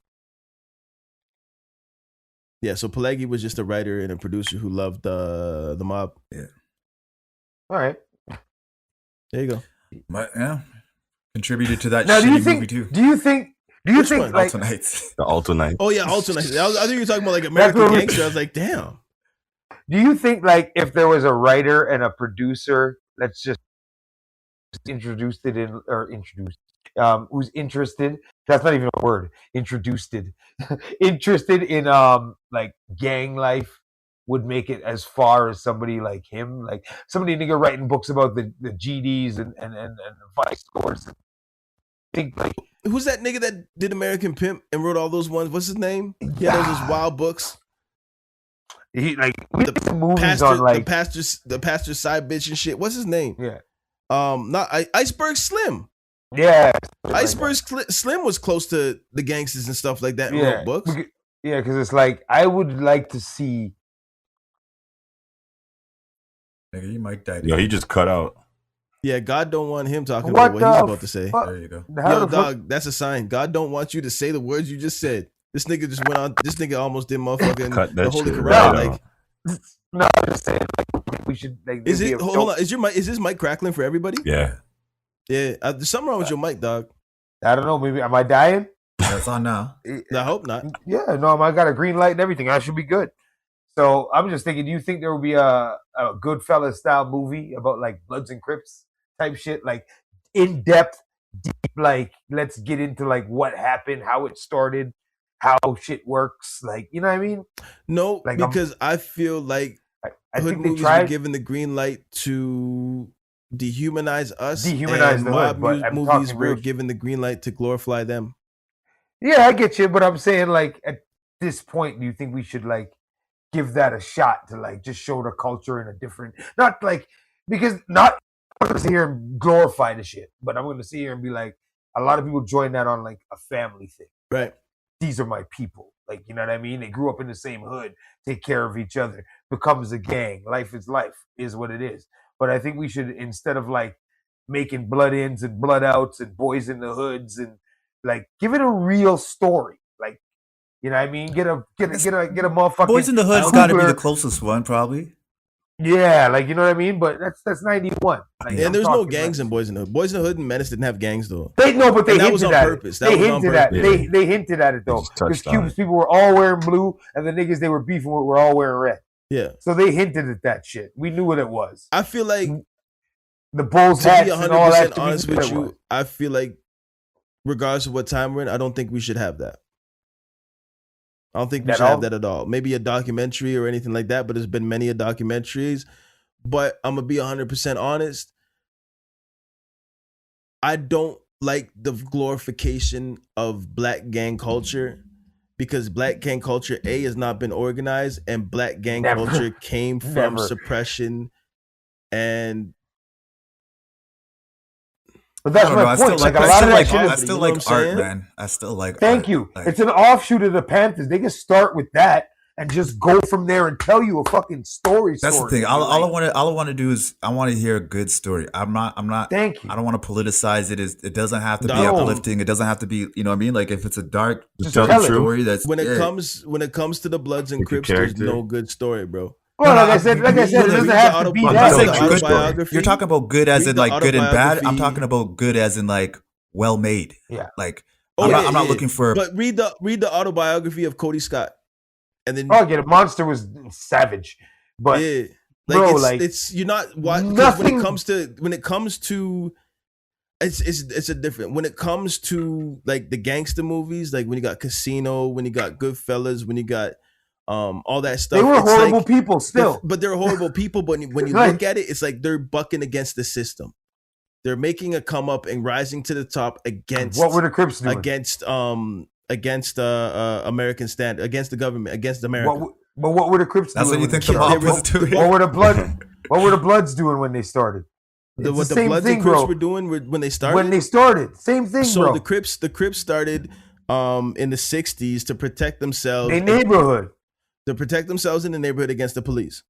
Yeah, so Pileggi was just a writer and a producer who loved the mob. Yeah. All right. There you go. But yeah, contributed to that Now, shitty movie too. Do you think Which one? like Alto Nights. The Alto Night. Oh yeah, Alto Nights. I think you were talking about like American Gangster. I was like, damn. do you think like if there was a writer and a producer, let's just introduced it in or introduced who's interested, that's not even a word, introduced it interested in like gang life, would make it as far as somebody like him, like somebody nigga writing books about the GDs and vice scores. Think like Who's that nigga that did American Pimp and wrote all those ones? What's his name? Yeah, those wild books. He like The movies pastor, on like the pastor's side bitch and shit. What's his name? Yeah. Not Iceberg Slim. Yeah. Iceberg Slim was close to the gangsters and stuff like that. And Yeah. wrote books. Yeah, because it's like I would like to see. Nigga, you might die. Yo, he just cut out. Yeah, God don't want him talking What about what he's the about to say. fuck? There you go. How Yo, the fuck- dog, that's a sign. God don't want you to say the words you just said. This nigga just went on. This nigga almost did motherfucking Cut the that Holy shit Quran. right Like, No, I'm just saying like we should like. is there'd it? be a Hold dope- on. Is this mic crackling for everybody? Yeah. Yeah. There's something wrong with your mic, dog. I don't know. Maybe am I dying? That's on now. I hope not. Yeah, no, I got a green light and everything. I should be good. So I'm just thinking, do you think there will be a Goodfellas style movie about like Bloods and Crips type shit, like in depth, deep, like let's get into like what happened, how it started, how shit works, like you know what I mean? No, Like, because I feel like I hood think they movies were tried given the green light to dehumanize us. Dehumanize and the mob hood, but I'm movies talking were real- given the green light to glorify them. Yeah, I get you, but I'm saying like at this point, do you think we should like give that a shot to like just show the culture in a different, not like because not I'm gonna sit here and glorify the shit, but I'm gonna sit here and be like, a lot of people join that on like a family thing. Right. These are my people. Like, you know what I mean? They grew up in the same hood, take care of each other, becomes a gang. Life is what it is. But I think we should, instead of like making blood ins and blood outs and boys in the hoods and like give it a real story. Like, you know what I mean? Get a motherfucking Boys in the Hood's got to be the Kugler. closest one, probably. Yeah, like you know what I mean? But that's 91. Like, And I'm there's no talking gangs like- in Boys in the Hood. Boys in the Hood and Menace didn't have gangs though. They no, but they And that hinted was on at purpose. it. That They was on hinted at purpose. they hinted at it though. Just Because touched on Cubans it. people were all wearing blue, and the niggas they were beefing with were all wearing red. Yeah. So they hinted at that shit. We knew what it was. I feel like The Bulls to hats be and all that. 100% honest with it was. you, I feel like regardless of what time we're in, I don't think we should have that. I don't think we At should have all? that at all. Maybe a documentary or anything like that, but there's been many documentaries. But I'm gonna be 100% honest. I don't like the glorification of black gang culture because black gang culture has not been organized, and black gang Never. culture came from Never. suppression and But that's I don't my know. I point. still like, like a I lot still of like, that shit I is. still You know what like I'm art, saying? man. I still like Thank art. you. Like, It's an offshoot of the Panthers. They can start with that and just go from there and tell you a fucking story. that's the story. thing. All I Like, want to do is I want to hear a good story. I'm not. Thank you. I don't want to politicize it. It doesn't have to be No. uplifting. It doesn't have to be. You know what I mean? Like if it's a dark Just tell tell the it. truth. story, that's when it yeah. comes to the Bloods and With your Crips, there's character. no good story, bro. Well, No, like I no, said, you- it you doesn't read have to the be I'm that. saying the good. autobiography. You're talking about good as Read in the like good and bad. I'm autobiography. talking about good as in like well made. Yeah. Like Oh, I'm yeah, not yeah. looking for. But read the autobiography of Cody Scott, and then Oh, yeah, the monster was savage, but yeah, bro, it's you're not what when nothing- it comes to it's a different when it comes to like the gangster movies, like when you got Casino, when you got Goodfellas, when you got all that stuff. they were it's horrible like- people still. but they're horrible people. But when you Right. look at it, it's like they're bucking against the system. They're making a come up and rising to the top against What were the Crips doing? against American stand against the government against America. But what were the Crips doing? That's what you when think they the mob started? was doing? What were the Bloods? What were the Bloods doing when they started? What the Bloods and Crips were doing when they started? When they started, same thing, so bro. the Crips started in the 60s to protect themselves. A neighborhood. To protect themselves in the neighborhood against the police.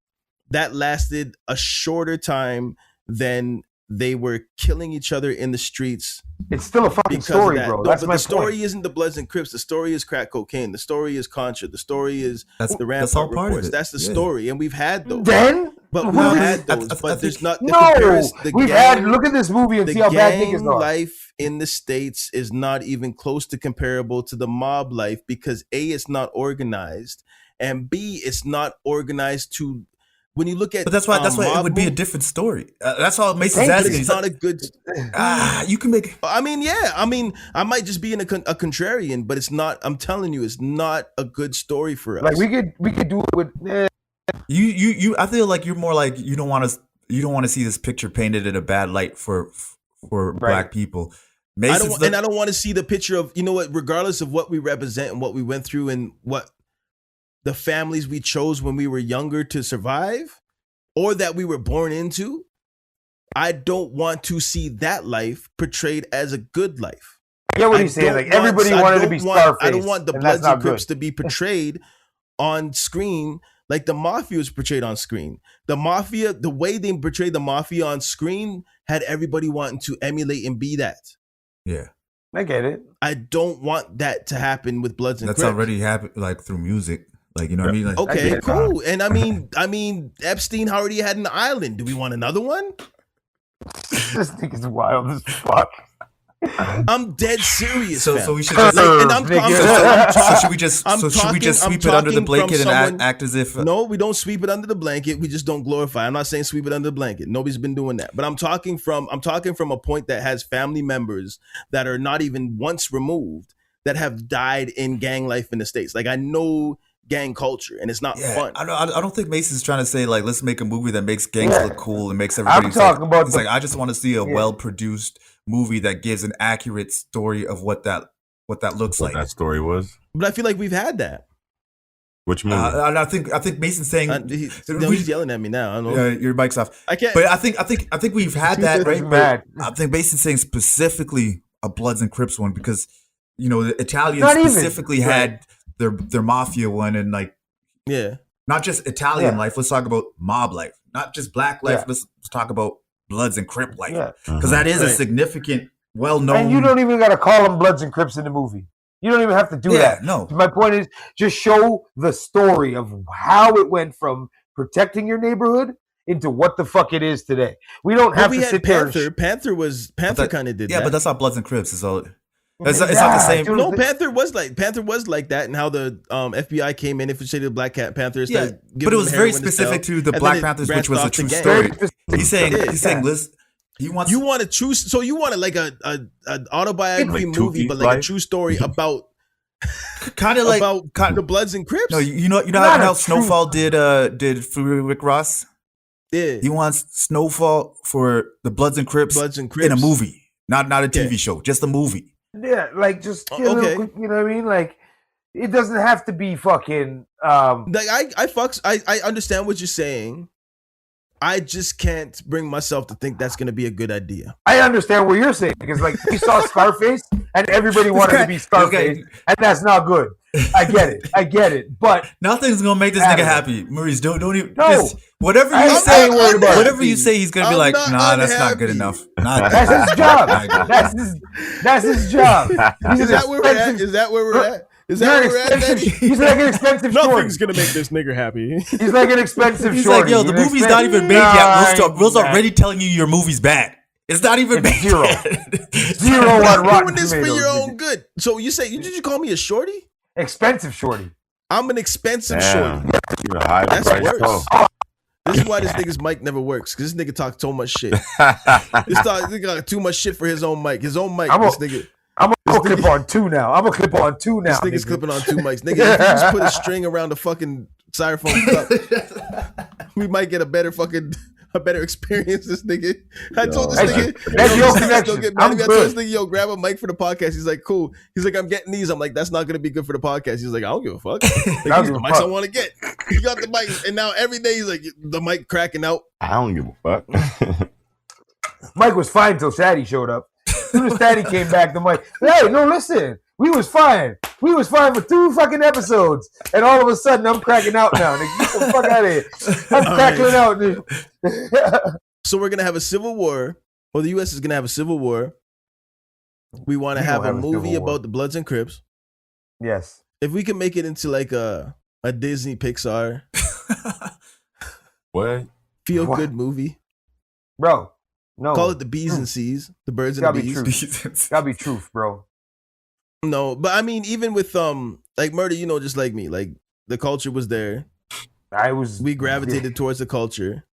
That lasted a shorter time than they were killing each other in the streets. It's still a fucking story, bro. No, That's but my the story point. isn't the Bloods and Crips. The story is crack cocaine. The story is Contra. The story is the that's all Rampart part of reports. it. That's the Yeah. story, and we've had those. Then, but we've what had is- those. But there's not. No, we've had. Look at this movie and see how bad niggas gang are. life in the States is not even close to comparable to the mob life because A, it's not organized, and B, it's not organized to. When you look at, But that's why it would be a different story. That's all Mason's asking. It's not a good. You can make. I mean, yeah. I mean, I might just be a contrarian, but it's not. I'm telling you, it's not a good story for us. Like we could do it with. You. I feel like you're more like you don't want to see this picture painted in a bad light for black people. I don't want to see the picture of, you know what, regardless of what we represent and what we went through and what the families we chose when we were younger to survive or that we were born into, I don't want to see that life portrayed as a good life. I get what he's saying. Like everybody wanted to be Scarface. I don't want the and that's Bloods and not good. Crips to be portrayed on screen like the Mafia was portrayed on screen. The Mafia, the way they portrayed the Mafia on screen had everybody wanting to emulate and be that. Yeah. I get it. I don't want that to happen with Bloods and That's Crips. already happened, like through music. Like, you know what I mean? Like, Okay, cool. And I mean, Epstein already had an island. Do we want another one? This thing is wild as fuck. I'm dead serious. So we should just should we just sweep it under the blanket and act as if no, we don't sweep it under the blanket. We just don't glorify. I'm not saying sweep it under the blanket. Nobody's been doing that. But I'm talking from a point that has family members that are not even once removed that have died in gang life in the States. Like I know gang culture and it's not fun. I don't think Mason's trying to say like let's make a movie that makes gangs look cool and makes everybody. I'm talking about. It's like I just want to see a well produced movie that gives an accurate story of what that looks like. That story was. But I feel like we've had that. Which movie? I think Mason's saying he's yelling at me now. I don't know. Your mic's off. I can't. But I think we've had that, right? But I think Mason's saying specifically a Bloods and Crips one because you know the Italians Not even. specifically had their mafia one and like not just Italian life. Let's talk about mob life, not just black life. Let's talk about Bloods and Crip life because that is a significant, well-known. And you don't even got to call them Bloods and Crips in the movie. You don't even have to do that. No. My point is just show the story of how it went from protecting your neighborhood into what the fuck it is today. We don't have to sit there. Panther kind of did that. Yeah, but that's not Bloods and Crips. It's all. It's not the same. No, Panther was like that, and how the FBI came in, infiltrated the Black Panthers. Yeah, but it was very specific to the Black Panthers, which was a true story. He's saying, Liz, you want a true, so you wanted like an autobiography movie, but like a true story about kind of like the Bloods and Crips. No, you know how Snowfall did for Rick Ross. Yeah, he wants Snowfall for the Bloods and Crips in a movie, not a TV show, just a movie. Yeah, like just you know what I mean. Like it doesn't have to be fucking. Like I understand what you're saying. I just can't bring myself to think that's going to be a good idea. I understand what you're saying because like we saw Scarface and everybody wanted to be Scarface, and that's not good. I get it. But nothing's gonna make this nigga happy. Maurice, don't even. No, whatever you say, whatever you say, he's gonna be like, nah, that's not good enough. That's his job. That's his job. Is that where we're at? Is that where we're at? Is that where we're at? He's like an expensive shorty. Nothing's gonna make this nigga happy. He's like an expensive He's shorty. like, yo, the movie's not even made yet. Will's already telling you your movie's bad. It's not even made zero. Yet. Zero on Rotten Doing this for Tomatoes. your own good. So you say, did you call me a shorty? Expensive shorty. I'm an expensive shorty. That's worse. This is why this nigga's mic never works, because this nigga talks so much shit. This nigga got too much shit for his own mic. His own mic. I'm gonna clip on two now. This nigga's clipping on two mics. Nigga, if you just put a string around the fucking styrofoam cup, we might get a better a better experience. This nigga, I told this nigga, that's your don't connection. get mad at me. I I'm told this good. nigga, yo, grab a mic for the podcast. He's like, cool. He's like, I'm getting these. I'm like, that's not gonna be good for the podcast. He's like, I don't give a fuck. Like, these are the mics I want to get. He got the mic, and now every day he's like, the mic cracking out. I don't give a fuck. Mike was fine until Shaddy showed up. As soon as Shaddy came back, the mic, hey, no, listen, we was fine. We was fine for 2 fucking episodes, and all of a sudden I'm cracking out now. Nigga, get the fuck out of here. I'm cracking out, dude. So we're gonna have a civil war, or the U.S. is gonna have a civil war. We want to have a movie about the Bloods and Crips. Yes. If we can make it into like a Disney Pixar, what feel good movie, bro? No, call it the B's and C's, the birds and the bees. Gotta be truth, bro. No, but I mean, even with like Murder, you know, just like me, like the culture was there. We gravitated towards the culture,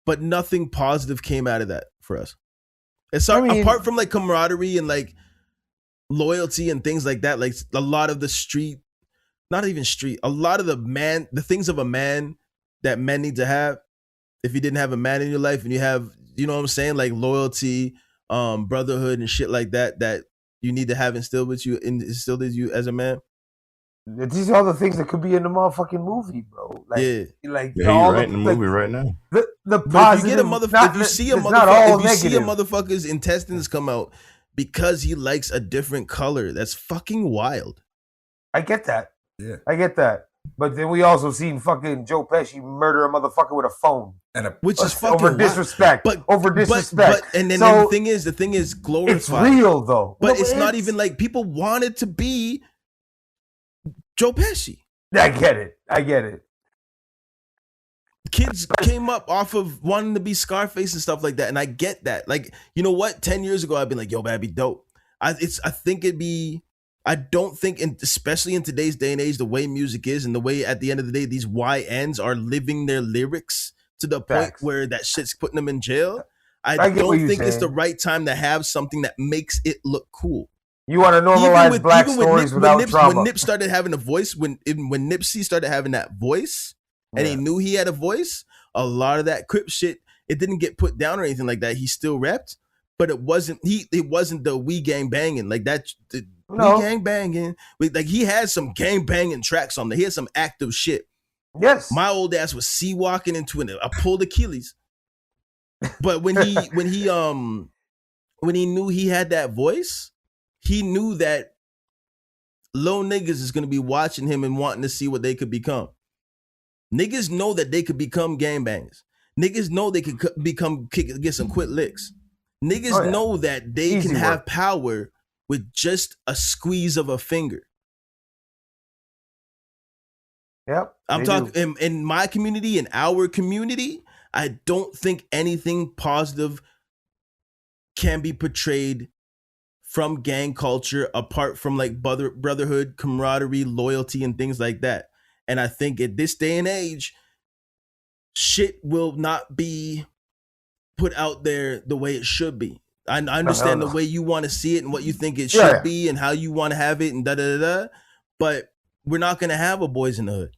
but nothing positive came out of that for us. It's apart from like camaraderie and like loyalty and things like that. Like a lot of the a lot of the things of a man that men need to have. If you didn't have a man in your life and you have, you know what I'm saying, like loyalty, brotherhood and shit like that, that you need to have instilled in you as a man. These are all the things that could be in the motherfucking movie, bro. Like, like you're right in the movie right now. The positive. If you see a motherfucker's intestines come out because he likes a different color, that's fucking wild. I get that. Yeah, I get that. But then we also seen fucking Joe Pesci murder a motherfucker with a phone, which is fucking over disrespect. But and then the thing is glorified. It's real though, but it's not even like people wanted to be Joe Pesci. I get it. Kids came up off of wanting to be Scarface and stuff like that, and I get that. Like, you know what? 10 years ago, I'd be like, yo, that'd be dope. I don't think, especially in today's day and age, the way music is and the way at the end of the day, these YNs are living their lyrics to the point where that shit's putting them in jail. I don't think it's the right time to have something that makes it look cool. You want to normalize black stories without trauma. When Nip started having a voice, when Nipsey started having that voice, and he knew he had a voice, a lot of that Crip shit, it didn't get put down or anything like that. He still repped, but it wasn't the we gang banging like that. We gang banging. Like he had some gang banging tracks on there. He had some active shit. Yes. My old ass was sea walking into it. I pulled Achilles. But when he knew he had that voice, he knew that low niggas is gonna be watching him and wanting to see what they could become. Niggas know that they could become gangbangers. Niggas know they could get some quick licks. Niggas know that they can have power with just a squeeze of a finger. Yep. I'm talking in my community, in our community, I don't think anything positive can be portrayed from gang culture apart from like brotherhood, camaraderie, loyalty, and things like that. And I think at this day and age, shit will not be put out there the way it should be. I understand the way you want to see it and what you think it should be and how you want to have it and da-da-da-da. But we're not going to have a Boys in the Hood.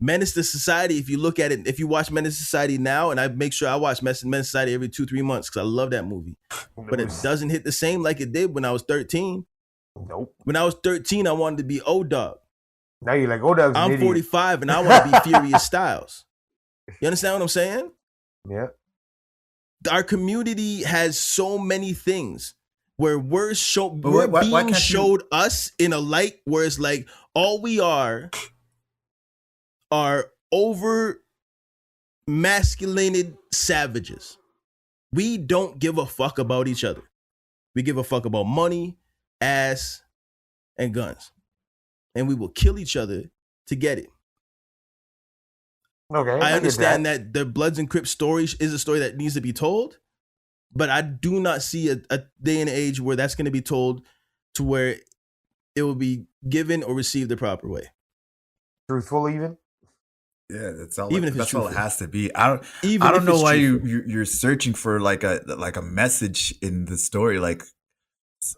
Menace to Society, if you look at it, if you watch Menace to Society now, and I make sure I watch Menace to Society every 2-3 months because I love that movie. But it doesn't hit the same like it did when I was 13. Nope. When I was 13, I wanted to be O-Dog. Now you're like, O-Dog's an I'm idiot. 45 and I want to be Furious Styles. You understand what I'm saying? Yeah. Our community has so many things where we're being showed us in a light where it's like all we are over masculinated savages. We don't give a fuck about each other. We give a fuck about money, ass, and guns. And we will kill each other to get it. Okay. I understand that the Bloods and Crips story is a story that needs to be told, but I do not see a day and age where that's going to be told to where it will be given or received the proper way. Truthful, even. Yeah, that's all. Even if that's it's all it has to be. I don't know why you're searching for like a message in the story. Like,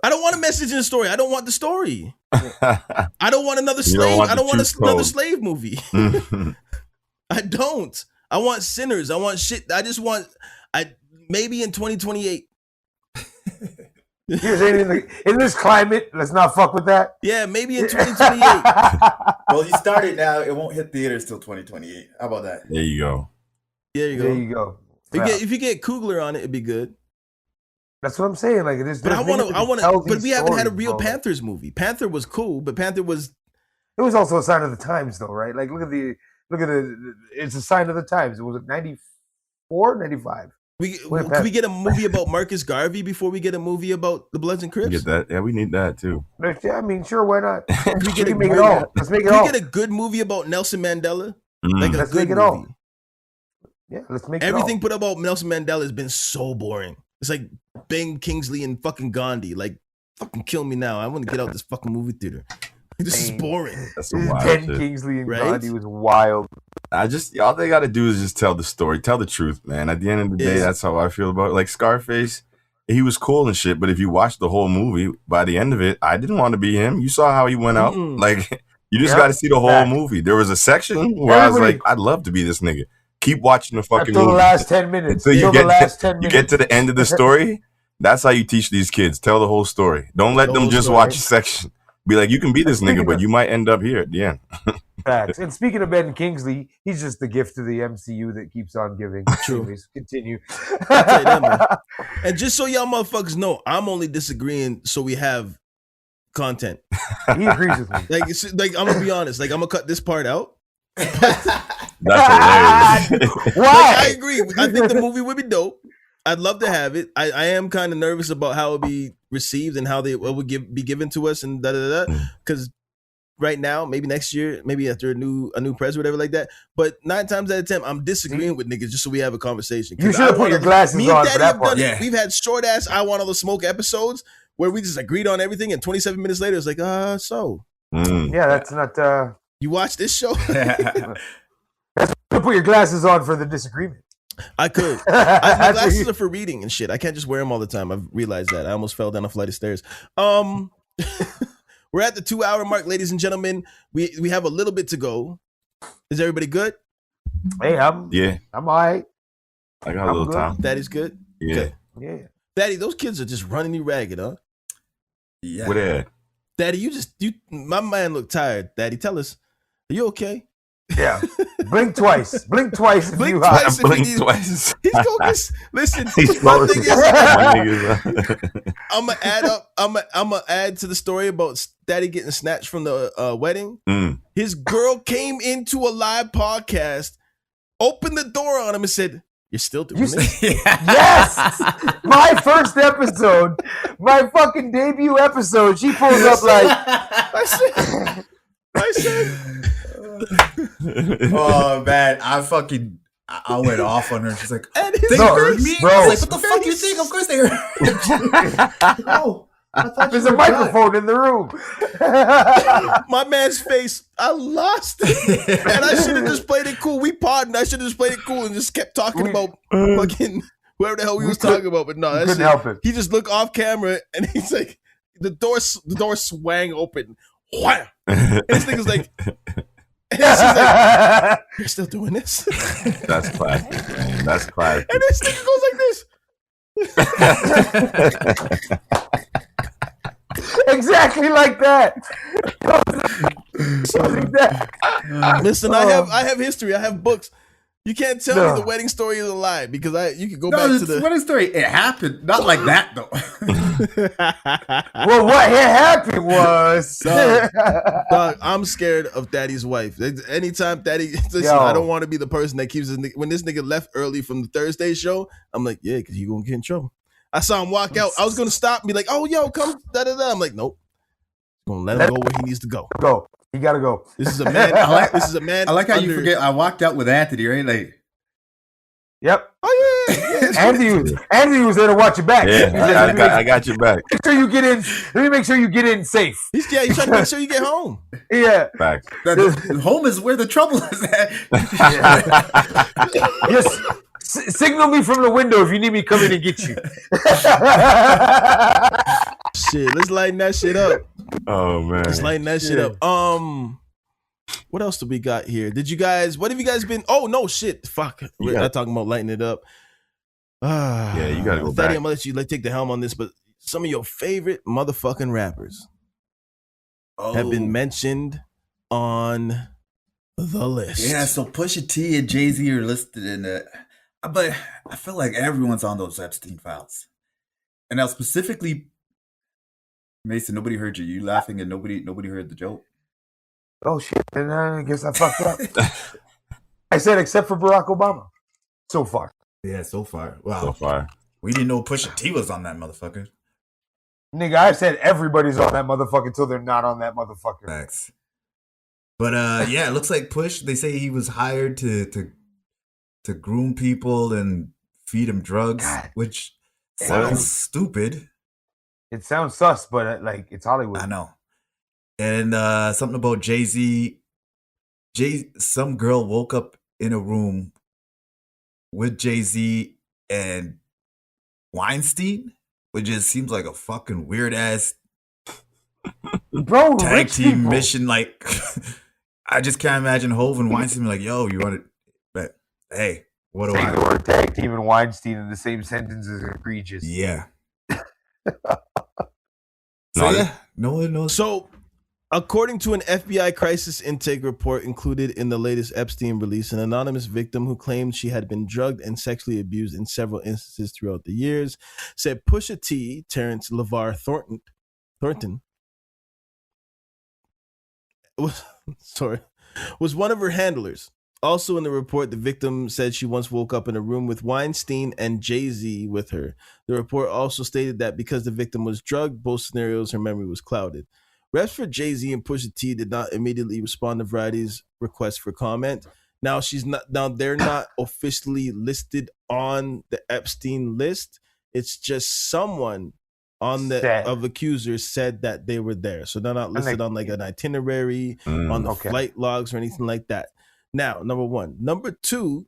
I don't want a message in the story. I don't want the story. I don't want another slave. I don't want another slave movie. I don't. I want Sinners. I want shit. I just want. Maybe in 2028. You're saying in this climate, let's not fuck with that. Yeah, maybe in 2028. Well, you started now. It won't hit theaters till 2028. How about that? There you go. There you go. There you go. If you get Coogler on it, it'd be good. That's what I'm saying. Like it is. But I want to. But we haven't had a real Panthers movie. Panther was cool, but Panther was. It was also a sign of the times, though, right? Like look at the. It's a sign of the times. It was 94, 95. Can we get a movie about Marcus Garvey before we get a movie about the Bloods and Crips? Get that? Yeah, we need that too. Yeah, I mean, sure, why not? We can make it all. Let's make it all. Can we get a good movie about Nelson Mandela? Let's make it all. Yeah, let's make everything it all. put about Nelson Mandela has been so boring. It's like Ben Kingsley and fucking Gandhi. Like, fucking kill me now. I want to get out this fucking movie theater. This is boring. That's some wild Ben shit. Kingsley and Gandhi was wild. All they got to do is just tell the story, tell the truth, man. At the end of the day, that's how I feel about it. Like Scarface, he was cool and shit, but if you watch the whole movie, by the end of it, I didn't want to be him. You saw how he went out. Like, you just got to see the whole movie. There was a section where I was like, I'd love to be this nigga. Keep watching the fucking movie. Until the last 10 minutes. Until you get to the end of the story. That's how you teach these kids. Tell the whole story. Don't let them just watch a section. Be like, you can be this nigga, but you might end up here at the end. Facts. And speaking of Ben Kingsley, he's just the gift to the MCU that keeps on giving. True. Anyways, continue. And just so y'all motherfuckers know, I'm only disagreeing so we have content. He agrees with me. Like I'm gonna be honest. Like I'm gonna cut this part out. That's hilarious. Why? I agree. I think the movie would be dope. I'd love to have it. I am kind of nervous about how it'll be received and how it would be given to us and because right now, maybe next year, maybe after a new press or whatever like that. But 9 times out of 10, I'm disagreeing with niggas just so we have a conversation. You should have put your glasses on for that part. We've had short ass I Want All the Smoke episodes where we just agreed on everything, and 27 minutes later it's like, so. Yeah, that's not. You watch this show? That's put your glasses on for the disagreement. I could. My glasses are for reading and shit. I can't just wear them all the time. I've realized that. I almost fell down a flight of stairs. We're at the 2-hour mark, ladies and gentlemen. We have a little bit to go. Is everybody good? Hey, I'm all right. I got a little time. Daddy's good? Yeah. Okay. Yeah. Daddy, those kids are just running you ragged, huh? Yeah. What that? Daddy, my man looked tired. Daddy, tell us, are you okay? Yeah. Blink twice. Blink twice. Blink twice. He's going. Listen. My thing is, I'm gonna add to the story about Daddy getting snatched from the wedding. His girl came into a live podcast, opened the door on him, and said, "You're still doing this?" Yes. My first episode, my fucking debut episode. She pulls up like I said. Oh man, I went off on her. She's like, they heard me? Bro. I was like, what the fuck you think? Of course they heard. Oh, I thought there's a microphone in the room. My man's face, I lost it. And I should have just played it cool. We podding. I should have just played it cool and just kept talking about fucking whoever the hell we was talking about. But no, couldn't help it. He just looked off camera and he's like, the door swang open. Wham! And this nigga's like, and she's like, "You're still doing this?" That's classic, man. That's classic. And this nigga goes like this. Exactly like that. Listen, I have history. I have books. You can't tell me the wedding story is a lie because you could go back to the wedding story. It happened, not like that though. Well, what had happened was, dog, I'm scared of Daddy's wife. Anytime Daddy, listen, I don't want to be the person that keeps when this nigga left early from the Thursday show. I'm like, yeah, because he gonna get in trouble. I saw him walk out. I was gonna stop and be like, oh, yo, come, da da da. I'm like, nope. Gonna let him go where he needs to go. Go. He gotta go. This is a man. This is a man. I like how you forget. I walked out with Anthony, right? Like, yep. Oh yeah. Anthony was there to watch your back. Yeah, I got your back. Make sure you get in. Let me make sure you get in safe. He's trying to make sure you get home. Yeah. Back. Home is where the trouble is at. Just signal me from the window if you need me to come in and get you. Shit, let's lighten that shit up. Oh man, let's lighten that shit up. What else do we got here? What have you guys been? Oh, no, shit. Fuck. We're not talking about lighting it up. Yeah, you gotta go back. I'm gonna let you take the helm on this, but some of your favorite motherfucking rappers have been mentioned on the list. Yeah, so Pusha T and Jay-Z are listed in it. But I feel like everyone's on those Epstein files. And now specifically, Mason, nobody heard you. You laughing and nobody heard the joke. Oh shit! And I guess I fucked up. I said except for Barack Obama. So far. Yeah, so far. Wow. So far. We didn't know Pusha T was on that motherfucker. Nigga, I said everybody's on that motherfucker until they're not on that motherfucker. Facts. But yeah, it looks like Push. They say he was hired to groom people and feed them drugs, which sounds stupid. It sounds sus, but like it's Hollywood. I know. And something about Jay-Z. Some girl woke up in a room with Jay-Z and Weinstein, which just seems like a fucking weird ass tag team mission. Like, I just can't imagine Hov and Weinstein like, yo, you want it? But hey, what do I? The word tag team and Weinstein in the same sentence is egregious. Yeah. No. So, according to an FBI crisis intake report included in the latest Epstein release, an anonymous victim who claimed she had been drugged and sexually abused in several instances throughout the years said Pusha T, Terrence LeVar Thornton, was one of her handlers. Also in the report, the victim said she once woke up in a room with Weinstein and Jay-Z with her. The report also stated that because the victim was drugged, both scenarios, her memory was clouded. Reps for Jay-Z and Pusha T did not immediately respond to Variety's request for comment. Now they're not officially listed on the Epstein list. It's just someone on the of accusers said that they were there. So they're not listed on like an itinerary, on the flight logs or anything like that. Now, number one. Number two,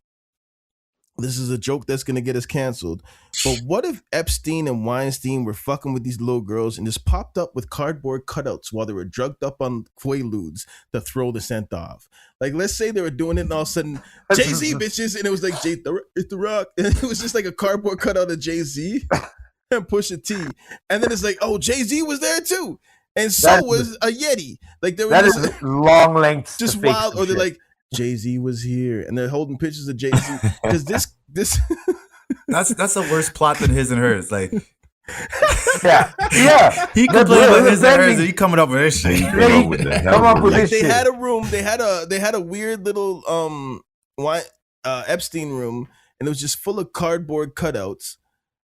this is a joke that's going to get us canceled. But what if Epstein and Weinstein were fucking with these little girls and just popped up with cardboard cutouts while they were drugged up on Quaaludes to throw the scent off? Like, let's say they were doing it and all of a sudden, Jay-Z bitches, and it was like, it's the Rock. And it was just like a cardboard cutout of Jay-Z and Pusha T. And then it's like, oh, Jay-Z was there too. And so was a Yeti. Like, there was that is long length. Just wild. Or they're like, Jay-Z was here, and they're holding pictures of Jay-Z because this that's a worse plot than his and hers. Like, yeah, he complained about his and hers, and he coming up with this shit. Come up with this shit. They had a room. They had a weird little Epstein room, and it was just full of cardboard cutouts.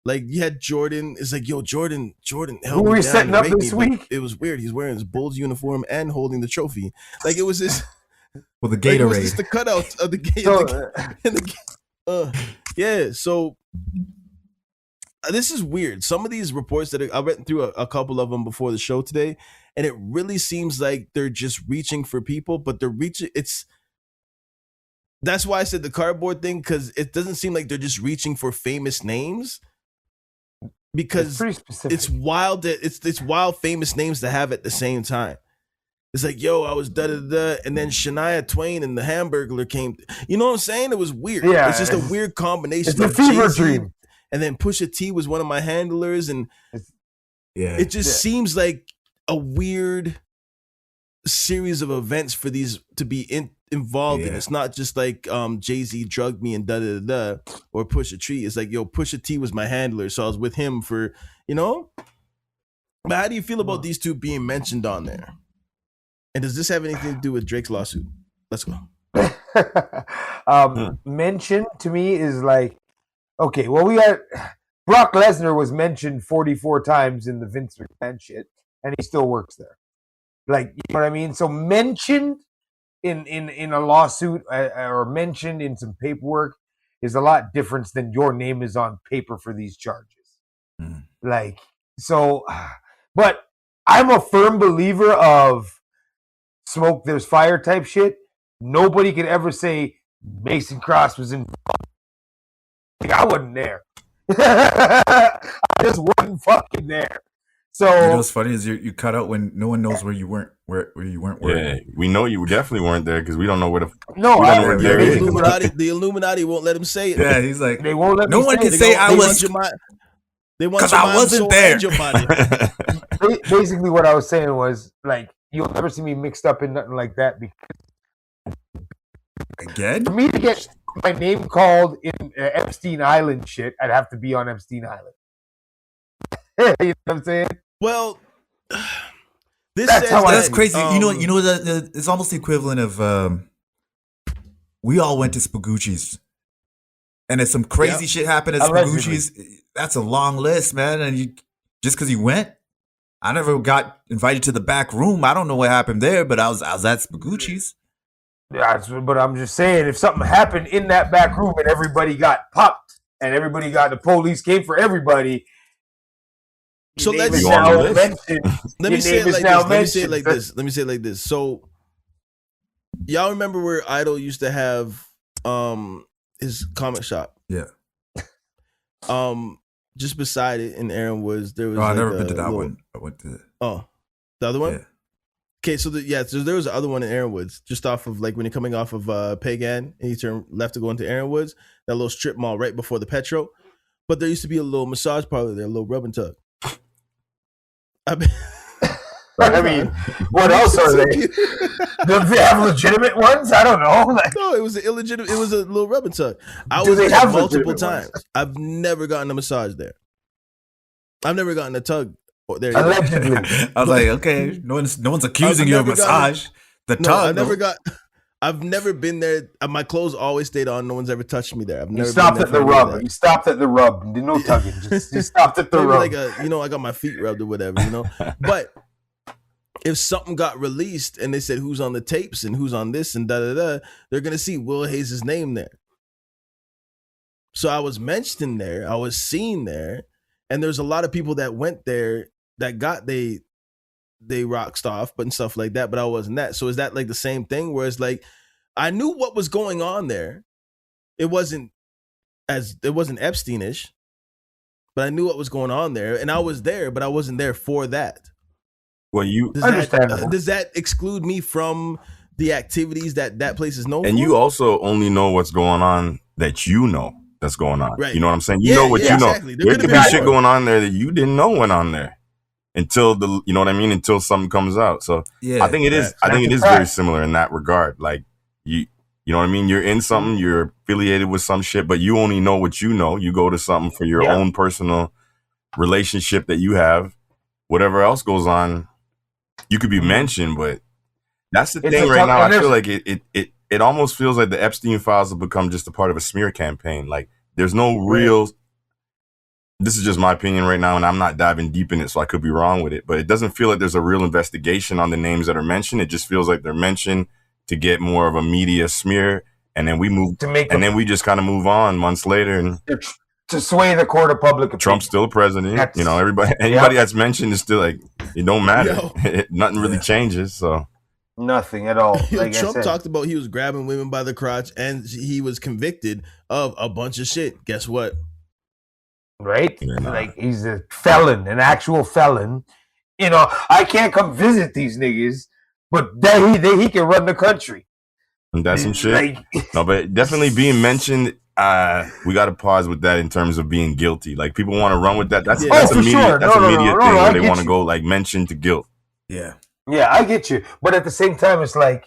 Like you had Jordan. It's like, yo, Jordan. Who were we setting up this week? It was weird. He's wearing his Bulls uniform and holding the trophy. Like it was this. Well, the Gatorade. It was just the cutouts of the Gatorade. Yeah, so this is weird. Some of these reports that I read through a couple of them before the show today, and it really seems like they're just reaching for people, but they're reaching. That's why I said the cardboard thing, because it doesn't seem like they're just reaching for famous names. Because it's wild that it's wild famous names to have at the same time. It's like, yo, I was da-da-da, and then Shania Twain and the Hamburglar came. You know what I'm saying? It was weird. Yeah, it's just a weird combination. It's a fever dream. And then Pusha T was one of my handlers, and it just seems like a weird series of events for these to be involved in. It's not just like Jay-Z drugged me and da-da-da, or Pusha T. It's like, yo, Pusha T was my handler, so I was with him for, you know? But how do you feel about these two being mentioned on there? And does this have anything to do with Drake's lawsuit? Let's go. Mention to me is like, okay, well, we got Brock Lesnar was mentioned 44 times in the Vince McMahon shit, and he still works there. Like, you know what I mean? So mentioned in a lawsuit or mentioned in some paperwork is a lot different than your name is on paper for these charges. Like, so, but I'm a firm believer of smoke, there's fire type shit. Nobody could ever say Mason Cross was involved. Like, I wasn't there. I just wasn't fucking there. So you know what's funny is you cut out when no one knows where you weren't working. Yeah, we know you definitely weren't there because we don't know where the no, we don't know where there is. The Illuminati won't let him say it. Yeah, he's like they won't let no me one say can it. say I was They want because your I mind, wasn't soul, there. and your body. Basically, what I was saying was like you'll never see me mixed up in nothing like that. Because again, for me to get my name called in Epstein Island shit, I'd have to be on Epstein Island. You know what I'm saying? Well, this That's says how that's I- crazy. You know that it's almost the equivalent of we all went to Spagucci's, and if some crazy shit happened at Allegedly. Spagucci's, that's a long list, man. And you just because you went, I never got invited to the back room. I don't know what happened there, but I was at Spagucci's. Yeah, but I'm just saying, if something happened in that back room and everybody got popped and everybody got the police came for everybody. So your name let's is You on the now list? mentioned. Let me Your say name it is like now this. Let me say it mentioned. like this. Let me say it like this. So, y'all remember where Idol used to have his comic shop? Yeah. Just beside it in Aaron Woods, there was. Oh, I like never a been to that little- one. I went to Oh, the other one. yeah. Okay, so so there was the other one in Aaron Woods, just off of like when you're coming off of Pagan and you turn left to go into Aaron Woods, that little strip mall right before the Petro. But there used to be a little massage parlor there, a little rub and tug. I mean, what else are they? Do they have legitimate ones? I don't know. Like, No, it was an illegitimate. It was a little rub and tug. I Do was they there have multiple legitimate ones? times. I've never gotten a massage there. I've never gotten a tug there. either. allegedly. I was like, okay, no one's accusing you of never gotten- massage. The No, tug. I've never been there. My clothes always stayed on. No one's ever touched me there. I've You never stopped been at there the for any of rub. that. You stopped at the rub. No tugging. Just stopped at the Maybe rub. like I got my feet rubbed or whatever, But if something got released and they said who's on the tapes and who's on this and they're gonna see Will Hayes' name there. So I was mentioned there, I was seen there, and there's a lot of people that went there that got they rocked off, but and stuff like that. But I wasn't that. So is that like the same thing? Where it's like I knew what was going on there. It wasn't Epstein-ish, but I knew what was going on there, and I was there, but I wasn't there for that. Well, you Does that exclude me from the activities that place is known for? and you also only know what's going on that you know that's going on. Right. You know what I'm saying? You Yeah, know what yeah, you know. exactly. There There could could have be been shit more. going on there that you didn't know went on there until you know what I mean? Until something comes out. So Yeah, I think it is. I think it is very similar in that regard. Like you know what I mean? You're in something, you're affiliated with some shit, but you only know what you know. You go to something for your own personal relationship that you have. Whatever else goes on, you could be mentioned, but that's the thing right now. I feel like it almost feels like the Epstein files have become just a part of a smear campaign. Like there's no real. This is just my opinion right now, and I'm not diving deep in it, so I could be wrong with it. But it doesn't feel like there's a real investigation on the names that are mentioned. It just feels like they're mentioned to get more of a media smear, and then we move to make and then we just kind of move on months later, and to sway the court of public opinion. Trump's still president. That's- Anybody that's mentioned is still like it don't matter. Nothing really changes. So nothing at all. Like Trump I said. talked about he was grabbing women by the crotch and he was convicted of a bunch of shit. Guess what? Right? Like he's a felon, an actual felon. I can't come visit these niggas, but he can run the country. and that's some shit. No, but definitely being mentioned. We got to pause with that in terms of being guilty. Like people want to run with that. That's a media. Sure. That's a media thing where they get want to you. go like mention to guilt. Yeah. Yeah, I get you, but at the same time, it's like,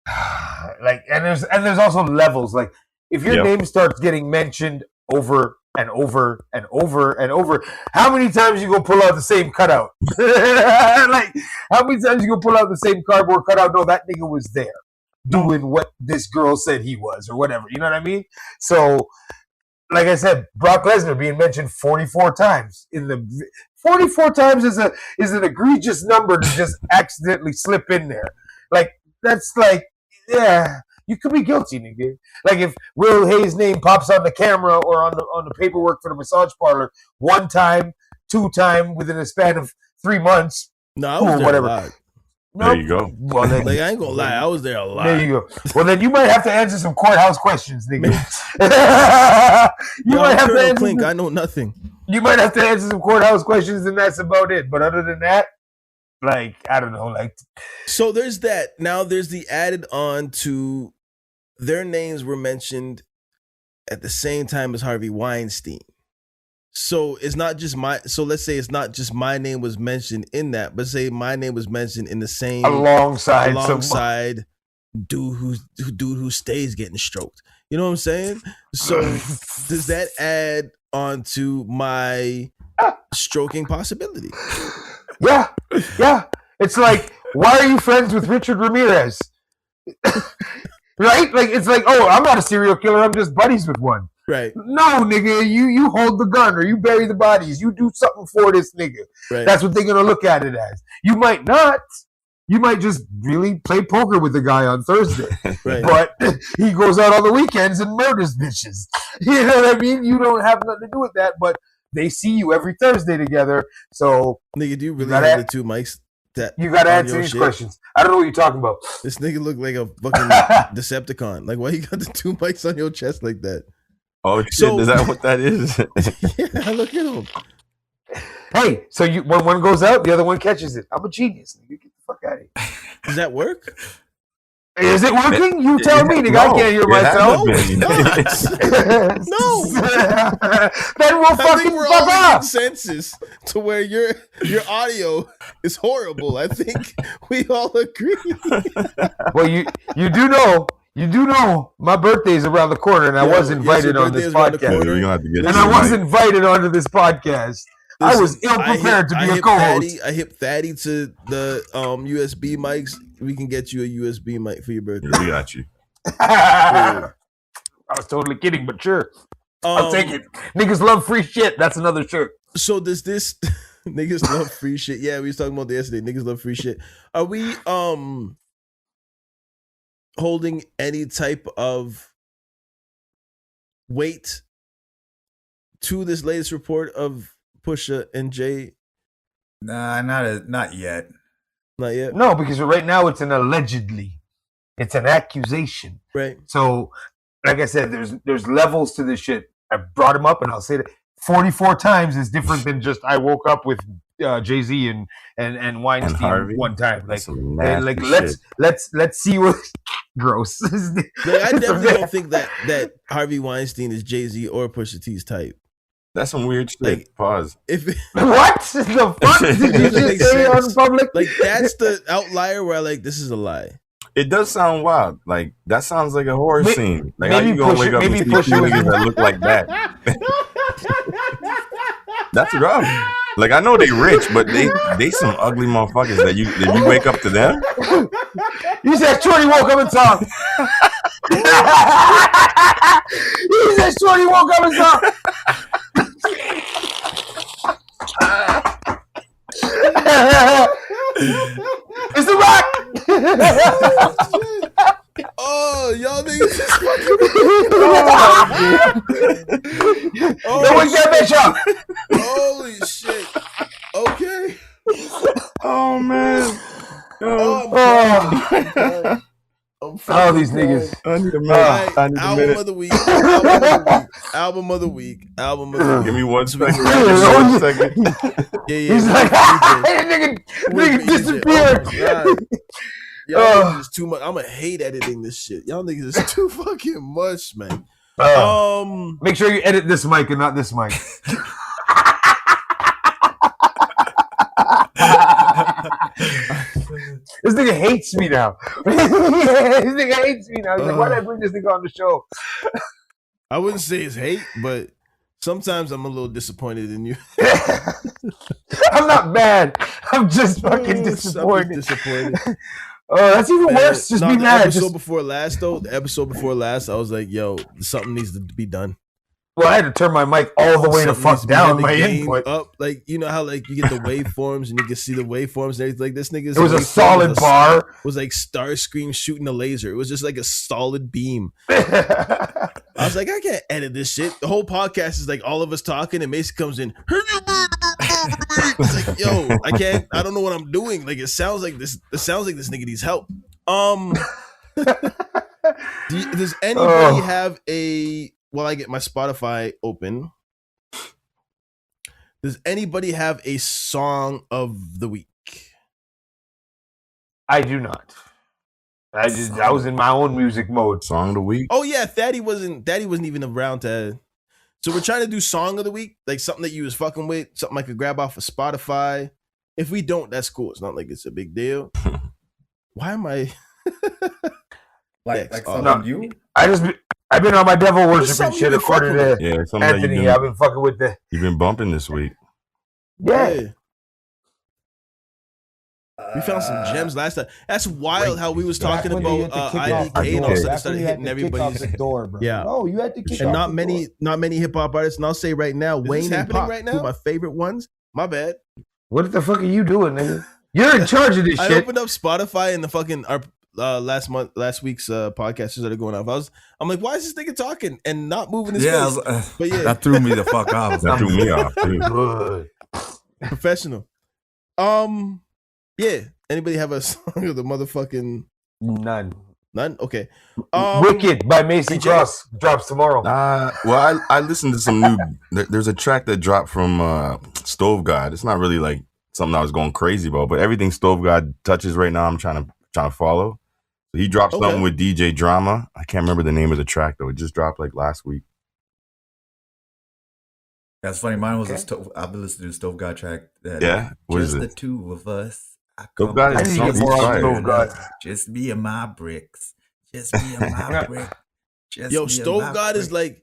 and there's also levels. Like, if your name starts getting mentioned over and over and over and over, how many times you gonna pull out the same cutout? Like, how many times you gonna pull out the same cardboard cutout? No, that nigga was there doing what this girl said he was, or whatever. You know what I mean? So, like I said, Brock Lesnar being mentioned 44 times 44 times is an egregious number to just accidentally slip in there. Like that's like, yeah, you could be guilty, nigga. Like if Will Hayes' name pops on the camera or on the paperwork for the massage parlor 1 time, 2 times within a span of 3 months. No, I was there whatever. a lot. There you go. Well, then, Like I ain't gonna lie, I was there a lot. there you go. Well, then you might have to answer some courthouse questions, nigga. You Yo, might I'm have to Colonel answer. Clink. I know nothing. You might have to answer some courthouse questions, and that's about it. But other than that, like, I don't know, like. So there's that. Now there's the added on to their names were mentioned at the same time as Harvey Weinstein. So it's not just let's say it's not just my name was mentioned in that, but say my name was mentioned in the same alongside dude who stays getting stroked. You know what I'm saying? So does that add on to my stroking possibility? Yeah. It's like, why are you friends with Richard Ramirez? Right? Like, it's like, oh, I'm not a serial killer. I'm just buddies with one. Right. No, nigga, you hold the gun or you bury the bodies. You do something for this nigga. Right. That's what they're going to look at it as. You might not. You might just really play poker with the guy on Thursday. Right. But he goes out on the weekends and murders bitches. You know what I mean? You don't have nothing to do with that, but they see you every Thursday together. So, nigga, do you really have the two mics? You got to answer these questions. I don't know what you're talking about. This nigga look like a fucking Decepticon. Like, why you got the two mics on your chest like that? Oh shit! Is that what that is? Yeah, look at him. Hey, so when one goes out, the other one catches it. I'm a genius. Nigga, get the fuck out of here. Does that work? Is it working? You tell me, nigga. I can't hear myself. No. Then we'll fucking fuck up. Consensus to where your audio is horrible. I think we all agree. Well, you do know. You do know my birthday's around the corner, and I was invited on this podcast. And I was invited onto this podcast. I was ill prepared to be a co-host. I hit Fatty to the USB mics. We can get you a USB mic for your birthday. We got you. I was totally kidding, but sure. I'll take it. Niggas love free shit. That's another shirt. So does this niggas love free shit? Yeah, we was talking about that yesterday. Niggas love free shit. Are we holding any type of weight to this latest report of Pusha and Jay? Nah, not yet. Not yet? No, because right now it's an allegedly. It's an accusation. Right. So, like I said, there's levels to this shit. I brought him up, and I'll say that 44 times is different than just I woke up with Jay-Z and Weinstein and one time. Like shit. let's see what gross. Like, I definitely don't think that Harvey Weinstein is Jay-Z or Pusha T's type. That's some weird shit. Like, Pause. What the fuck did you just say on public? Like, that's the outlier where I like, this is a lie. It does sound wild. Like, that sounds like a horror scene. Like, how you gonna wake up and see two Pusha niggas that look like that? That's rough. Like, I know they rich, but they some ugly motherfuckers that you wake up to them. You said Shorty woke up and saw. You said Shorty woke up and saw. It's the Rock. Oh, y'all niggas is fucking. Don't wake that bitch up. Holy shit. Okay. Oh man. Oh, these niggas. I need a minute. Album of the week. Album of the week. Give me 1 second. 1 second. Yeah. He's like, nigga disappeared. Y'all niggas is too much. I'ma hate editing this shit. Y'all niggas is too fucking much, man. Make sure you edit this mic and not this mic. This nigga hates me now. This nigga hates me now. He's like, why did I bring this nigga on the show? I wouldn't say it's hate, but sometimes I'm a little disappointed in you. I'm not mad. I'm just fucking disappointed. Oh, that's even worse. Just be mad. The episode before last, I was like, yo, something needs to be done. Well, I had to turn my mic all the way to fuck down my input. Up, like, you know how like you get the waveforms and you can see the waveforms and everything. Like, this nigga's it was a solid bar. It was like Starscream shooting a laser. It was just like a solid beam. I was like, I can't edit this shit. The whole podcast is like all of us talking and Mason comes in. It's like, yo, I can't. I don't know what I'm doing. Like, it sounds like this nigga needs help. Does anybody have a? While I get my Spotify open, Does anybody have a song of the week? I do not. I was in my own music mode. Song of the week. Oh yeah, Daddy wasn't even around to. So we're trying to do song of the week, like something that you was fucking with, something I could grab off of Spotify. If we don't, that's cool. It's not like it's a big deal. Why am I like something you? I've been on my devil worshiping shit according to Anthony. I've been fucking with You've been bumping this week. Yeah. We found some gems last time. That's wild how we was talking about IDK and all of a sudden started hitting everybody's door, bro. Yeah. Oh, you had to kick and off not many hip hop artists. And I'll say right now, Wayne and Pop, right now? two of my favorite ones. My bad. What the fuck are you doing, nigga? You're in charge of this shit. I opened up Spotify and the fucking last week's podcast started going off. I'm like, why is this nigga talking and not moving his face? But yeah, that threw me the fuck off. That threw me off too. Professional. Yeah. Anybody have a song of the motherfucking None? Okay. Wicked by Mason Cross drops tomorrow. Well, I listened to some new. There's a track that dropped from Stove God. It's not really like something I was going crazy about, but everything Stove God touches right now, I'm trying to follow. So he dropped something with DJ Drama. I can't remember the name of the track though. It just dropped like last week. That's funny. Mine was I've been listening to Stove God track. What is it? The two of us. Stove God is Stove God. Just me and my bricks. Just me and my brick. Stove God is like,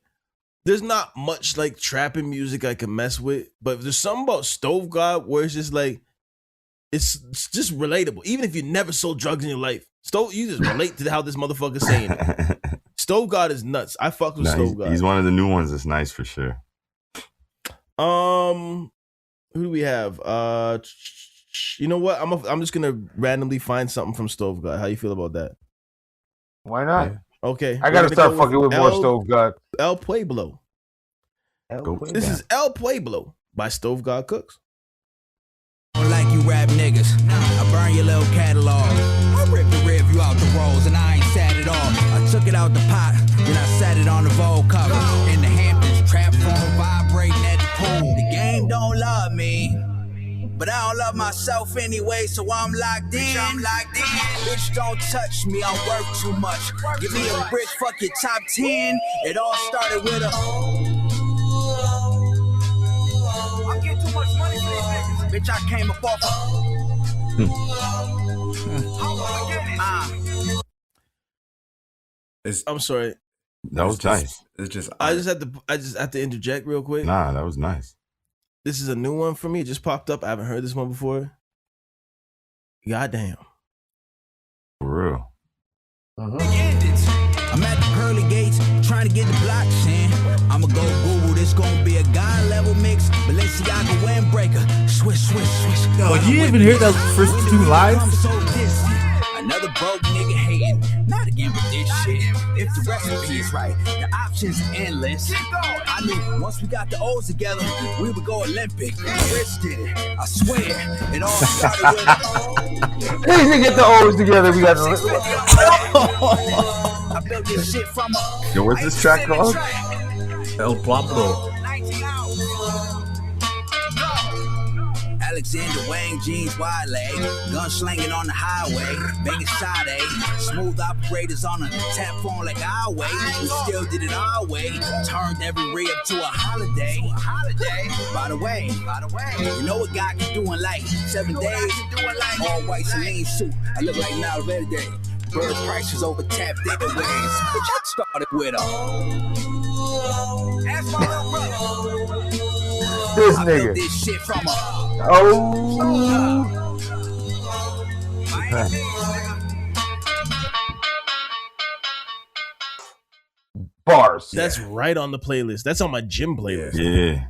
there's not much like trapping music I can mess with, but there's something about Stove God where it's just like, it's just relatable. Even if you never sold drugs in your life, you just relate to how this motherfucker's saying it. Stove God is nuts. I fuck with Stove God. He's one of the new ones that's nice for sure. Who do we have? You know what? I'm just gonna randomly find something from Stove God. How you feel about that? Why not? Okay. I gotta start fucking with more Stove God. El Pueblo. This is El Pueblo by Stove God Cooks. Like you rap niggas, I burn your little catalog. I rip the rear view out the rolls and I ain't sad at all. I took it out the pot, then I sat it on the Vogue cover. In the Hamptons, trap phone vibrating at the pool. The game don't love me, but I don't love myself anyway, so I'm locked in. Bitch, don't touch me, I'm worth too much. Give me a brick, fuck your top 10. It all started with I'm getting too much money for these niggas. Bitch, I came up off I'm sorry. That was nice. It's just I just have to interject real quick. Nah, that was nice. This is a new one for me. It just popped up. I haven't heard this one before. Goddamn. For real. I'm at the pearly gates, trying to get the blocks in. I'ma go Google, this gon' be a God level mix. Balenciaga windbreaker, swish, swish, swish. Yo, you even hear those first two lines? Another broke nigga hating, not again with this shit. If the recipe is right, the options are endless. I knew once we got the O's together, we would go Olympic. Rich did it, I swear. It all started with They can get the O's together. We got I built this shit from Yo, what's this track called? El Pueblo. Alexander Wang, jeans, wide leg, gun slinging on the highway, banging Sade, smooth operators on a tap phone like our way. We still did it our way, turned every ray up to a holiday. By the way, you know what God can do in like 7 days? All white Celine suit, I look like Valverde. Bird prices over tap digger ways. Bitch, I started with a. Ask my little brother. This I nigga. built this shit from a. Bars. That's right on the playlist. That's on my gym playlist. Yeah.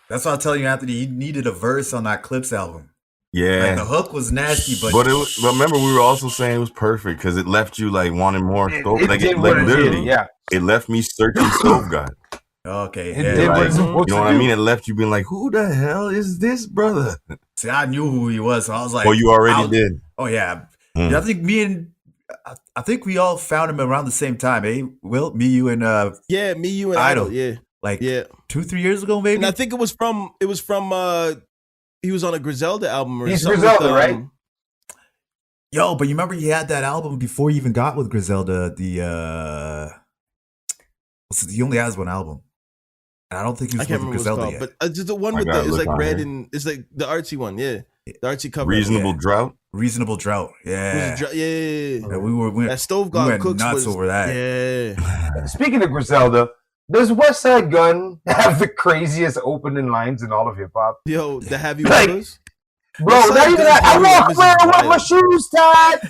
That's why I'm telling you, Anthony, you needed a verse on that Clips album. Yeah. Like the hook was nasty, but but remember we were also saying it was perfect because it left you like wanting more Stove. It left me searching Stove God. Okay. You know what I mean? It left you being like, who the hell is this brother? See, I knew who he was, so I was like, oh, you already did. Oh yeah. Yeah, I think we all found him around the same time, eh? Will, me, you, and me, you, and Idol. Yeah. Like 2-3 years ago, maybe. And I think it was from he was on a Griselda album or He's something. Griselda, right? Yo, but you remember he had that album before he even got with Griselda. He only has one album. And I don't think he was with Griselda yet. But just the one with it's like red and it's like the artsy one, the artsy cover. Reasonable Drought. Reasonable Drought, yeah. Yeah, we that Stove God went Cooks nuts over that. Yeah. Speaking of Griselda, does West Side Gun have the craziest opening lines in all of hip hop? Yo, the Have You Heard? Bro, not even that. I walk around with my shoes tied.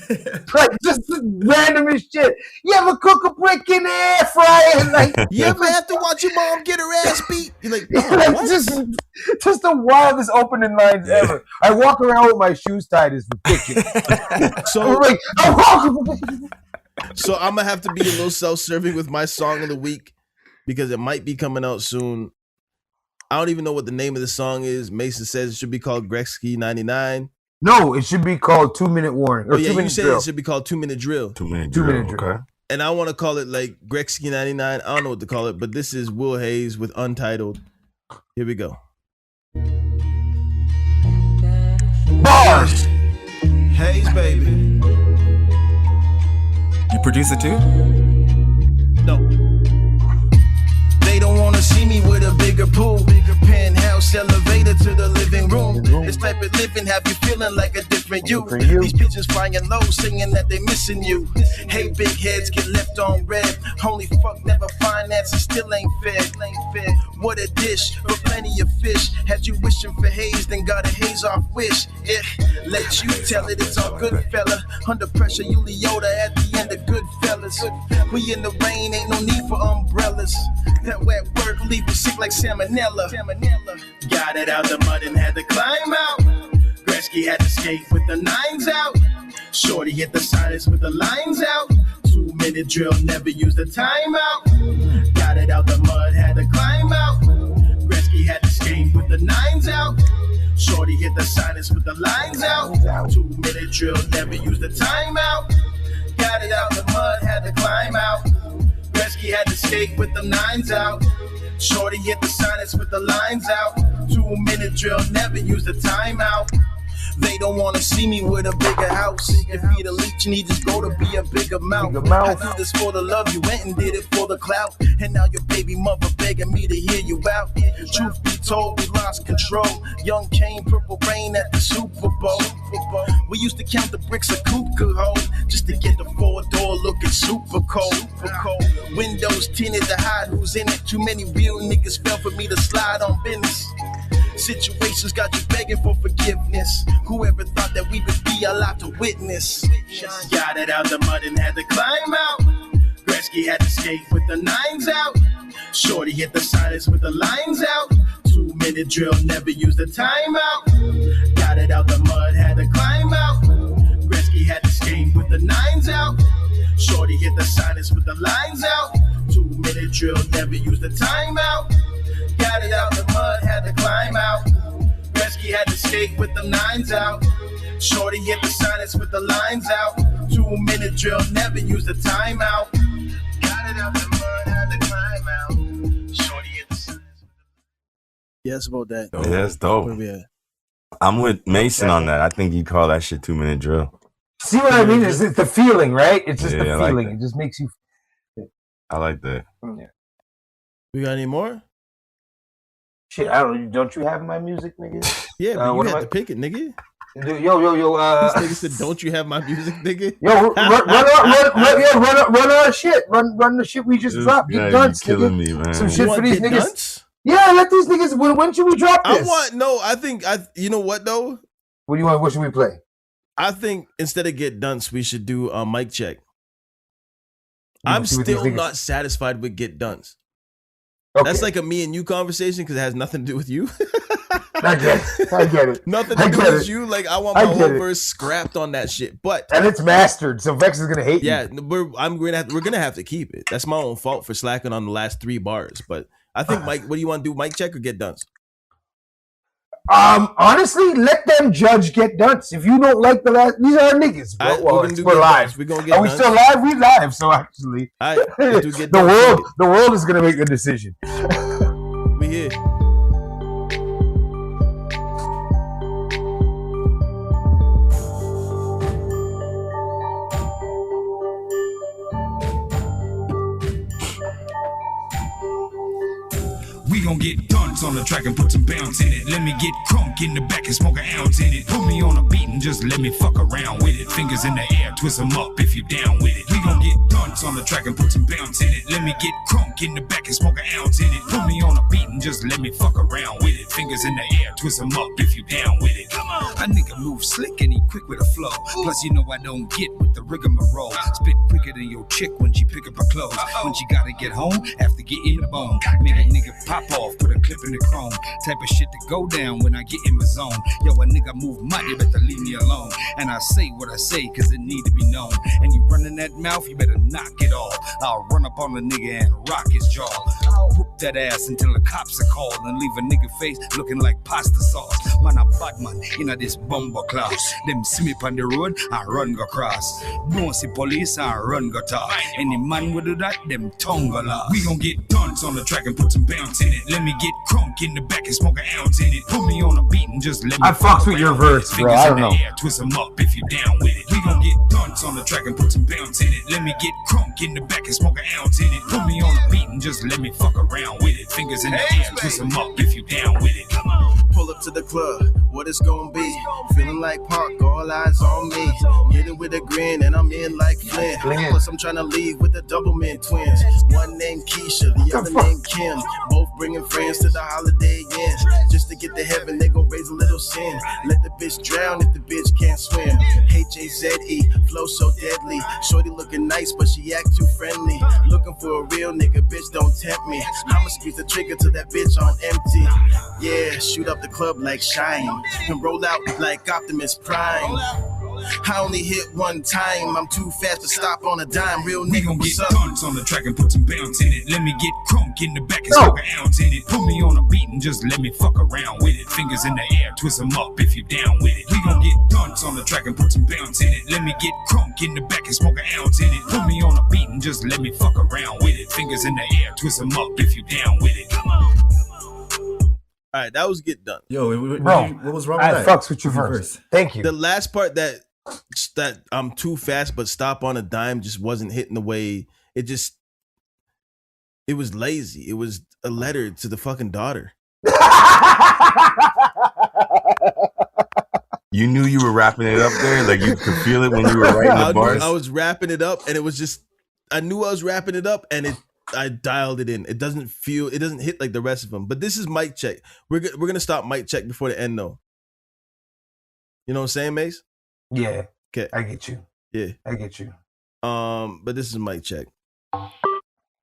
Like, just the randomest shit. You ever cook a brick in the air fryer? Like, you ever have to watch your mom get her ass beat? You're like, just the wildest opening lines ever. I walk around with my shoes tied is ridiculous. So I'm gonna have to be a little self-serving with my song of the week because it might be coming out soon. I don't even know what the name of the song is. Mason says it should be called Gretzky 99. No, it should be called 2 Minute Warning. Or 2 Minute you said Drill. it should be called 2 Minute Drill. 2 Minute 2 Drill. Minute Drill. Okay. And I want to call it like Gretzky 99. I don't know what to call it, but this is Will Hayes with Untitled. Here we go. Bars! Hayes, baby. You produce it too? No. They don't want to see me with a bigger pool, penthouse elevator to the living room. This type of living have you feeling like a different you. These pigeons flying low, singing that they missing you. Hey, big heads get left on red. Only fuck, never finance, and still ain't fair. What a dish, but plenty of fish. Had you wishing for haze, then got a haze off wish. Let you tell it, it's all good, fella. Under pressure, you Leota at the end of good fellas. We in the rain, ain't no need for umbrellas. That wet work leave you sick like salmonella. Got it out the mud and had to climb out. Gretzky had to skate with the nines out. Shorty hit the silence with the lines out. 2 minute drill, never used the timeout. Got it out the mud, had to climb out. Gretzky had to skate with the nines out. Shorty hit the silence with the lines out. 2 minute drill, never used the timeout. Got it out the mud, had to climb out. Gretzky had to skate with the nines out. Shorty hit the silence with the lines out. 2 minute drill, never use the timeout. They don't want to see me with a bigger house. If he the leech and he just go to be a bigger mouth. I did this for the love, you went and did it for the clout. And now your baby mother begging me to hear you out. Truth be told, we lost control. Young Kane, Purple Rain at the Super Bowl. We used to count the bricks a coupe could hold just to get the 4-door looking super cold. Windows tinted to hide who's in it. Too many real niggas fell for me to slide on business. Situations got you begging for forgiveness. Whoever thought that we would be allowed to witness? Got it out the mud and had to climb out. Gretzky had to skate with the nines out. Shorty hit the silence with the lines out. 2 minute drill, never used the timeout. Got it out the mud, had to climb out. Gretzky had to skate with the nines out. Shorty hit the silence with the lines out. 2 minute drill, never used the timeout. Got it out the mud, had to climb out. Gretzky had to skate with the nines out. Shorty hit the silence with the lines out. 2 minute drill, never used the timeout. Got it out the mud, had to climb out. Shorty hit the silence. Yeah, it's about that. Yeah, that's dope. Where we at? I'm with Mason on that. I think you call that shit 2 minute drill. See what I mean? It's the feeling, right? It's just the I feeling. like it just makes you. I like that. Yeah. We got any more? Shit, I don't you have my music, nigga? Yeah, but you had to pick it, nigga. Yo. This nigga said, "Don't you have my music, nigga?" Yo, run our shit. Run the shit we just dropped. Get dunce, killing nigga. me, man. Some shit for these niggas. Dunce? Yeah, let these niggas. When should we drop this? I think you know what though? What do you want? What should we play? I think instead of Get Dunce, we should do a mic check. I'm still not satisfied with Get Dunce. Okay. That's like a me and you conversation because it has nothing to do with you. I get it. Nothing to do with you. Like I want my whole verse scrapped on that shit. And it's mastered, so Vex is gonna hate you. Yeah, we're gonna have to keep it. That's my own fault for slacking on the last 3 bars. But I think Mike, what do you want to do? Mic check or Get Dunce? Honestly, let them judge Get Dunce. If you don't like the last, these are niggas. We're live. We're gonna get Are we still live? We live. So actually, the world is gonna make the decision. gon' get dunce on the track and put some bounce in it. Let me get crunk in the back and smoke an ounce in it. Put me on a beat and just let me fuck around with it. Fingers in the air, twist them up if you down with it. We gon' get dunce on the track and put some bounce in it. Let me get crunk in the back and smoke an ounce in it. Put me on a beat and just let me fuck around with it. Fingers in the air, twist them up if you down with it. Come on. A nigga move slick and he quick with a flow. Plus you know I don't get with the rigmarole. Spit quicker than your chick when she pick up her clothes. When she gotta get home after getting the bone. Make a nigga pop off, put a clip in the chrome. Type of shit to go down when I get in my zone. Yo, a nigga move mighty, better leave me alone. And I say what I say cause it need to be known. And you running that mouth, you better knock it off. I'll run up on the nigga and rock his jaw. I'll whoop that ass until the cops are called and leave a nigga face looking like pasta sauce. Man, a bad man in this bumper class. Them see me on the road, I run go cross. Don't see police, I run go talk. Any man will do that, them tongue go lost. We gon' get dunce on the track and put some bounce in it. Let me get crunk in the back and smoke an ounce in it. Put me on a beat and just let me I fucks with your verse, bro. I don't know. Air, twist them up if you down with it. We gon' get dunce on the track and put some bounce in it. Let me get crunk in the back and smoke an ounce in it. Put me on a beat and just let me fuck around with it. Fingers in the air, twist them up if you down with it. Come on. Pull up to the club, what it's gonna be? Feeling like Park, all eyes on me. Hitting with a grin and I'm in like Flint. Plus I'm trying to leave with the Doublemint twins. One named Keisha, the other named Kim. Both bringing friends to the Holiday Inn. Just to get to heaven, they gon' raise a little sin. Let the bitch drown if the bitch can't swim. H-A-Z-E, flow so deadly. Shorty looking nice, but she act too friendly. Looking for a real nigga, bitch, don't tempt me. I'ma squeeze the trigger till that bitch on empty. Yeah, shoot up the club like Shine and roll out like Optimus Prime. I only hit one time, I'm too fast to stop on a dime. Real nigga, gon' get dunce on the track and put some bounce in it. Let me get crunk in the back and smoke an ounce in it. Put me on a beat and just let me fuck around with it. Fingers in the air, twist them up if you down with it. We gon' get dunce on the track and put some bounce in it. Let me get crunk in the back and smoke an ounce in it. Put me on a beat and just let me fuck around with it. Fingers in the air, twist them up if you down with it. Come on. All right, that was Get Done. Yo, Bro, what was wrong with that? I fucks with you first. Thank you. The last part that I'm too fast but stop on a dime just wasn't hitting the way it was lazy. It was a letter to the fucking daughter. You knew you were wrapping it up there, like you could feel it when you were writing the bars. I was wrapping it up, and it was just I knew I was wrapping it up, and I dialed it in. It doesn't hit like the rest of them. But this is mic check. We're gonna stop mic check before the end though. You know what I'm saying, Mace? Yeah. Okay. I get you. Yeah. I get you. But this is mic check.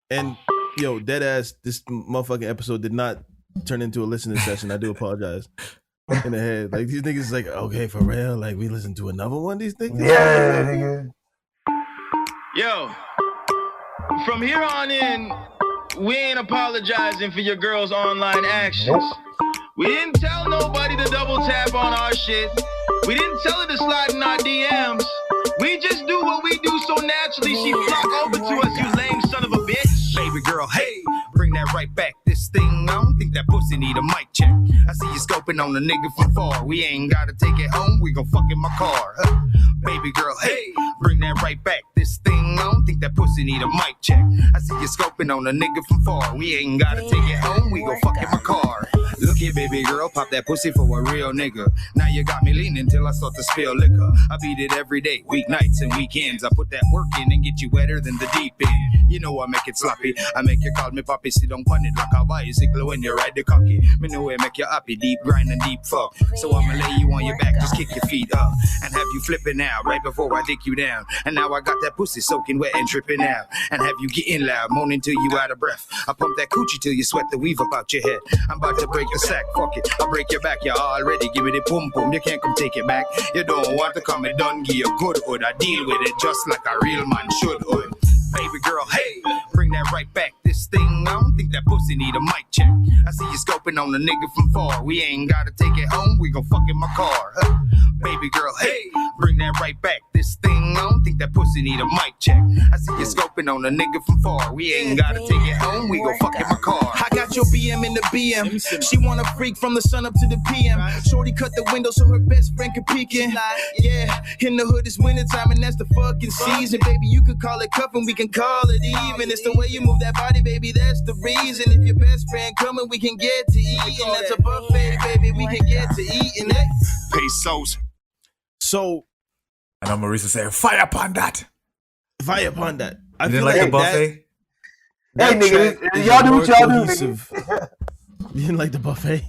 And yo, dead ass, this motherfucking episode did not turn into a listening session. I do apologize. In the head. Like these niggas is like, okay, for real? Like we listen to another one, these niggas? Yeah, nigga. Yo. From here on in, we ain't apologizing for your girl's online actions. Nope. We didn't tell nobody to double tap on our shit. We didn't tell her to slide in our DMs. We just do what we do so naturally she flock over to us, you lame son of a bitch. Baby girl, hey, bring that right back. This thing, I don't think that pussy need a mic check. I see you scoping on the nigga from far. We ain't gotta take it home, we gon' fuck in my car. Baby girl, hey, bring that right back. This thing, I don't think that pussy need a mic check. I see you scoping on the nigga from far. We ain't gotta take it home, we gon' fuck in my car. Look here, baby girl, pop that pussy for a real nigga. Now you got me leaning till I start to spill liquor. I beat it every day, weeknights and weekends. I put that work in and get you wetter than the deep end. You know I make it sloppy. I make you call me poppy, sit down on it like a bicycle when you ride the cocky. Me know I make you happy, deep grind and deep fuck. So I'ma lay you on your back, just kick your feet up and have you flipping out right before I dick you down. And now I got that pussy soaking wet and tripping out. And have you getting loud, moaning till you out of breath. I pump that coochie till you sweat the weave up out your head. I'm about to break your sack, fuck it. I'll break your back, you already give me the pum pum. You can't come take it back. You don't want to come and done give you good hood. I deal with it just like a real man should hood. Baby girl, hey, bring that right back. This thing, I don't think that pussy need a mic check. I see you scoping on the nigga from far. We ain't gotta take it home, we gon' fuck in my car. Baby girl, hey, bring that right back. This thing, I don't think that pussy need a mic check. I see you scoping on the nigga from far. We ain't gotta take it home, we gon' fuck in my car. I got your BM in the BM. She wanna freak from the sun up to the PM. Shorty cut the window so her best friend can peek in. Yeah, in the hood it's wintertime and that's the fucking season. Baby, you could call it cuffing, we can call it even. It's the way you move that body money, baby, that's the reason. If your best friend coming, we can get to eating. That's a buffet, baby, we can get to eating. Pesos. So, I know Marisa saying, fire upon that. Fire upon that. I You feel didn't like the buffet? Hey, nigga, y'all do what y'all do, nigga. You didn't like the buffet?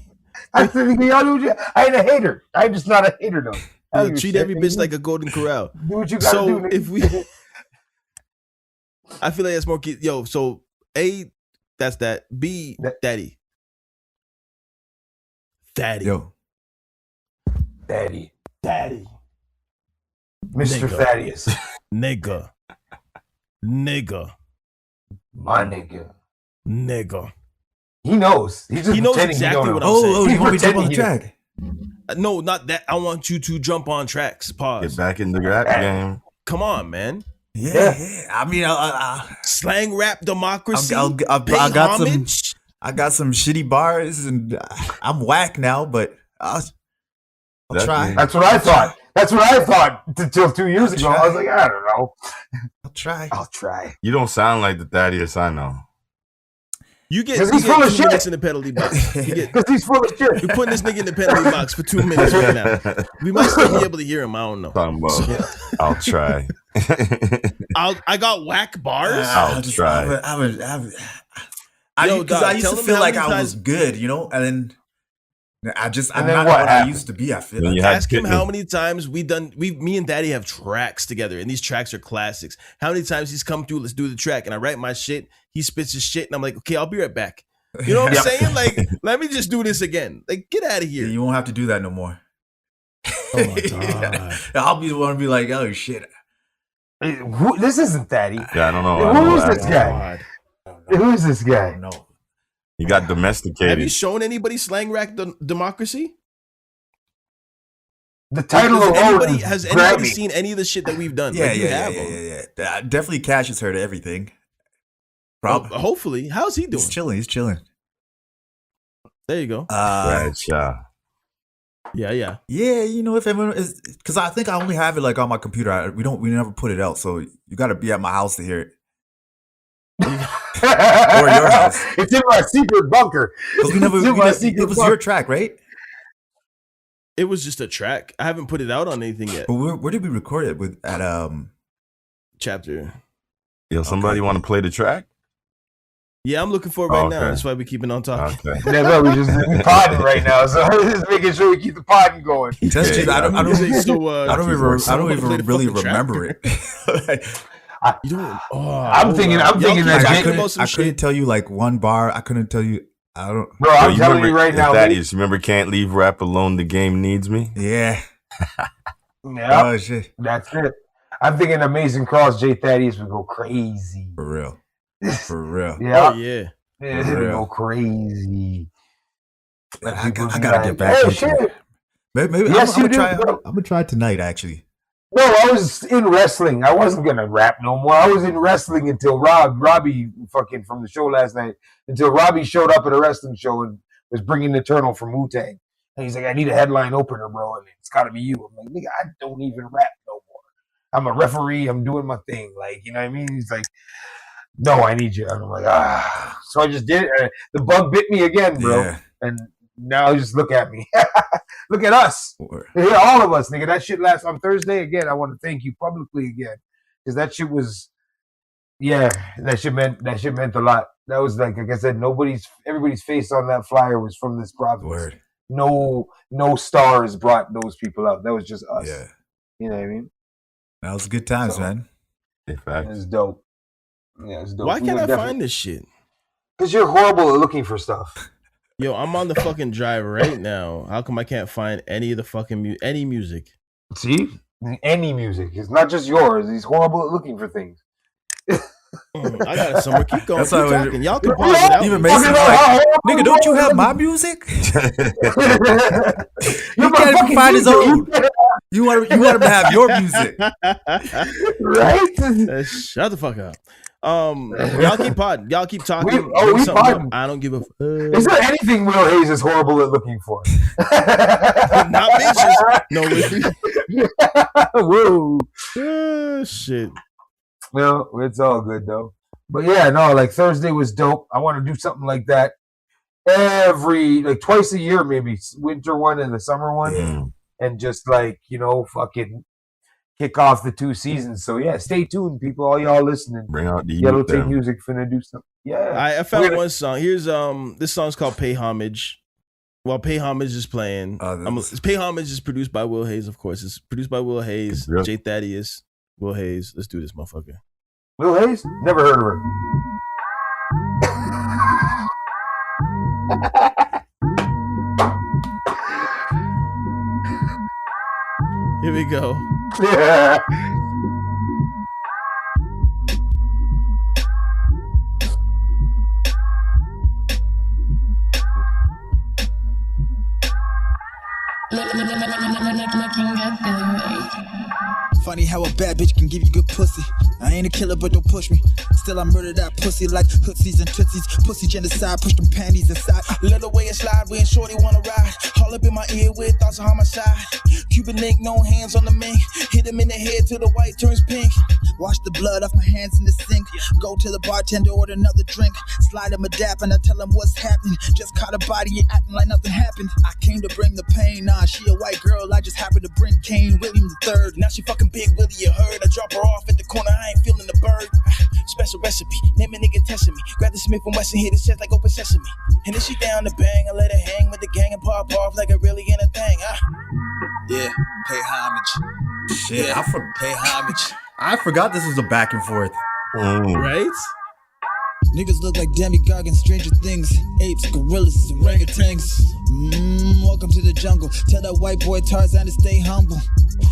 I said, nigga, y'all do what y'all. I ain't a hater. I'm just not a hater, though. Yo, treat every bitch like a golden corral. Do what you gotta do, nigga. If we, I feel like that's more. Yo, so A, that's that. B, daddy. Yo. Daddy. Mr. Nigga. Thaddeus. Nigga. My nigga. He knows. He knows exactly what I'm saying. Oh, you want me to jump on the track? No, not that. I want you to jump on tracks. Pause. Get back in the rap game. Come on, man. Yeah. I mean, slang rap democracy. I got some shitty bars, and I'm whack now, but I'll try. That's what I thought. That's what I thought until 2 years ago. I was like, I don't know. I'll try. You don't sound like the Thaddeus I know. You get he's full of 2 shit. minutes in the penalty box. Because he's full of shit. You're putting this nigga in the penalty box for 2 minutes right now. We might still be able to hear him. I don't know. Talking about, I'll try. I got whack bars. I'll try. Because I used to feel like I was good, and then I'm not what I used to be. I feel like. Ask him how many times me and Daddy have tracks together, and these tracks are classics. How many times he's come through? Let's do the track, and I write my shit. He spits his shit, and I'm like, okay, I'll be right back. You know what I'm saying? Like, let me just do this again. Like, get out of here. Yeah, you won't have to do that no more. Oh my god! I'll be the one to be like, oh shit. This isn't Daddy. Yeah, I don't know. Who is this guy? Who is this guy? No. He got domesticated. Have you shown anybody slang rap democracy? The title of has anybody seen any of the shit that we've done? Yeah, like, yeah. Definitely catches her to everything. Probably. Hopefully. How's he doing? He's chilling. There you go. Yeah. Yeah, if everyone is, because I think I only have it like on my computer. We never put it out, so you got to be at my house to hear it. Or your house. It's in my secret bunker. It was your track, right? It was just a track. I haven't put it out on anything yet. But where did we record it with? At Chapter. Yo, somebody want to play the track? Yeah, I'm looking for it right now. That's why we keep it on top. Okay. That's why we just podding right now. So just making sure we keep the podding going. I don't even really remember it. I'm thinking that I couldn't tell you like one bar. I couldn't tell you. I don't. Bro, I'm telling you right now. Thaddeus, remember "Can't Leave Rap Alone"? The game needs me. Yeah. Yeah. Oh shit. That's it. I'm thinking Amazing Cross J Thaddeus would go crazy. For real. Yeah. Oh, yeah. It would go crazy. I gotta get back. Hey, shit. Maybe yes, I'm gonna try tonight. Actually. No, I was in wrestling. I wasn't gonna rap no more. I was in wrestling until Robbie fucking from the show last night. Until Robbie showed up at a wrestling show and was bringing Eternal from Wu-Tang. And he's like, I need a headline opener, bro, and it's gotta be you. I'm like, nigga, I don't even rap no more. I'm a referee. I'm doing my thing. Like, you know what I mean? He's like, no, I need you. And I'm like, So I just did it. The bug bit me again, bro. Yeah. And now just look at me. Look at us. Yeah, all of us, nigga. That shit last on Thursday again. I want to thank you publicly again. Because that shit was, that shit meant a lot. That was like I said, everybody's face on that flyer was from this province. Word. No stars brought those people out. That was just us. Yeah. You know what I mean? That was good times, man. It was dope. Yeah, it's dope. Why can't I find this shit? Because you're horrible at looking for stuff. Yo, I'm on the fucking drive right now. How come I can't find any of the fucking any music? See? Any music. It's not just yours. He's horrible at looking for things. I got it somewhere. Keep going. Keep talking. Y'all can pause it out. Even Mason's like, nigga, don't you have my music? He can't even find his own. You want him to have your music. Right? Shut the fuck up. Y'all keep podding. Y'all keep talking. We podding. I don't give a fuck. Is there anything Will Hayes is horrible at looking for? Not bitches. No, woo. Shit. No, it's all good though. But yeah, no, like Thursday was dope. I want to do something like that twice a year, maybe winter one and the summer one, and just like fucking kick off the 2 seasons. So yeah, stay tuned, people. All y'all listening. Bring out the Yellow Tape Music finna do something. Yeah, I found one song. Here's this song's called "Pay Homage." While Pay Homage is playing, Pay Homage is produced by Will Hayes, of course. It's produced by Will Hayes, Jay Thaddeus, Will Hayes. Let's do this, motherfucker. Will Hayes? Never heard of her. Here we go. Yeah. Funny how a bad bitch can give you good pussy. I ain't a killer, but don't push me. Still, I murder that pussy like hootsies and tootsies. Pussy genocide, push them panties aside. Little way it slide, when shorty wanna ride. All up in my ear with thoughts of homicide. Cuban link, no hands on the mink. Hit him in the head till the white turns pink. Wash the blood off my hands in the sink. Go to the bartender, order another drink. Slide him a dap and I tell him what's happening. Just caught a body and acting like nothing happened. I came to bring the pain. Nah, she a white girl, I just happened to bring Kane William III. Now she fucking Big Willie, you heard. I drop her off at the corner, I ain't feeling the bird. Special recipe, name a nigga testing me. Grab the Smith and Wesson, hit his chest like open sesame. And then she down to bang, I let her hang with the gang and pop off like it really ain't a thing. Yeah, pay homage. Shit, yeah, pay homage. I forgot this was a back and forth. Right? Niggas look like demigod and Stranger Things. Apes, gorillas, orangutans. Welcome to the jungle. Tell that white boy Tarzan to stay humble.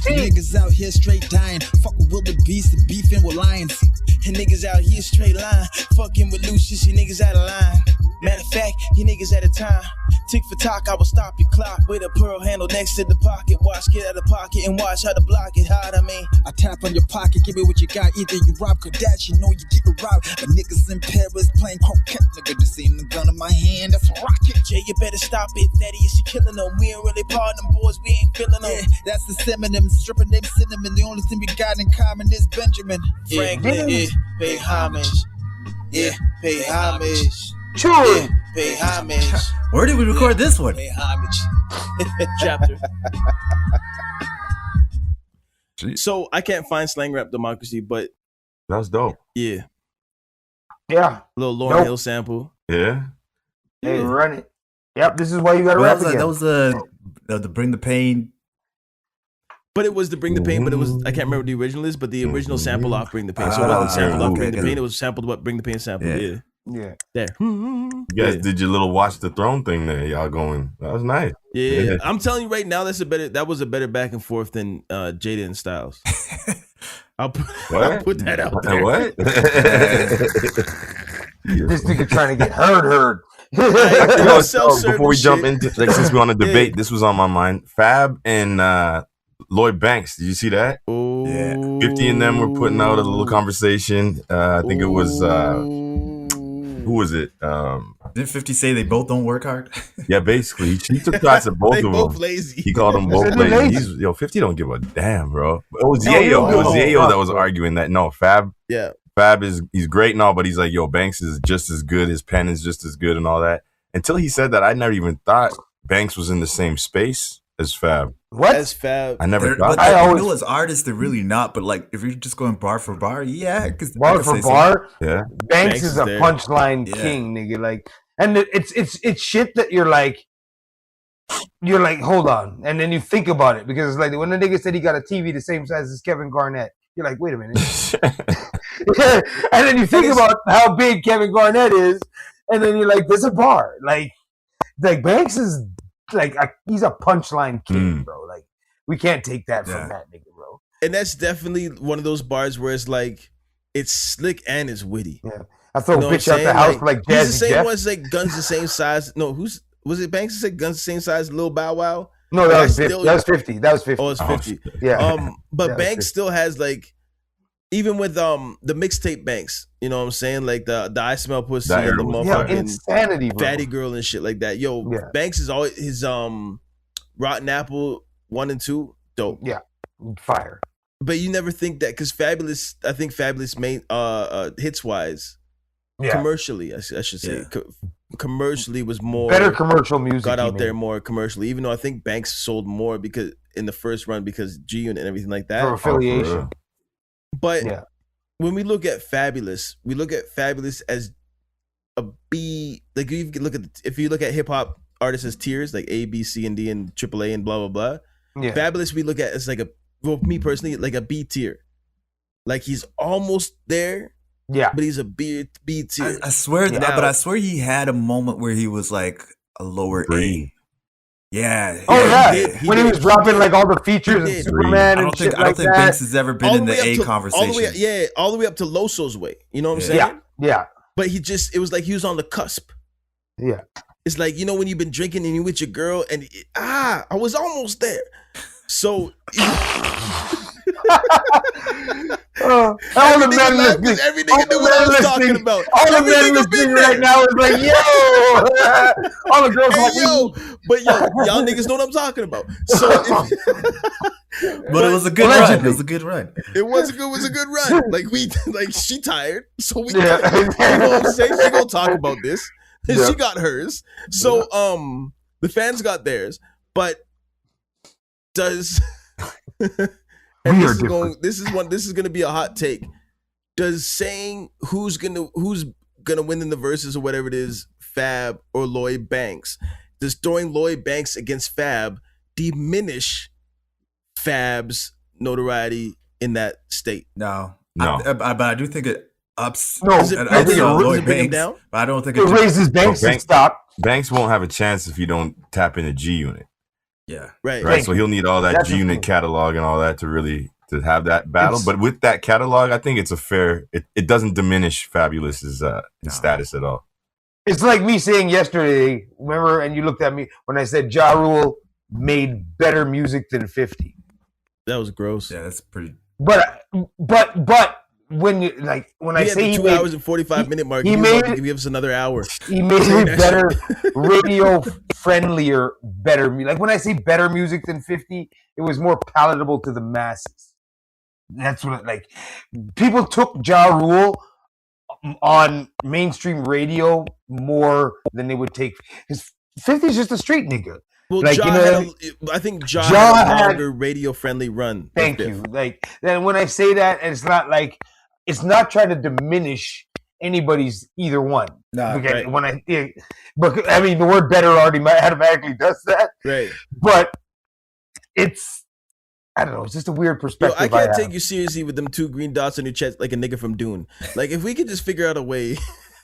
Niggas out here straight dying. Fuck with wildebeest and beefing with lions. And niggas out here straight line. Fucking with Lucius, you niggas out of line. Matter of fact, you niggas at a time. Tick for talk, I will stop your clock with a pearl handle next to the pocket. Watch, get out of pocket and watch how to block it. Hard, I mean. I tap on your pocket, give me what you got. Either you rob Kardashian or you get robbed. But niggas in Paris playing croquette. Nigga just seen the gun in my hand, that's a rocket. Jay, you better stop it. Thaddeus, you killing them. We ain't really part of them boys, we ain't feeling them. Yeah, that's the synonym, stripping them cinnamon. The only thing we got in common is Benjamin. Franklin, yeah, pay homage. Yeah, pay homage. Sure. Yeah, pay homage. Where did we record this one? Pay homage. Chapter. So I can't find slang rap democracy, but that's dope. Yeah. Yeah. Little Lauryn Hill sample. Yeah. Hey, run it. Yep, this is why you gotta rap again. That was the Bring the Pain. But it was the Bring the Pain, but it was, I can't remember what the original is, but the original sample off Bring the Pain. So it wasn't sampled off Bring the Pain, it was sampled what Bring the Pain sample. Yeah. Yeah. There. You guys did your little Watch the Throne thing there. Y'all going. That was nice. Yeah. I'm telling you right now, that was a better back and forth than Jada and Styles. I'll put that out there. What? This nigga trying to get heard. Before we jump into, since we're on a debate, this was on my mind. Fab and Lloyd Banks. Did you see that? Oh, yeah. 50 and them were putting out a little conversation. I think it was who was it? Didn't 50 say they both don't work hard? Yeah, basically, he took shots at both of them. Both lazy. He called them both lazy. 50 don't give a damn, bro. It was Yayo. It was Yayo that was arguing that. No, Fab. Yeah. Fab he's great and all, but he's like, yo, Banks is just as good. His pen is just as good and all that. Until he said that, I never even thought Banks was in the same space as Fab. What? As Fab. I never thought. I know as artists, they're really not. But like, if you're just going bar for bar, yeah, because bar for bar, yeah. Banks is a punchline king, nigga. Like, and it's shit that you're like, hold on, and then you think about it because it's like when the nigga said he got a TV the same size as Kevin Garnett, you're like, wait a minute, and then you think about how big Kevin Garnett is, and then you're like, there's a bar, like Banks is. Like he's a punchline king, bro. Like we can't take that from that nigga, bro. And that's definitely one of those bars where it's like it's slick and it's witty. Yeah, I throw a bitch out the house like Jazzy He's the same Jeff. one as like Guns the same size. No, was it Banks that said Guns the same size? Lil Bow Wow. No, that was 50. That was 50. That was 50. Oh, it's 50. Yeah. But Banks still has like. Even with the mixtape Banks, you know what I'm saying? Like the I Smell Pussy and the motherfucking insanity, bro. Fatty Girl and shit like that. Yo, Banks is always his Rotten Apple 1 and 2, dope. Yeah. Fire. But you never think that because Fabulous, I think Fabulous main hits wise commercially, I should say. Commercially was more better commercial music. Got out there more commercially, even though I think Banks sold more because in the first run because G Unit and everything like that. For affiliation. But when we look at Fabulous, we look at Fabulous as a B. Like you look at if you look at hip hop artists as tiers, like A, B, C, and D, and AAA, and blah blah blah. Yeah. Fabulous, we look at as like me personally, like a B tier. Like he's almost there. Yeah, but he's a B tier. I swear, but I swear he had a moment where he was like a lower A. Yeah. When he was dropping like all the features of Superman and shit like that. I don't think Banks has ever been in the A conversation. All the way up to Loso's way. You know what I'm saying? Yeah. But it was like he was on the cusp. Yeah. It's like, you know, when you've been drinking and you're with your girl and I was almost there. So all the men listening, every nigga knew what I was talking about. All the men listening right now is like, yo. All the girls are like, yo. But y'all niggas know what I'm talking about. So, but it was a good run. It was a good run. It was a good run. Like she tired, so we. You know what I'm saying? She gonna talk about this. She got hers. So the fans got theirs, but does. And this is going to be a hot take. Does saying who's gonna win in the verses or whatever it is, Fab or Lloyd Banks, does throwing Lloyd Banks against Fab diminish Fab's notoriety in that state? No. But I do think it ups. No, I think it bring him down. But I don't think it raises Banks' stock. Banks won't have a chance if you don't tap into G Unit. Yeah. Right. So he'll need all that G Unit catalog and all that to have that battle. But with that catalog, I think it's a fair. It doesn't diminish Fabulous's status at all. It's like me saying yesterday. Remember, and you looked at me when I said Ja Rule made better music than 50. That was gross. Yeah, that's pretty. But when you when I say the 2 hours and 45-minute mark, he give us another hour. He made it better, radio friendlier, better. Like when I say better music than 50, it was more palatable to the masses. That's what people took Ja Rule on mainstream radio more than they would take. Because 50 is just a street nigga. Well, I think Ja had a longer radio-friendly run. Thank you. Then when I say that, it's not like. It's not trying to diminish anybody's either one. No, okay, but I mean, the word "better" already automatically does that. Right. But I don't know. It's just a weird perspective. I can't take you seriously with them 2 green dots on your chest like a nigga from Dune. Like if we could just figure out a way,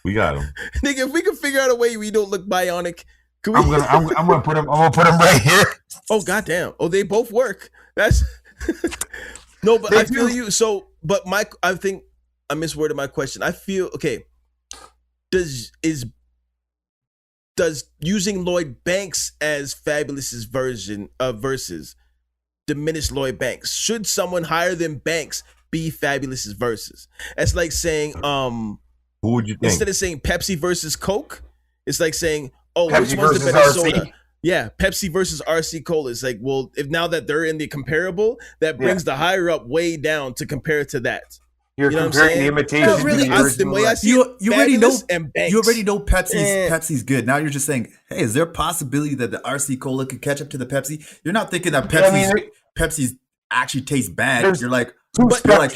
we got him. Nigga, if we could figure out a way we don't look bionic. I'm gonna put him right here. Oh goddamn! Oh, they both work. That's no, but I feel you. So, but I think I misworded my question. I feel okay. Does using Lloyd Banks as Fabulous's version of verses diminish Lloyd Banks? Should someone higher than Banks be Fabulous's verses? That's like saying who would you think? Instead of saying Pepsi versus Coke, it's like saying Pepsi which one's the better RC. soda? Yeah, Pepsi versus RC Cola. It's like, well, if now that they're in the comparable, that brings the higher up way down to compare to that. You're comparing the imitation. No, really, the way I see you already know. And Banks. You already know Pepsi's good. Now you're just saying, hey, is there a possibility that the RC Cola could catch up to the Pepsi? You're not thinking that Pepsi's actually tastes bad. You're like, you're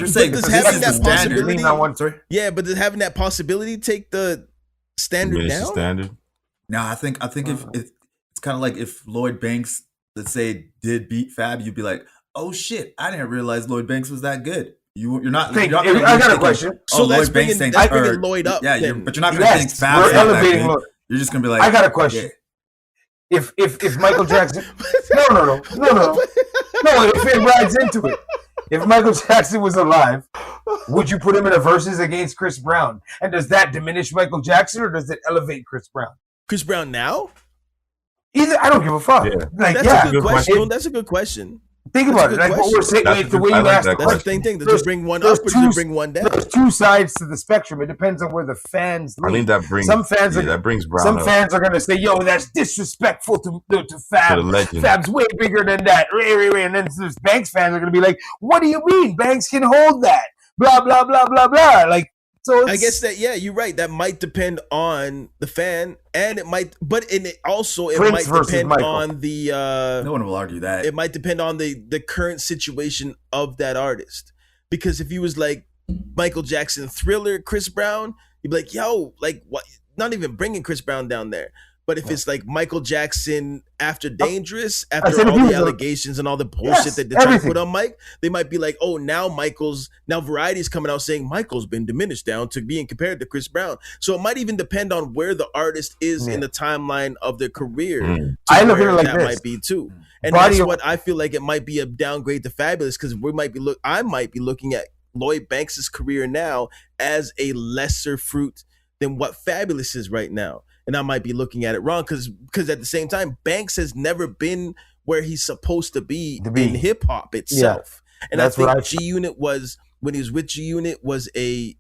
saying does having that possibility? Sorry? Yeah, but does having that possibility take the standard down? Standard. No, I think if it's kind of like if Lloyd Banks, let's say, did beat Fab, you'd be like, oh shit, I didn't realize Lloyd Banks was that good. You're not. I got a question. So Lloyd Banks bringing Lloyd up. Yeah, but you're not going to think Fab's not that good. You're just going to be like, I got a question. Yeah. If Michael Jackson, no. If it rides into it, if Michael Jackson was alive, would you put him in a versus against Chris Brown? And does that diminish Michael Jackson or does it elevate Chris Brown? Chris Brown now? Either I don't give a fuck. Yeah. That's a good question. That's a good question. Think about it. Like what we're saying, the way you asked the question. That's the same thing. Does it bring one up or does it bring one down? There's 2 sides to the spectrum. It depends on where the fans lean. I think that brings that brings Brown. Some fans are gonna say, "Yo, that's disrespectful to Fab. Fab's way bigger than that." And then there's Banks fans are gonna be like, "What do you mean? Banks can hold that? Blah blah blah blah blah." Like So I guess that you're right. That might depend on the fan, and it might, but it Prince might depend Michael. on the. No one will argue that. It might depend on the current situation of that artist, because if he was like Michael Jackson, Thriller, Chris Brown, you'd be like, yo, like what? Not even bringing Chris Brown down there. But if it's like Michael Jackson after Dangerous, after all the allegations and all the bullshit that they're trying to put on Mike, they might be like, oh, now Variety's coming out saying Michael's been diminished down to being compared to Chris Brown. So it might even depend on where the artist is in the timeline of their career. I look at it like that this. might be too. And that's what I feel like it might be a downgrade to Fabulous, because I might be looking at Lloyd Banks' career now as a lesser fruit than what Fabulous is right now. And I might be looking at it wrong, because at the same time, Banks has never been where he's supposed to be in hip hop itself. Yeah, and I think G-Unit was, when he was with G-Unit, was an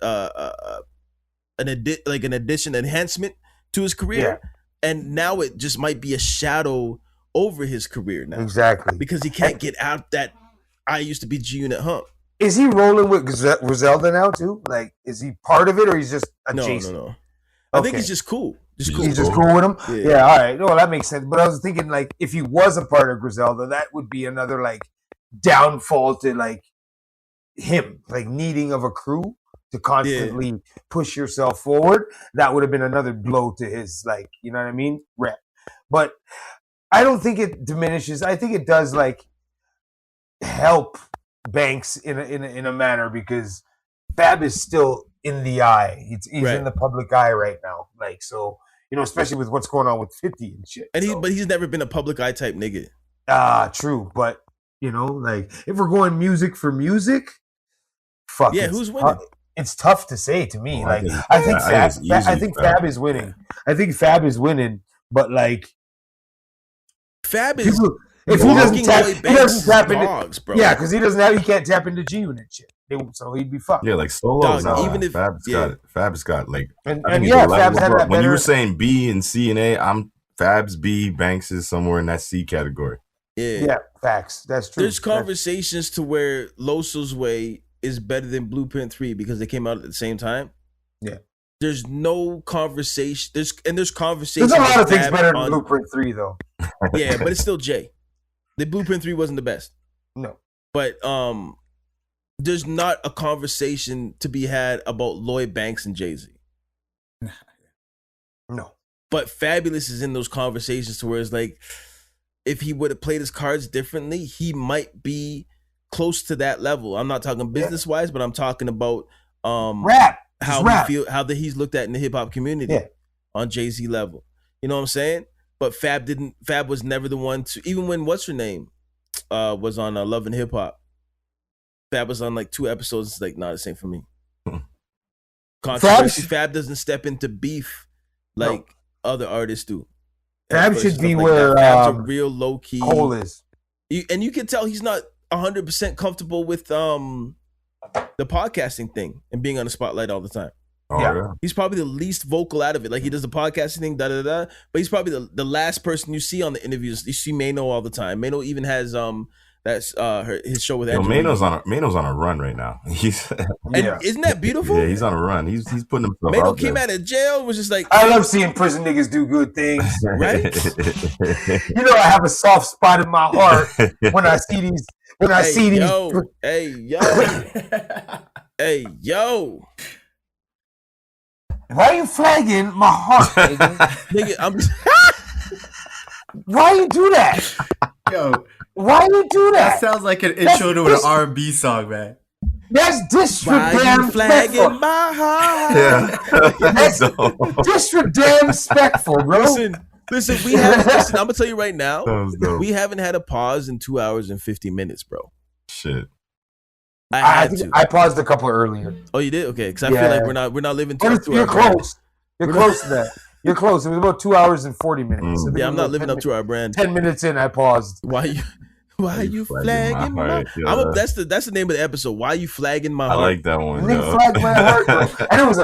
addition, enhancement to his career. Yeah. And now it just might be a shadow over his career now. Exactly. Because he can't get out that I used to be G-Unit hump. Is he rolling with Griselda now too? Like, is he part of it, or he's just adjacent? No. I think he's just cool. He's just cool with him? Yeah, all right. No, that makes sense. But I was thinking, like, if he was a part of Griselda, that would be another, like, downfall to, like, him, like, needing of a crew to constantly push yourself forward. That would have been another blow to his, like, you know what I mean, rep. But I don't think it diminishes. I think it does, like, help Banks in a manner, because Fab is still in the eye. He's in the public eye right now. Like, so, you know, especially with what's going on with 50 and shit. And but he's never been a public eye type nigga. True. But, you know, like, if we're going music for music, fuck. Yeah, who's winning? It's tough to say to me. Like, I think Fab is winning. I think Fab is winning, but, like, Fab is if he doesn't tap into dogs, bro. Yeah, because he can't tap into G-Unit shit. So he'd be fucked. Yeah, like solos. Even if Fab's got like, Fab's had that when you were saying B and C and A, I'm Fab's B, Banks is somewhere in that C category. Yeah, facts. That's true. There's conversations to where Loso's Way is better than Blueprint 3 because they came out at the same time. Yeah. There's no conversation. There's conversations. There's a lot of things better than Blueprint 3 though. Yeah, but it's still J. The Blueprint 3 wasn't the best. No. But there's not a conversation to be had about Lloyd Banks and Jay-Z. No. But Fabulous is in those conversations to where it's like, if he would have played his cards differently, he might be close to that level. I'm not talking business-wise, but I'm talking about rap. How he's looked at in the hip-hop community on Jay-Z level. You know what I'm saying? But Fab was never the one to, even when what's her name was on Love and Hip Hop. Fab was on like 2 episodes. It's like, nah, this ain't for me. Controversy. Fab doesn't step into beef like other artists do. Fab should be where Fab's a real low key. Cole is. And you can tell he's not 100% comfortable with the podcasting thing and being on the spotlight all the time. Yeah. He's probably the least vocal out of it. Like, he does the podcasting thing, but he's probably the last person you see on the interviews. You see Mano all the time. Mano even has his show with Andrew. Mano's on a run right now. Isn't that beautiful? Yeah, he's on a run. He's putting himself Mano out came there. out of jail, was just like, I love seeing prison niggas do good things. Right? You know, I have a soft spot in my heart when I see these. Hey, yo. Why are you flagging my heart, nigga? Why you do that? Yo, why you do that? That sounds like an intro to an R&B song, man. That's disrespectful. My heart. That's disrespectful, bro. Listen, I'm gonna tell you right now, we haven't had a pause in 2 hours and 50 minutes, bro. Shit. I paused a couple earlier. Oh, you did? Okay, because I feel like we're not living too. You're close. You're close to that. You're close. It was about 2 hours and 40 minutes. Yeah, I'm not living up to our brand. 10 minutes in, I paused. Why are you flagging my heart? That's the name of the episode. Why are you flagging my heart? I like that one. You flagged my heart, bro. And it was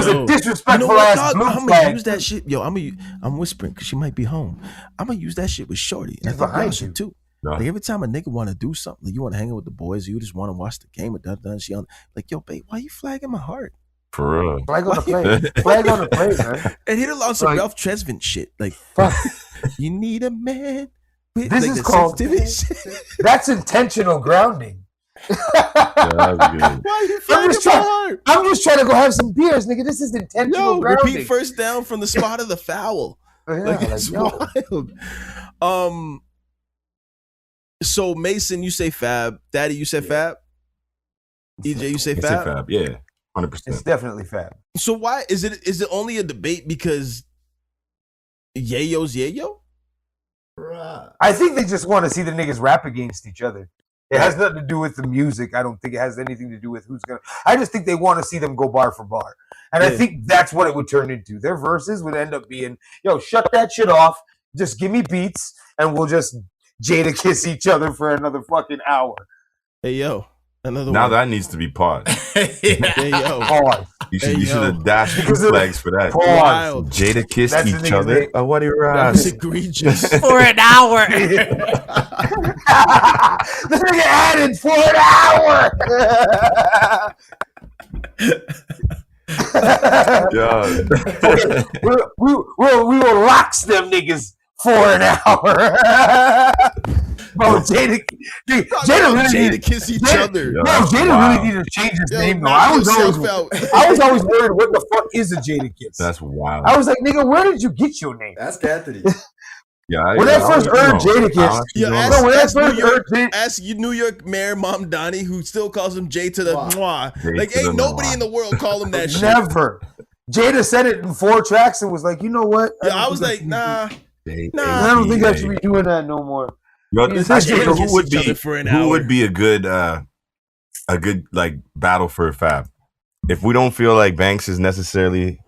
a disrespectful ass blue I'm flag. gonna use that shit. Yo, I'm whispering because she might be home. I'm gonna use that shit with Shorty. And I think y'all should too. No. Like, every time a nigga want to do something, like you want to hang out with the boys, or you just want to watch the game, or she on like, yo, babe, why you flagging my heart? For real. Flag on the play. Flag on the play, man. And he did on some Like- Ralph Tresvant shit. Like, Fuck. you need a man. With, This like, is the called. sensitivity. That's intentional grounding. Yeah, that was good. Why you I'm flying just, hard? I'm just trying to go have some beers, nigga. This is intentional Yo, grounding. repeat first down from the spot of the foul. Yeah, Like, like, it's yo. wild. So Mason, you say Fab. Daddy, you said Fab. EJ, you say It's a Fab. Fab. Yeah, 100%. It's definitely Fab. So why is it only a debate because Yayo's Yayo? I think they just want to see the niggas rap against each other. It has nothing to do with the music. I don't think it has anything to do with who's gonna. I just think they want to see them go bar for bar, and I think that's what it would turn into. Their verses would end up being, "Yo, shut that shit off. Just give me beats, and we'll just Jada kiss each other for another fucking hour." Hey yo, another Now one. that needs to be paused. Hey yo, Pause. You should, Hey, you should yo. have dashed Because two of- flags for that. Pause. Wild. Jada kissed That's the each nigga other. they- Oh, what are your That was eyes? egregious. For an hour. This nigga added for an hour. Yeah. we will locks them niggas for an hour. Bro, Jada really Jada needed, kiss each Jada- other. Bro, Yeah. Jada Wow. really needed to change his Yo, name though. knock I was yourself out. always worried what the fuck is a Jada kiss. That's wild. I was like, nigga, where did you get your name? Ask Anthony. Yeah, When I first heard Jada kiss, Yeah, bro, ask, when I ask, New first York, heard Jada, ask New York Mayor Mom Donnie, who still calls him Jay to the mwah. Jay Like, to ain't the nobody mwah. in the world call him that shit. never. Jada said it in 4 tracks and was like, you know what? Yeah, I was don't like, think nah. I don't think I should be doing that no more. Yo, He's I just think Jada who kiss would each other be for an who hour. would be a good like battle for a Fab? If we don't feel like Banks is necessarily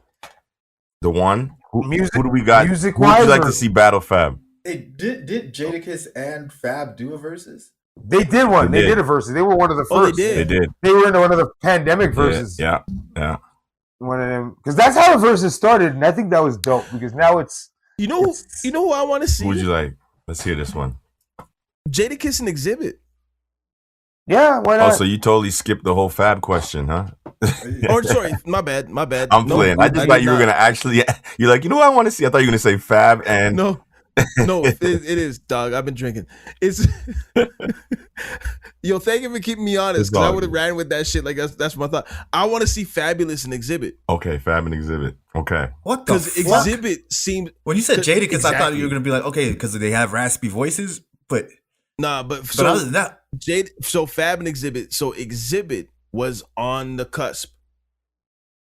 the one, who do we got? Who would you music-wise, like or- to see battle Fab? Hey, did Jadakiss and Fab do a versus? They did one. They They did. did a verse. They were one of the Oh, they first. did. They did. They were in one of the pandemic verses. Yeah. One of them, because that's how the verses started, and I think that was dope. Because now it's You know who I want to see? Who would you like? Let's hear this one. Jada Kiss and Exhibit. yeah, why Oh, not? so you totally skipped the whole Fab question, huh? Or sorry, my bad. I'm No, playing. I just did thought you were not. gonna actually. You're like, you know what I want to see? I thought you were gonna say Fab and No, it is, dog. I've been drinking. It's yo. Thank you for keeping me honest, It's because I all would have ran with that shit. Like that's my thought. I want to see Fabulous and Exhibit Okay, Fab and Exhibit. Okay. What the because fuck? Exhibit seemed When you said Jadakiss, I thought Exactly. you were gonna be like, okay, because they have raspy voices, but nah. But other than that, so Fab and Exhibit. So Exhibit was on the cusp,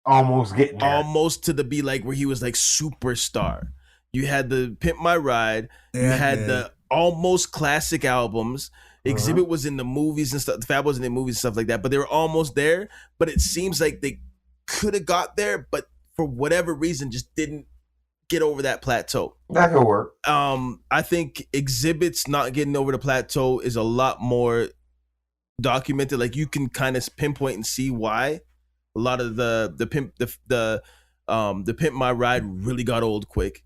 Almost getting there. almost to the be like where he was like superstar. You had the Pimp My Ride. You Yeah, had man. the almost classic albums. Exhibit was in the movies and stuff. Fab wasn't in movies and stuff like that, but they were almost there. But it seems like they could have got there, but for whatever reason, just didn't get over that plateau. That could work. I think Exhibit's not getting over the plateau is a lot more documented. Like you can kind of pinpoint and see why a lot of the Pimp My Ride really got old quick.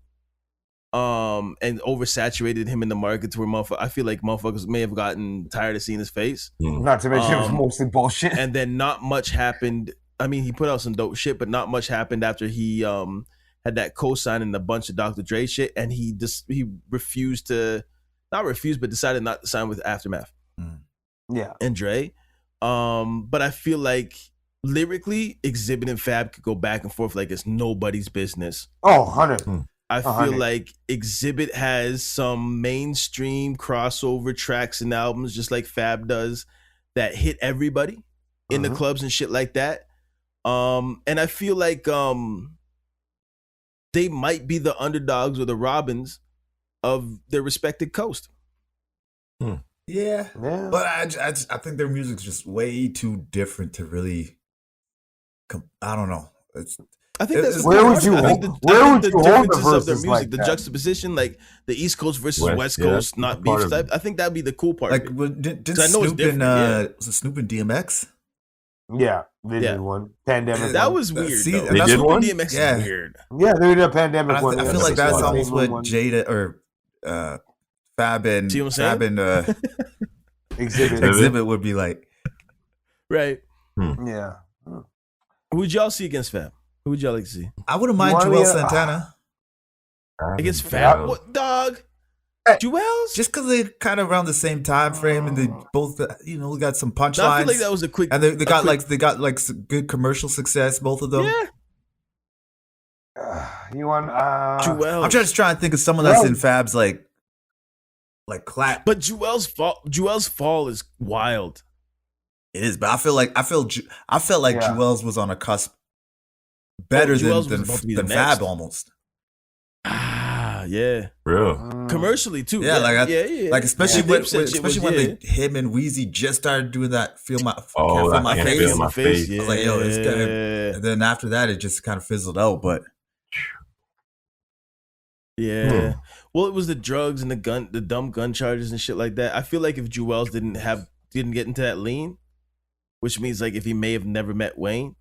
And oversaturated him in the market to where I feel like motherfuckers may have gotten tired of seeing his face. Not to mention it was mostly bullshit. And then not much happened. I mean, he put out some dope shit, but not much happened after he had that co-sign in a bunch of Dr. Dre shit, and he refused to, not refused, but decided not to sign with Aftermath. Yeah. And Dre. But I feel like lyrically, Exhibit and Fab could go back and forth like it's nobody's business. Oh, 100. I feel 100. like Exhibit has some mainstream crossover tracks and albums, just like Fab does, that hit everybody in the clubs and shit like that. And I feel like they might be the underdogs or the Robins of their respected coast. yeah. But I think their music's just way too different to really. I don't know. I think that's where would you hold the differences of their verses music, like the that? juxtaposition, like the East Coast versus West yeah, Coast, that's not part beef of type. it. I think that'd be the cool part. Like, of it. did 'Cause I know it's Snoop and different, yeah. was it Snoop and DMX? Yeah, they did one. Pandemic. That one. was weird. See, though. and that's did what- one? DMX Yeah. is weird. Yeah, they did a pandemic I, one. I feel like that's one. almost what One. Jada or Fab and See what I'm saying? Fab and Exhibit. Exhibit would be like. Right. Yeah. Who would y'all see against Fab? Who would y'all like to see? I wouldn't mind Joel Santana. Against Fab? What, dog? Joel's? Just because they're kind of around the same time frame, and they both, got some punchlines. I feel like that was a quick, and they got some good commercial success, both of them. Yeah. You want Joel? I'm just trying to think of someone that's in Fab's like clap. But Joel's fall is wild. It is, but I felt like Joel's was on a cusp better than Fab almost. Yeah, real commercially too. Yeah, like especially when him and Weezy just started doing that. Feel my face. I was like, yo, this guy. And then after that, it just kind of fizzled out. But yeah, well, it was the drugs and the dumb gun charges and shit like that. I feel like if Joel's didn't get into that lean, which means like if he may have never met Wayne,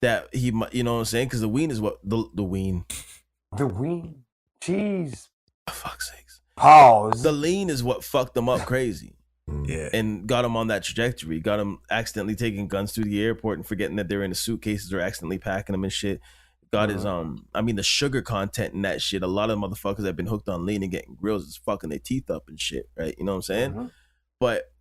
that he might, you know what I'm saying? Because the wean is what the wean. The wean, jeez, for fuck's sakes. Pause. The lean is what fucked him up crazy. Yeah, and got him on that trajectory. Got him accidentally taking guns through the airport and forgetting that they're in the suitcases or accidentally packing them and shit. Got his the sugar content in that shit. A lot of motherfuckers that have been hooked on lean and getting grills is fucking their teeth up and shit, right? You know what I'm saying? But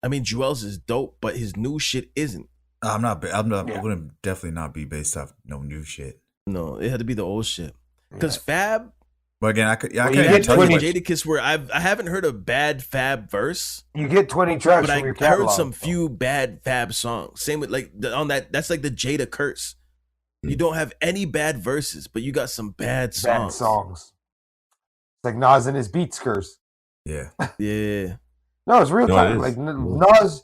I mean, Joel's is dope, but his new shit isn't. I'm not. I wouldn't definitely not be based off no new shit. No, it had to be the old shit. Because Fab. But again, I can't tell you Jadakiss where I haven't heard a bad Fab verse. You get 20 tracks but from your I catalog. heard some few bad Fab songs. Same with on that. That's like the Jada curse. You don't have any bad verses, but you got some bad songs. It's like Nas and his beats curse. Yeah. Yeah. No, it's real time. Like Nas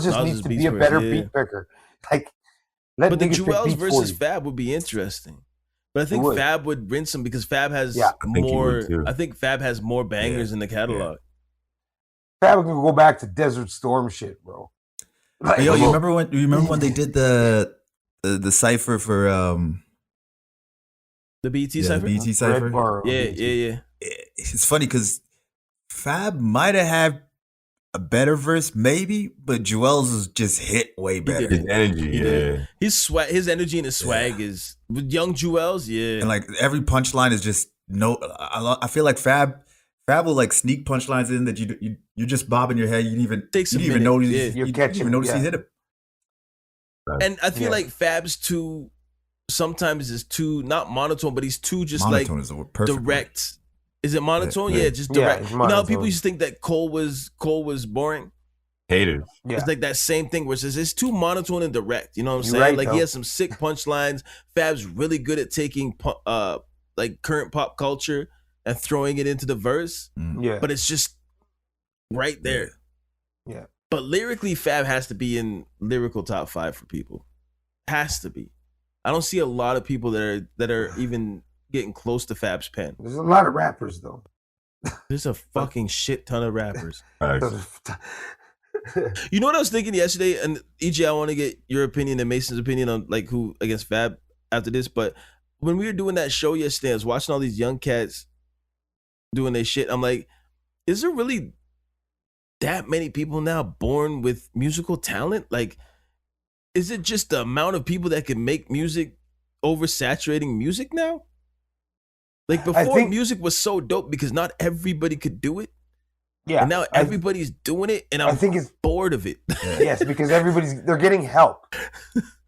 just needs to be a better beat picker. Like, but the Joel's versus Fab would be interesting. But I think Fab would rinse him because Fab has more. I think Fab has more bangers in the catalog. Fab can go back to Desert Storm shit, bro. Like, yo, you remember when they did the cipher for the BT cipher? The BT cipher. Yeah. It's funny because Fab might have had a better verse, maybe, but Joel's is just hit way better. His energy, his energy and his swag is with young Joel's, and like every punchline is just I feel like Fab will like sneak punchlines in that you just bobbing your head. You didn't even notice. You didn't even notice he hit it. And I feel like Fab's sometimes is too not monotone, but he's too just monotone like is the perfect direct. word. Is it monotone? Yeah, just direct. Yeah, you know how people used to think that Cole was boring? Haters. Yeah. It's like that same thing where it's too monotone and direct. You know what I'm saying? Like he has some sick punchlines. Fab's really good at taking like current pop culture and throwing it into the verse. Yeah. But it's just right there. Yeah. But lyrically, Fab has to be in lyrical top 5 for people. Has to be. I don't see a lot of people that are even getting close to Fab's pen. There's a lot of rappers though. There's a fucking shit ton of rappers. You know what I was thinking yesterday? And EJ, I want to get your opinion and Mason's opinion on like who against Fab after this. But when we were doing that show yesterday, I was watching all these young cats doing their shit. I'm like, is there really that many people now born with musical talent? Like, is it just the amount of people that can make music oversaturating music now? Like before, music was so dope because not everybody could do it. Yeah. And now everybody's doing it, and I think it's bored of it. Yes, because they're getting help.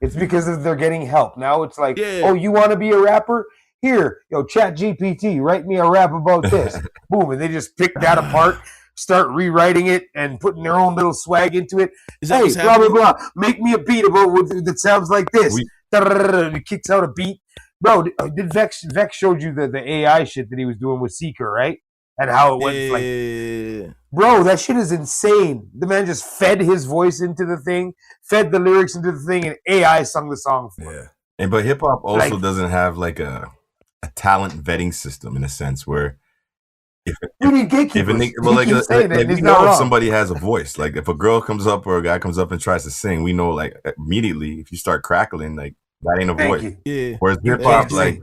It's because they're getting help. Now it's like, oh, you want to be a rapper? Here, Chat GPT, write me a rap about this. Boom, and they just pick that apart, start rewriting it, and putting their own little swag into it. Hey, blah, blah, blah. Make me a beat that sounds like this. It kicks out a beat. Bro, did Vex showed you the AI shit that he was doing with Seeker, right? And how it went like, bro, that shit is insane. The man just fed his voice into the thing, fed the lyrics into the thing, and AI sung the song for him. But hip hop also doesn't have like a talent vetting system in a sense where if somebody has a voice, like if a girl comes up or a guy comes up and tries to sing, we know like immediately if you start crackling, like that ain't a voice. Yeah. Whereas hip hop, like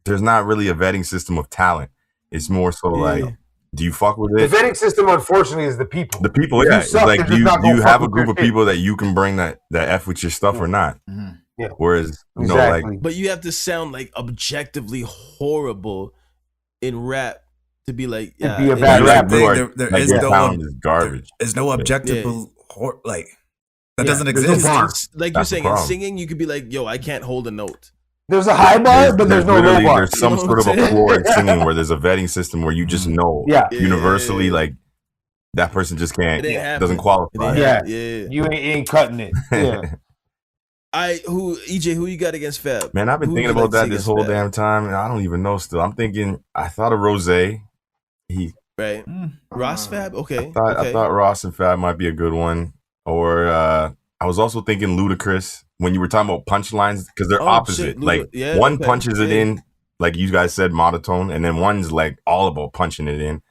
there's not really a vetting system of talent. It's more so like Do you fuck with The it? vetting system, unfortunately, is the people. The people, If yeah. you suck, Like, they're do just you, not do you gonna have fuck a with group your of shit. people that you can bring that F with your stuff or not? Yeah. Whereas, you know, Exactly. like, But you have to sound like objectively horrible in rap to be like, To yeah, be a bad you rapper. you are, There like, is your no sound is garbage. There's no objective like that doesn't there's no exist. bar. Like That's you're the saying, in problem. singing, you could be like, yo, I can't hold a note. There's a high bar, but there's no low literally bar. there's some You know sort of what a I'm saying? floor in singing where there's a vetting system where you just know Yeah. universally, like, that person just can't, It ain't happening. doesn't qualify. Yeah. Yeah. You ain't cutting it. Yeah. EJ, who you got against Fab? Man, I've been Who thinking you like about that to this see whole against Fab? damn time, and I don't even know still. I'm thinking, I thought of Rose. He Right. Ross Fab? Okay. I thought Ross and Fab might be a good one. Or I was also thinking Ludacris when you were talking about punchlines, because they're Oh, opposite. shit, Like, yeah, one okay, punches it yeah. in, like you guys said, monotone, and then one's like all about punching it in.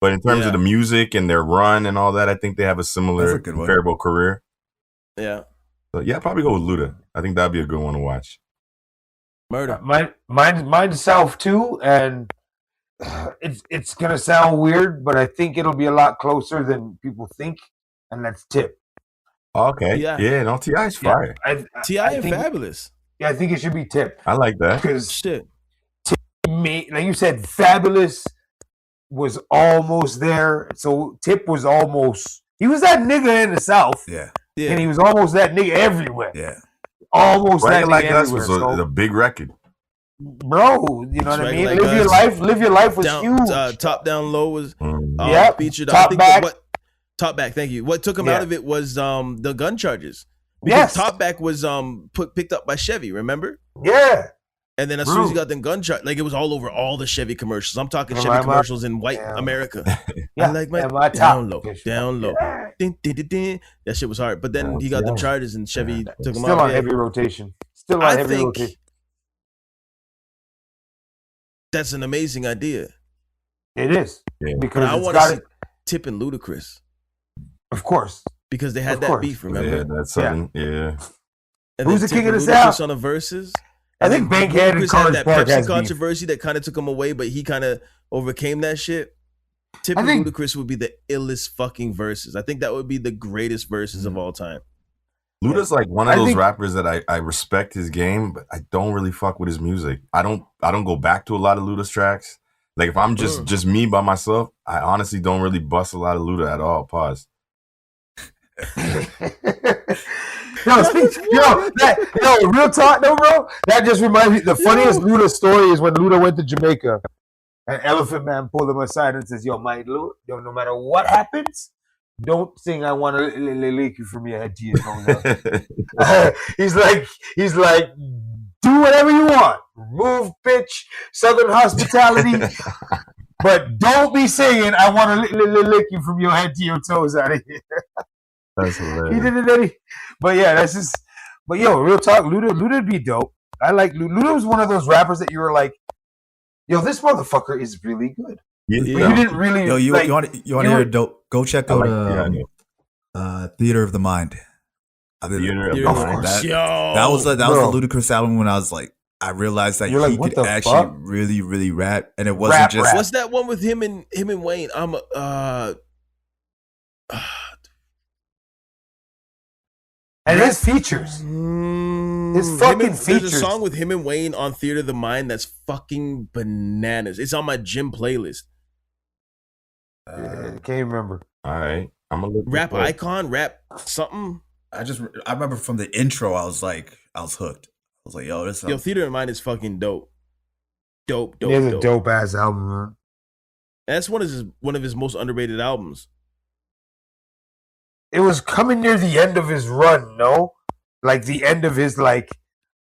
But in terms of the music and their run and all that, I think they have a similar That's a good one. comparable career. Yeah. So yeah, probably go with Luda. I think that'd be a good one to watch. Murder. Mine's South too, and it's gonna sound weird, but I think it'll be a lot closer than people think, and that's Tip. Okay. T.I. Yeah, no, T.I.'s fire. T.I. and think- Fabulous. Yeah, I think it should be Tip I like that. because Shit. like you said, Fabulous was almost there. So Tip was almost. He was that nigga in the South, Yeah. and he was almost that nigga everywhere. Yeah. Almost that Bragging nigga Like Us everywhere. was So, a big record. bro, you know what I Bragging mean? Like Live your Us. life. Live your life was Down, huge. Top Down Low was Yep. featured. Top I think Back. Top Back, thank you. What took him Yeah. out of it was the gun charges. Because Yes. Top Back was picked up by Chevy, remember? Yeah. And then as soon as he Bro. got them gun charges, like it was all over all the Chevy commercials. I'm talking Yeah, Chevy my- commercials in white yeah. America. Yeah, I like my, and my down top. low, down low. Din, din, din, din. That shit was hard. But then he got them charges and Chevy took him Still out. on Yeah. heavy rotation. Still on I heavy think rotation. that's an amazing idea. It is. Yeah. But Because I it's want to got see it. Tip and Ludacris Of course. because they had Of that course. beef, remember? Yeah, that's something. Yeah. And Who's then the king Tip of and the Ludacris South? on the verses. I And think then Bankhead and Ludacris had College that Park Pepsi has beef. controversy that kind of took him away, but he kind of overcame that shit. Tip I and think- Ludacris would be the illest fucking verses. I think that would be the greatest verses of all time. Luda's like one of I those think- rappers that I respect his game, but I don't really fuck with his music. I don't go back to a lot of Luda's tracks. Like if I'm just me by myself, I honestly don't really bust a lot of Luda at all. Pause. Real talk though, bro. That just reminds me. The funniest Luda story is when Luda went to Jamaica, and Elephant Man pulled him aside and says, "Yo, my Luda, yo, no matter what happens, don't sing I want to lick you from your head to your toes." He's like, do whatever you want, move, pitch, Southern hospitality, but don't be singing I want to lick you from your head to your toes out of here. That's He hilarious. did it, then but yeah, that's just. But yo, real talk, Luda'd be dope. I like Luda was one of those rappers that you were like, yo, this motherfucker is really good. Yeah. But you didn't really. Yo, you like, want to hear a dope? Go check I out like- Theater of the Mind. I mean, Theater of the that- Mind. that- Yo. that was the Bro. Ludacris album when I was like, I realized that You're like, he what could the actually fuck? really, really rap, and it wasn't Rap, just rap. What's that one with him and Wayne? and his features. His fucking There's features. a song with him and Wayne on Theater of the Mind that's fucking bananas. It's on my gym playlist. Can't remember. All right. I'm gonna look Rap this up. icon, rap something. I remember from the intro, I was hooked. I was like, yo, this Yo, Theater of the Mind is fucking dope. Dope. He has a dope ass album, man. That's one of his most underrated albums. It was coming near the end of his run, no? Like the end of his like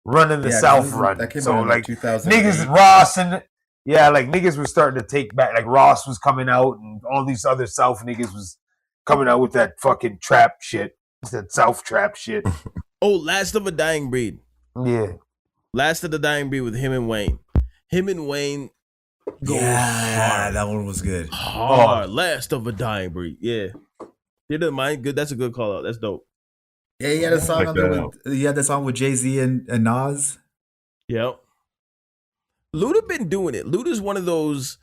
run in the Yeah, South that run. came So out in, like 2008. niggas Ross and niggas were starting to take back. Like Ross was coming out, and all these other South niggas was coming out with that fucking trap shit, that South trap shit. Oh, Last of a Dying Breed. Yeah, Last of the Dying Breed with him and Wayne. Him and Wayne go hard. that one was good. Hard. Last of a Dying Breed. Yeah. Theater of the Mind, good. That's a good call out. That's dope. Yeah, he had a song Check on there that with he had that song with Jay-Z and Nas. Yep. Luda been doing it. Luda's one of those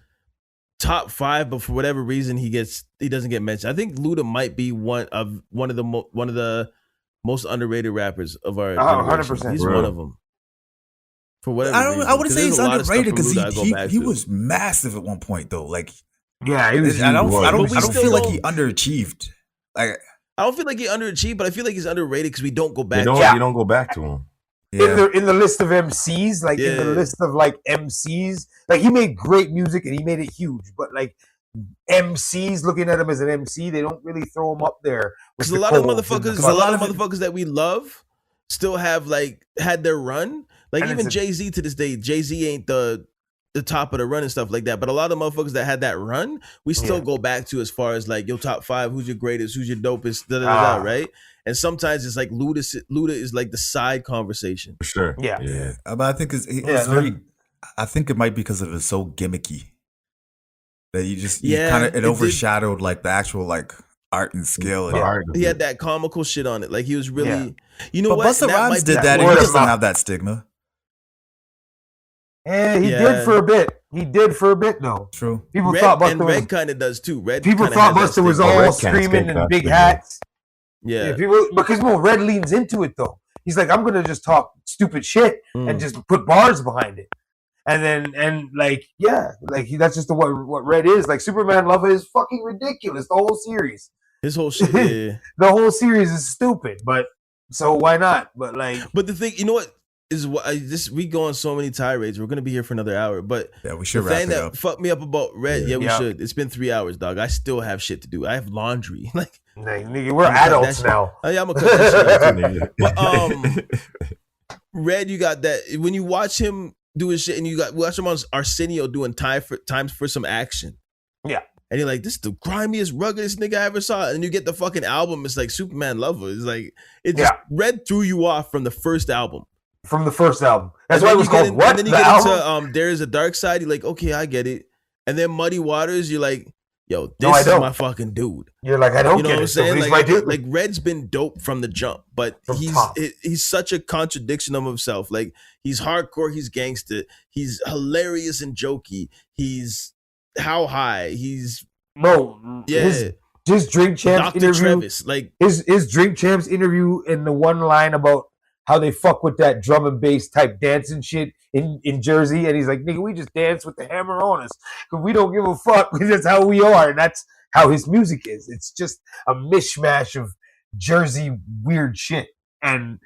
top 5, but for whatever reason he doesn't get mentioned. I think Luda might be one of the most underrated rappers of our generation. 100%. He's one of them. For whatever reason. I wouldn't say he's underrated because he to. was massive at one point though. Like, yeah, he was. I don't feel like he underachieved. Like, I don't feel like he underachieved, but I feel like he's underrated because we don't go back. You don't go back to him. Yeah. In the list of MCs, like in the list of like MCs, like he made great music and he made it huge, but like MCs looking at him as an MC, they don't really throw him up there. Because a lot of motherfuckers that we love still have like had their run. Like and even Jay-Z to this day, Jay-Z ain't the top of the run and stuff like that. But a lot of motherfuckers that had that run, we still go back to as far as like, yo, top 5, who's your greatest, who's your dopest, right? And sometimes it's like Luda is like the side conversation. For sure. Yeah. But I think it's very. I think it might be because it was so gimmicky that it overshadowed like the actual like art and skill. He had that comical shit on it. Like he was really, you know, but what? Busta Rhymes did that, and he doesn't have that stigma. Yeah, he did for a bit. He did for a bit, though. True. People thought Busta Red kind of does too. People thought Busta was all screaming and big hats. Yeah. Because Red leans into it though. He's like, I'm gonna just talk stupid shit and just put bars behind it. And then that's just what Red is. Like Superman Lover is fucking ridiculous. The whole series. His whole shit. Yeah. The whole series is stupid, but so why not? But the thing, you know what is we go on so many tirades. We're gonna be here for another hour. But yeah, we should the wrap thing it that up. fucked me up about Red. Yeah, we should. It's been 3 hours, dog. I still have shit to do. I have laundry. Like, nigga, we're adults now. Oh, yeah, I'm gonna cut that shit out too, But Red, you got that when you watch him do his shit, and you watch him on Arsenio doing times for some action. Yeah. And you're like, this is the grimiest, ruggedest nigga I ever saw. And you get the fucking album. It's like Superman Lover. It's like Red threw you off from the first album. That's why it was called what? And then you get into There Is a Dark Side. You're like, okay, I get it. And then Muddy Waters, you're like, yo, this is my fucking dude. You're like, I don't get it. So he's my dude. Like Red's been dope from the jump, but he's such a contradiction of himself. Like he's hardcore, he's gangster, he's hilarious and jokey. He's how high? He's his Drink Champs Dr. interview. Travis, like his Drink Champs interview in the one line about how they fuck with that drum and bass type dancing shit in Jersey, and he's like, nigga, we just dance with the hammer on us because we don't give a fuck. That's how we are, and that's how his music is. It's just a mishmash of Jersey weird shit, and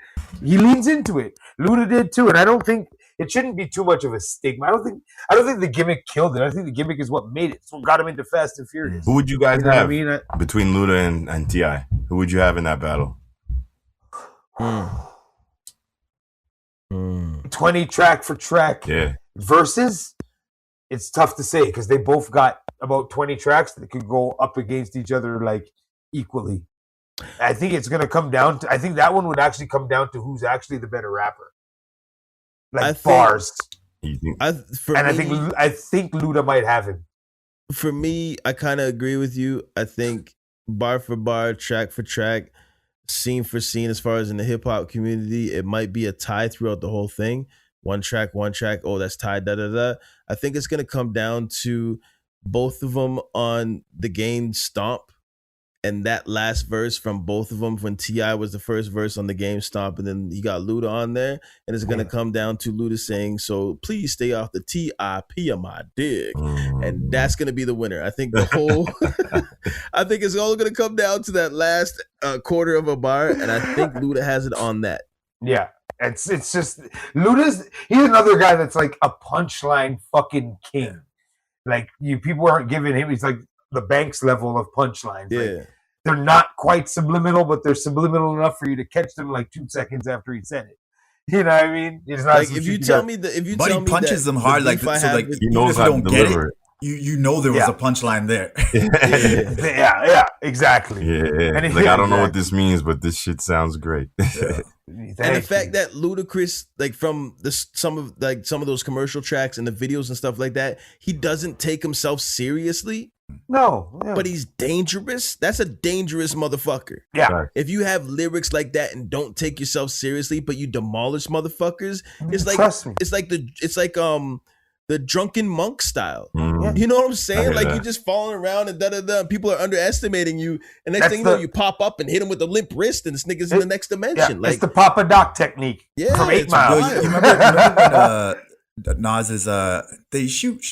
he leans into it. Luda did too, and I don't think it shouldn't be too much of a stigma. I don't think the gimmick killed it. I think the gimmick is what made it. It's what got him into Fast and Furious. Who would you guys have between Luda and T.I.? Who would you have in that battle? 20 track for track versus, it's tough to say because they both got about 20 tracks that could go up against each other like equally. I think it's going to come down to, I think that one would actually come down to who's actually the better rapper. Like bars. I think Luda might have him. For me, I kind of agree with you. I think bar for bar, track for track, scene for scene, as far as in the hip hop community, it might be a tie throughout the whole thing. One track. Oh, that's tied. I think it's gonna come down to both of them on the Game Stomp, and that last verse from both of them when T.I. was the first verse on the Game Stomp, and then he got Luda on there, and it's gonna come down to Luda saying, "So please stay off the TIP of my dick," and that's gonna be the winner. I think I think it's all gonna come down to that last quarter of a bar, and I think Luda has it on that. Yeah, it's just he's another guy that's like a punchline fucking king. Like people aren't giving him. He's like the Banks level of punchlines. Yeah. Like, they're not quite subliminal, but they're subliminal enough for you to catch them like 2 seconds after he said it. You know what I mean? It's not like if you tell me that, but he punches them hard, like so, like he knows how to deliver it. You know there was a punchline there. yeah, exactly. Yeah. And like I don't know what this means, but this shit sounds great. And the fact that Ludacris, like from some of those commercial tracks and the videos and stuff like that, he doesn't take himself seriously. No, but he's dangerous. That's a dangerous motherfucker. Yeah. If you have lyrics like that and don't take yourself seriously, but you demolish motherfuckers, it's like the drunken monk style. Mhm. You know what I'm I saying? hear Like that. you're just falling around and da-da-da. People are underestimating you. And next thing you know, you pop up and hit him with a limp wrist and this nigga's in the next dimension. It's the Papa Doc technique from 8 it's Mile. wild. You remember when Nas is they shoot,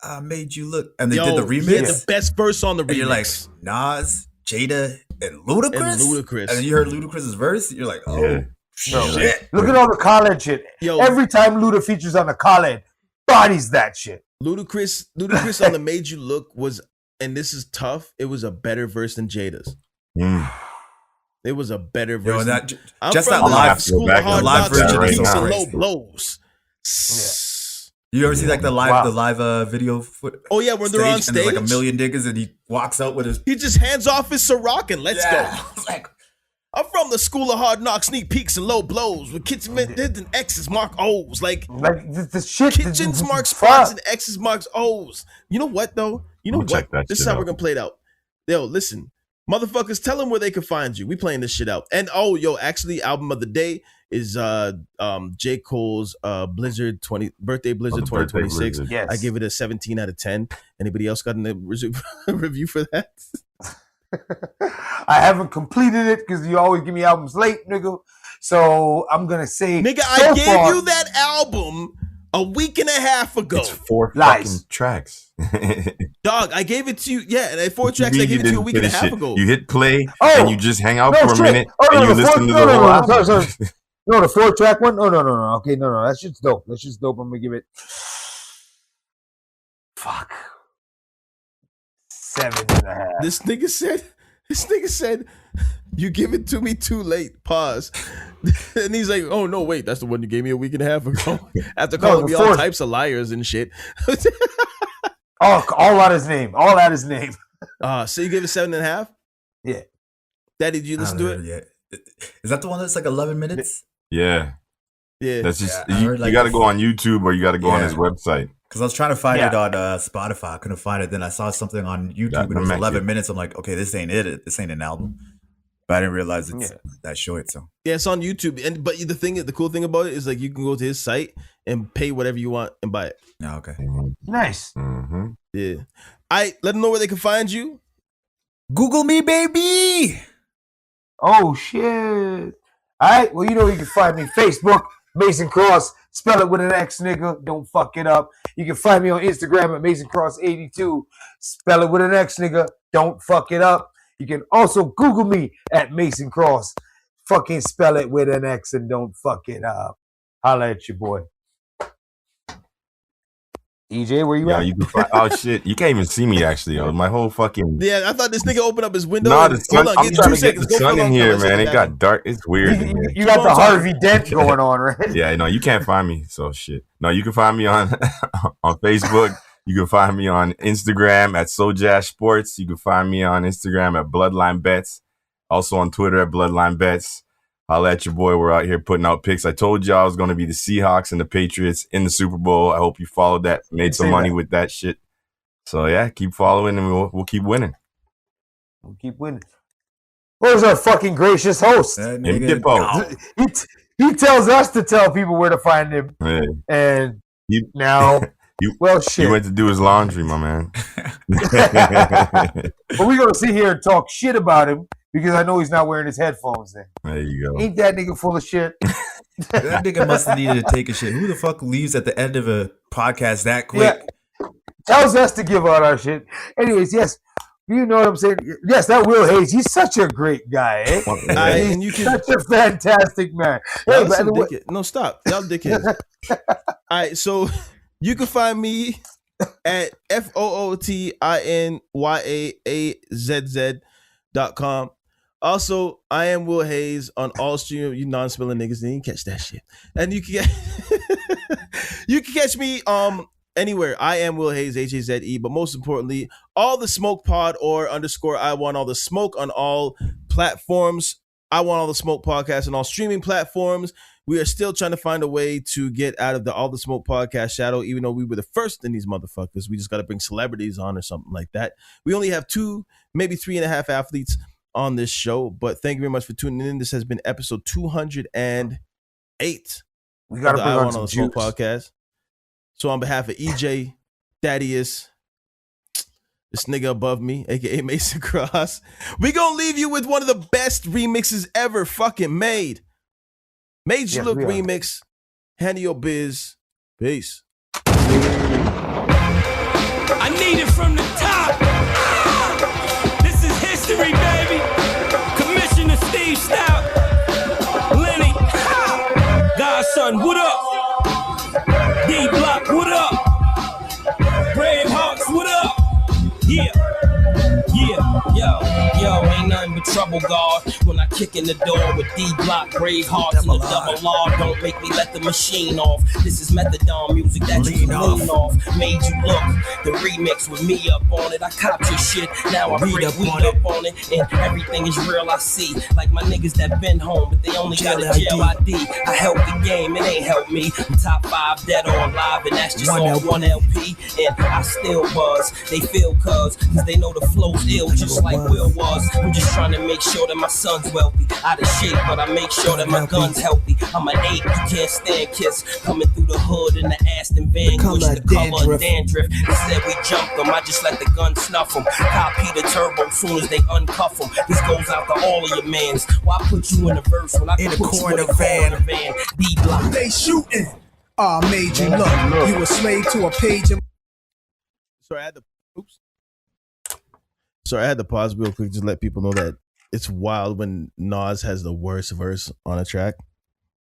I made you look, and they did the remix. He had the best verse on the remix. And you're like Nas, Jada, and Ludacris. And then you heard Ludacris's verse. You're like, oh shit! Look at all the Khaled shit. Every time Luda features on the Khaled, bodies that shit. Ludacris on the Made You Look was, and this is tough, it was a better verse than Jada's. It was a better verse. Just that live school of hard live knocks, version is peaks so and crazy. low blows. You ever see like the live video foot? Oh yeah, when they're on and there's like a stage? million niggas, and he walks out with his. He just hands off his Ciroc and let's go. Like, I'm from the school of hard knocks, sneak peeks and low blows with kitchen and X's mark O's. Like the shit. Kitchens mark spots and X's marks O's. You know what though? You know I'm gonna check what? that This is shit how we're out. gonna play it out. Yo, listen, motherfuckers, tell them where they can find you. We playing this shit out. And actually, album of the day is J. Cole's Blizzard birthday Blizzard 2026. Blizzard. Yes. I give it a 17 out of 10. Anybody else got a review for that? I haven't completed it because you always give me albums late, nigga. So I'm gonna say, Nigga, I gave you that album a week and a half ago. It's 4 fucking tracks. Dog, I gave it to you. Yeah, and 4 tracks. I gave it to you a week and a half ago. You hit play and you just hang out for a minute and you the listen to the whole album. Sorry. No, the 4-track one. No. Okay, no. That shit's dope. I'm gonna give it. Fuck. 7.5. This nigga said, you give it to me too late. Pause. And he's like, oh no, wait, that's the one you gave me a week and a half ago. After calling me all types of liars and shit. All out his name. So you gave it 7.5? Yeah. Daddy, did you listen to it? Yeah. Is that the one that's like 11 minutes? Yeah. Yeah. That's just I you heard, like, got to go on YouTube or you got to go on his website. Because I was trying to find it on Spotify. I couldn't find it. Then I saw something on YouTube and it was 11 minutes. I'm like, okay, this ain't it. This ain't an album. But I didn't realize it's that short. So Yeah, it's on YouTube. But the cool thing about it is like you can go to his site and pay whatever you want and buy it. Oh, okay. Nice. Mm-hmm. Yeah. Let them know where they can find you. Google me, baby. Oh shit. All right. Well, you know you can find me Facebook, Mason Cross. Spell it with an X, nigga. Don't fuck it up. You can find me on Instagram at MasonCross82. Spell it with an X, nigga. Don't fuck it up. You can also Google me at Mason Cross. Fucking spell it with an X and don't fuck it up. Holla at your boy. EJ, where you at? You can find, oh shit, you can't even see me actually. Yo. My whole fucking Yeah, I thought this nigga opened up his window. no, the sun. Hold on, I'm give trying 2 to get seconds. the Go sun for in long here, time. man. It got dark. It's weird. You got the Harvey Dent going on, right? Yeah, no, you can't find me. So shit. No, you can find me on on Facebook. You can find me on Instagram at Sojash Sports. You can find me on Instagram at Bloodline Bets. Also on Twitter at Bloodline Bets. I'll at your boy. We're out here putting out picks. I told you I was going to be the Seahawks and the Patriots in the Super Bowl. I hope you followed that. Made some money with that shit. So yeah, keep following and we'll keep winning. We'll keep winning. Where's our fucking gracious host? He tells us to tell people where to find him. Yeah. And now, well, shit. He went to do his laundry, my man. But we're going to sit here and talk shit about him because I know he's not wearing his headphones then. There you go. Ain't that nigga full of shit? That nigga must have needed to take a shit. Who the fuck leaves at the end of a podcast that quick? Yeah. Tells us to give out our shit. Anyways, yes. You know what I'm saying? Yes, that Will Hayes. He's such a great guy, eh? He's such a fantastic man. Hey, by the way, no, stop. Y'all dickheads. All right, so you can find me at FOOTINYAAZZ.com. Also, I am Will Hayes on all stream. You non-spilling niggas didn't catch that shit. And you can you can catch me anywhere. I am Will Hayes, HAZE. But most importantly, all the smoke pod or _ I want all the smoke on all platforms. I want all the smoke podcast on all streaming platforms. We are still trying to find a way to get out of the all the smoke podcast shadow, even though we were the first in these motherfuckers. We just got to bring celebrities on or something like that. We only have 2, maybe 3.5 athletes on this show, but thank you very much for tuning in. This has been episode 208. We got to bring on the some Smoke juice. podcast. So on behalf of EJ, Thaddeus, this nigga above me, aka Mason Cross, we gonna leave you with one of the best remixes ever fucking made. Made You Look remix. Handle your biz. Peace. I need it from the top. This is history, baby. Commissioner Steve Stout. Lenny. Godson, what up? D-Block, what up? Bravehearts, what up? Yeah. Yo, ain't nothing but trouble, God. When I kick in the door with D-Block, Bravehearts, and the double R. Don't make me let the machine off. This is methadone music that you can lean off. Made You Look, the remix with me up on it. I copped your shit, now I break weed up on it. And everything is real, I see. Like my niggas that been home, but they only got a jail ID. I help the game, it ain't helped me. I'm top 5 dead or alive, and that's just on one LP. And I still buzz. They feel cuz they know the flow's ill, just like Will was. I'm just trying to make sure that my son's wealthy. Out of shape, but I make sure that my gun's healthy. I'm an 8, you can't stand Kiss. Coming through the hood in the Aston Van, push the color of dandruff. Instead we jumped them, I just let the gun snuff them. Copy the turbo soon as they uncuff them. This goes out to all of your mans. Why put you in a verse when I can put you in a corner van? D-Block. They shooting. Made You Look. You a slave to a page. Sorry, I had to pause real quick just to let people know that it's wild when Nas has the worst verse on a track.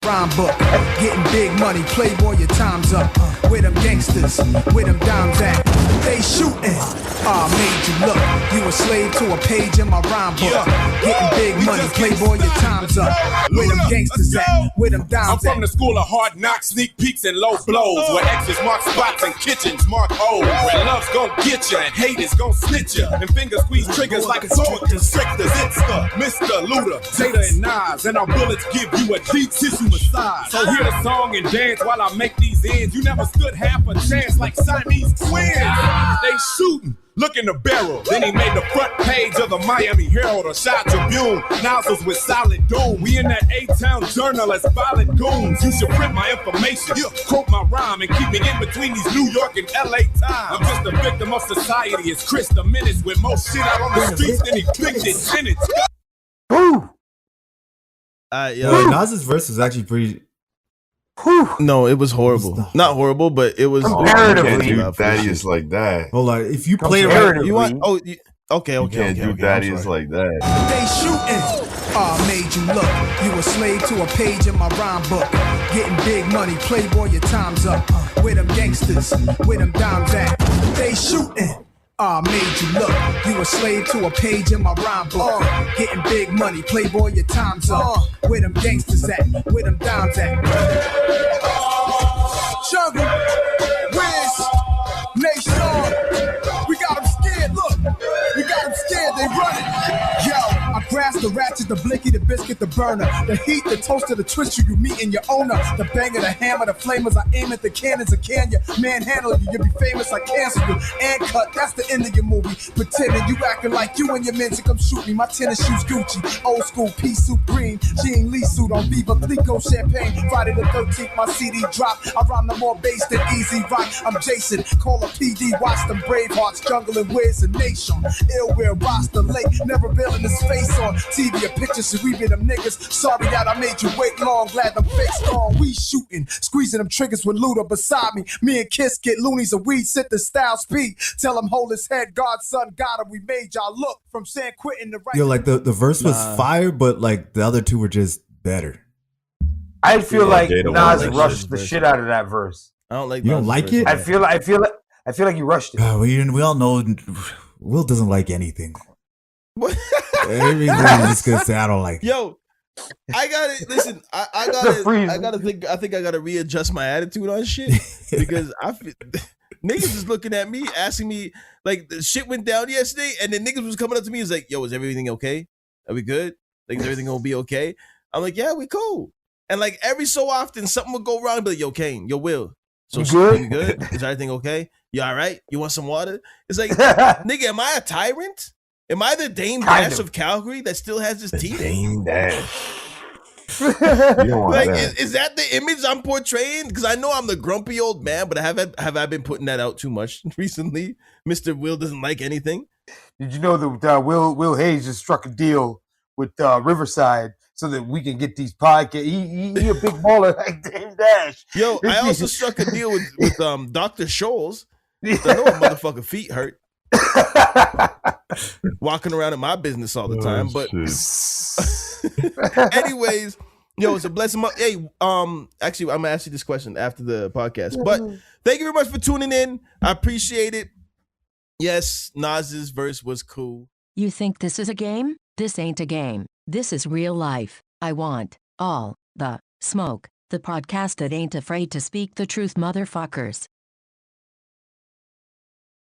Rhyme book, getting big money, playboy, your time's up. Where them gangsters, where them dimes at? They shooting. Made You Look. You a slave to a page in my rhyme book. Getting big money, playboy, your time's up. Where them gangsters at? Where them dimes at? I'm from the school of hard knocks, sneak peeks, and low blows. Where X's mark spots and kitchens mark O's. Where love's gon' get you and hate is gon' snitch you. And finger squeeze triggers like a sword constrictors. It's the Mr. Luda, Jada and Nas. And our bullets give you a deep tissue massage. So hear the song and dance while I make these ends. You never stood half a chance like Siamese twins. They shooting. Look in the barrel. Then he made the front page of the Miami Herald or Shot Tribune. Nozzles with solid doom. We in that A-Town journal as violent goons. You should print my information, quote my rhyme, and keep me in between these New York and LA times. I'm just a victim of society. It's Chris the Menace with more shit out on the streets than evicted tenants. Nas's verse is actually pretty. No, it was horrible. Not horrible, but it was comparatively. You can't do Thaddeus like that. Hold on, if you play right, you want? Oh, okay. You can't do Thaddeus like that. They shooting. Made You Look. You a slave to a page in my rhyme book. Getting big money, playboy, your time's up. Where them gangsters, where them dimes at? They shooting. Made You Look. You a slave to a page in my rhyme book. Getting big money, playboy, your time's up. Where them gangsters at? Where them dimes at? Jungle, Wiz, Nation. We got them scared, look. We got them scared, they running. Yo, I grasp the ratchet, the blicky, the biscuit, the burner. The heat, the toaster, the twister, you meet in your owner. The banger, the hammer, the flamers. I aim at the cannons, I can you manhandle you. You'll be famous, I cancel you. And cut, that's the end of your movie. Pretending you acting like you and your men to come shoot me. My tennis shoes Gucci, old school pea soup green. Jean Lee suit on Viva Clico champagne. Friday the 13th, my CD drop. I rhyme no more bass than Easy Rock. I'm Jason, call a PD, watch them Bravehearts, Jungle and Wiz and Nation. Ill will roster late, never bailing his face on TV or pictures, so we be them niggas. Sorry that I made you wait long, glad them fakes gone. We shooting, squeezing them triggers with Luda beside me. Me and Kiss get loonies and weed, sit the style speed. Tell him hold his head, Godson got him. We made y'all look from San Quentin to right. Yo, like the verse was fire, but like the other two were just better. I feel like Nas rushed the shit out of that verse. I don't like. You don't like it? I feel like you rushed it. We all know Will doesn't like anything. Everything is just gonna say I don't like it. Yo, I gotta listen. I think I gotta readjust my attitude on shit because I feel niggas is looking at me, asking me like the shit went down yesterday, and then niggas was coming up to me, is like, "Yo, is everything okay? Are we good? Like, is everything gonna be okay?" I'm like, "Yeah, we cool." And like every so often, something would go wrong, but like, "Yo, Kane, yo, Will, so you good? Is everything okay? You all right? You want some water?" It's like, nigga, am I a tyrant? Am I the Dame Dash of Calgary that still has his teeth? Dame Dash. You don't want Like, that. is that the image I'm portraying? Because I know I'm the grumpy old man, but have I been putting that out too much recently? Mr. Will doesn't like anything. Did you know that Will Hayes just struck a deal with Riverside so that we can get these podcasts? He a big baller like Dame Dash. Yo, I also struck a deal with Dr. Scholes. I know a motherfucker feet hurt. Walking around in my business all the time. But anyways, yo, it's a blessing. Hey, actually, I'm gonna ask you this question after the podcast. But thank you very much for tuning in. I appreciate it. Yes, Nas's verse was cool. You think this is a game? This ain't a game. This is real life. I want all the smoke. The podcast that ain't afraid to speak the truth, motherfuckers.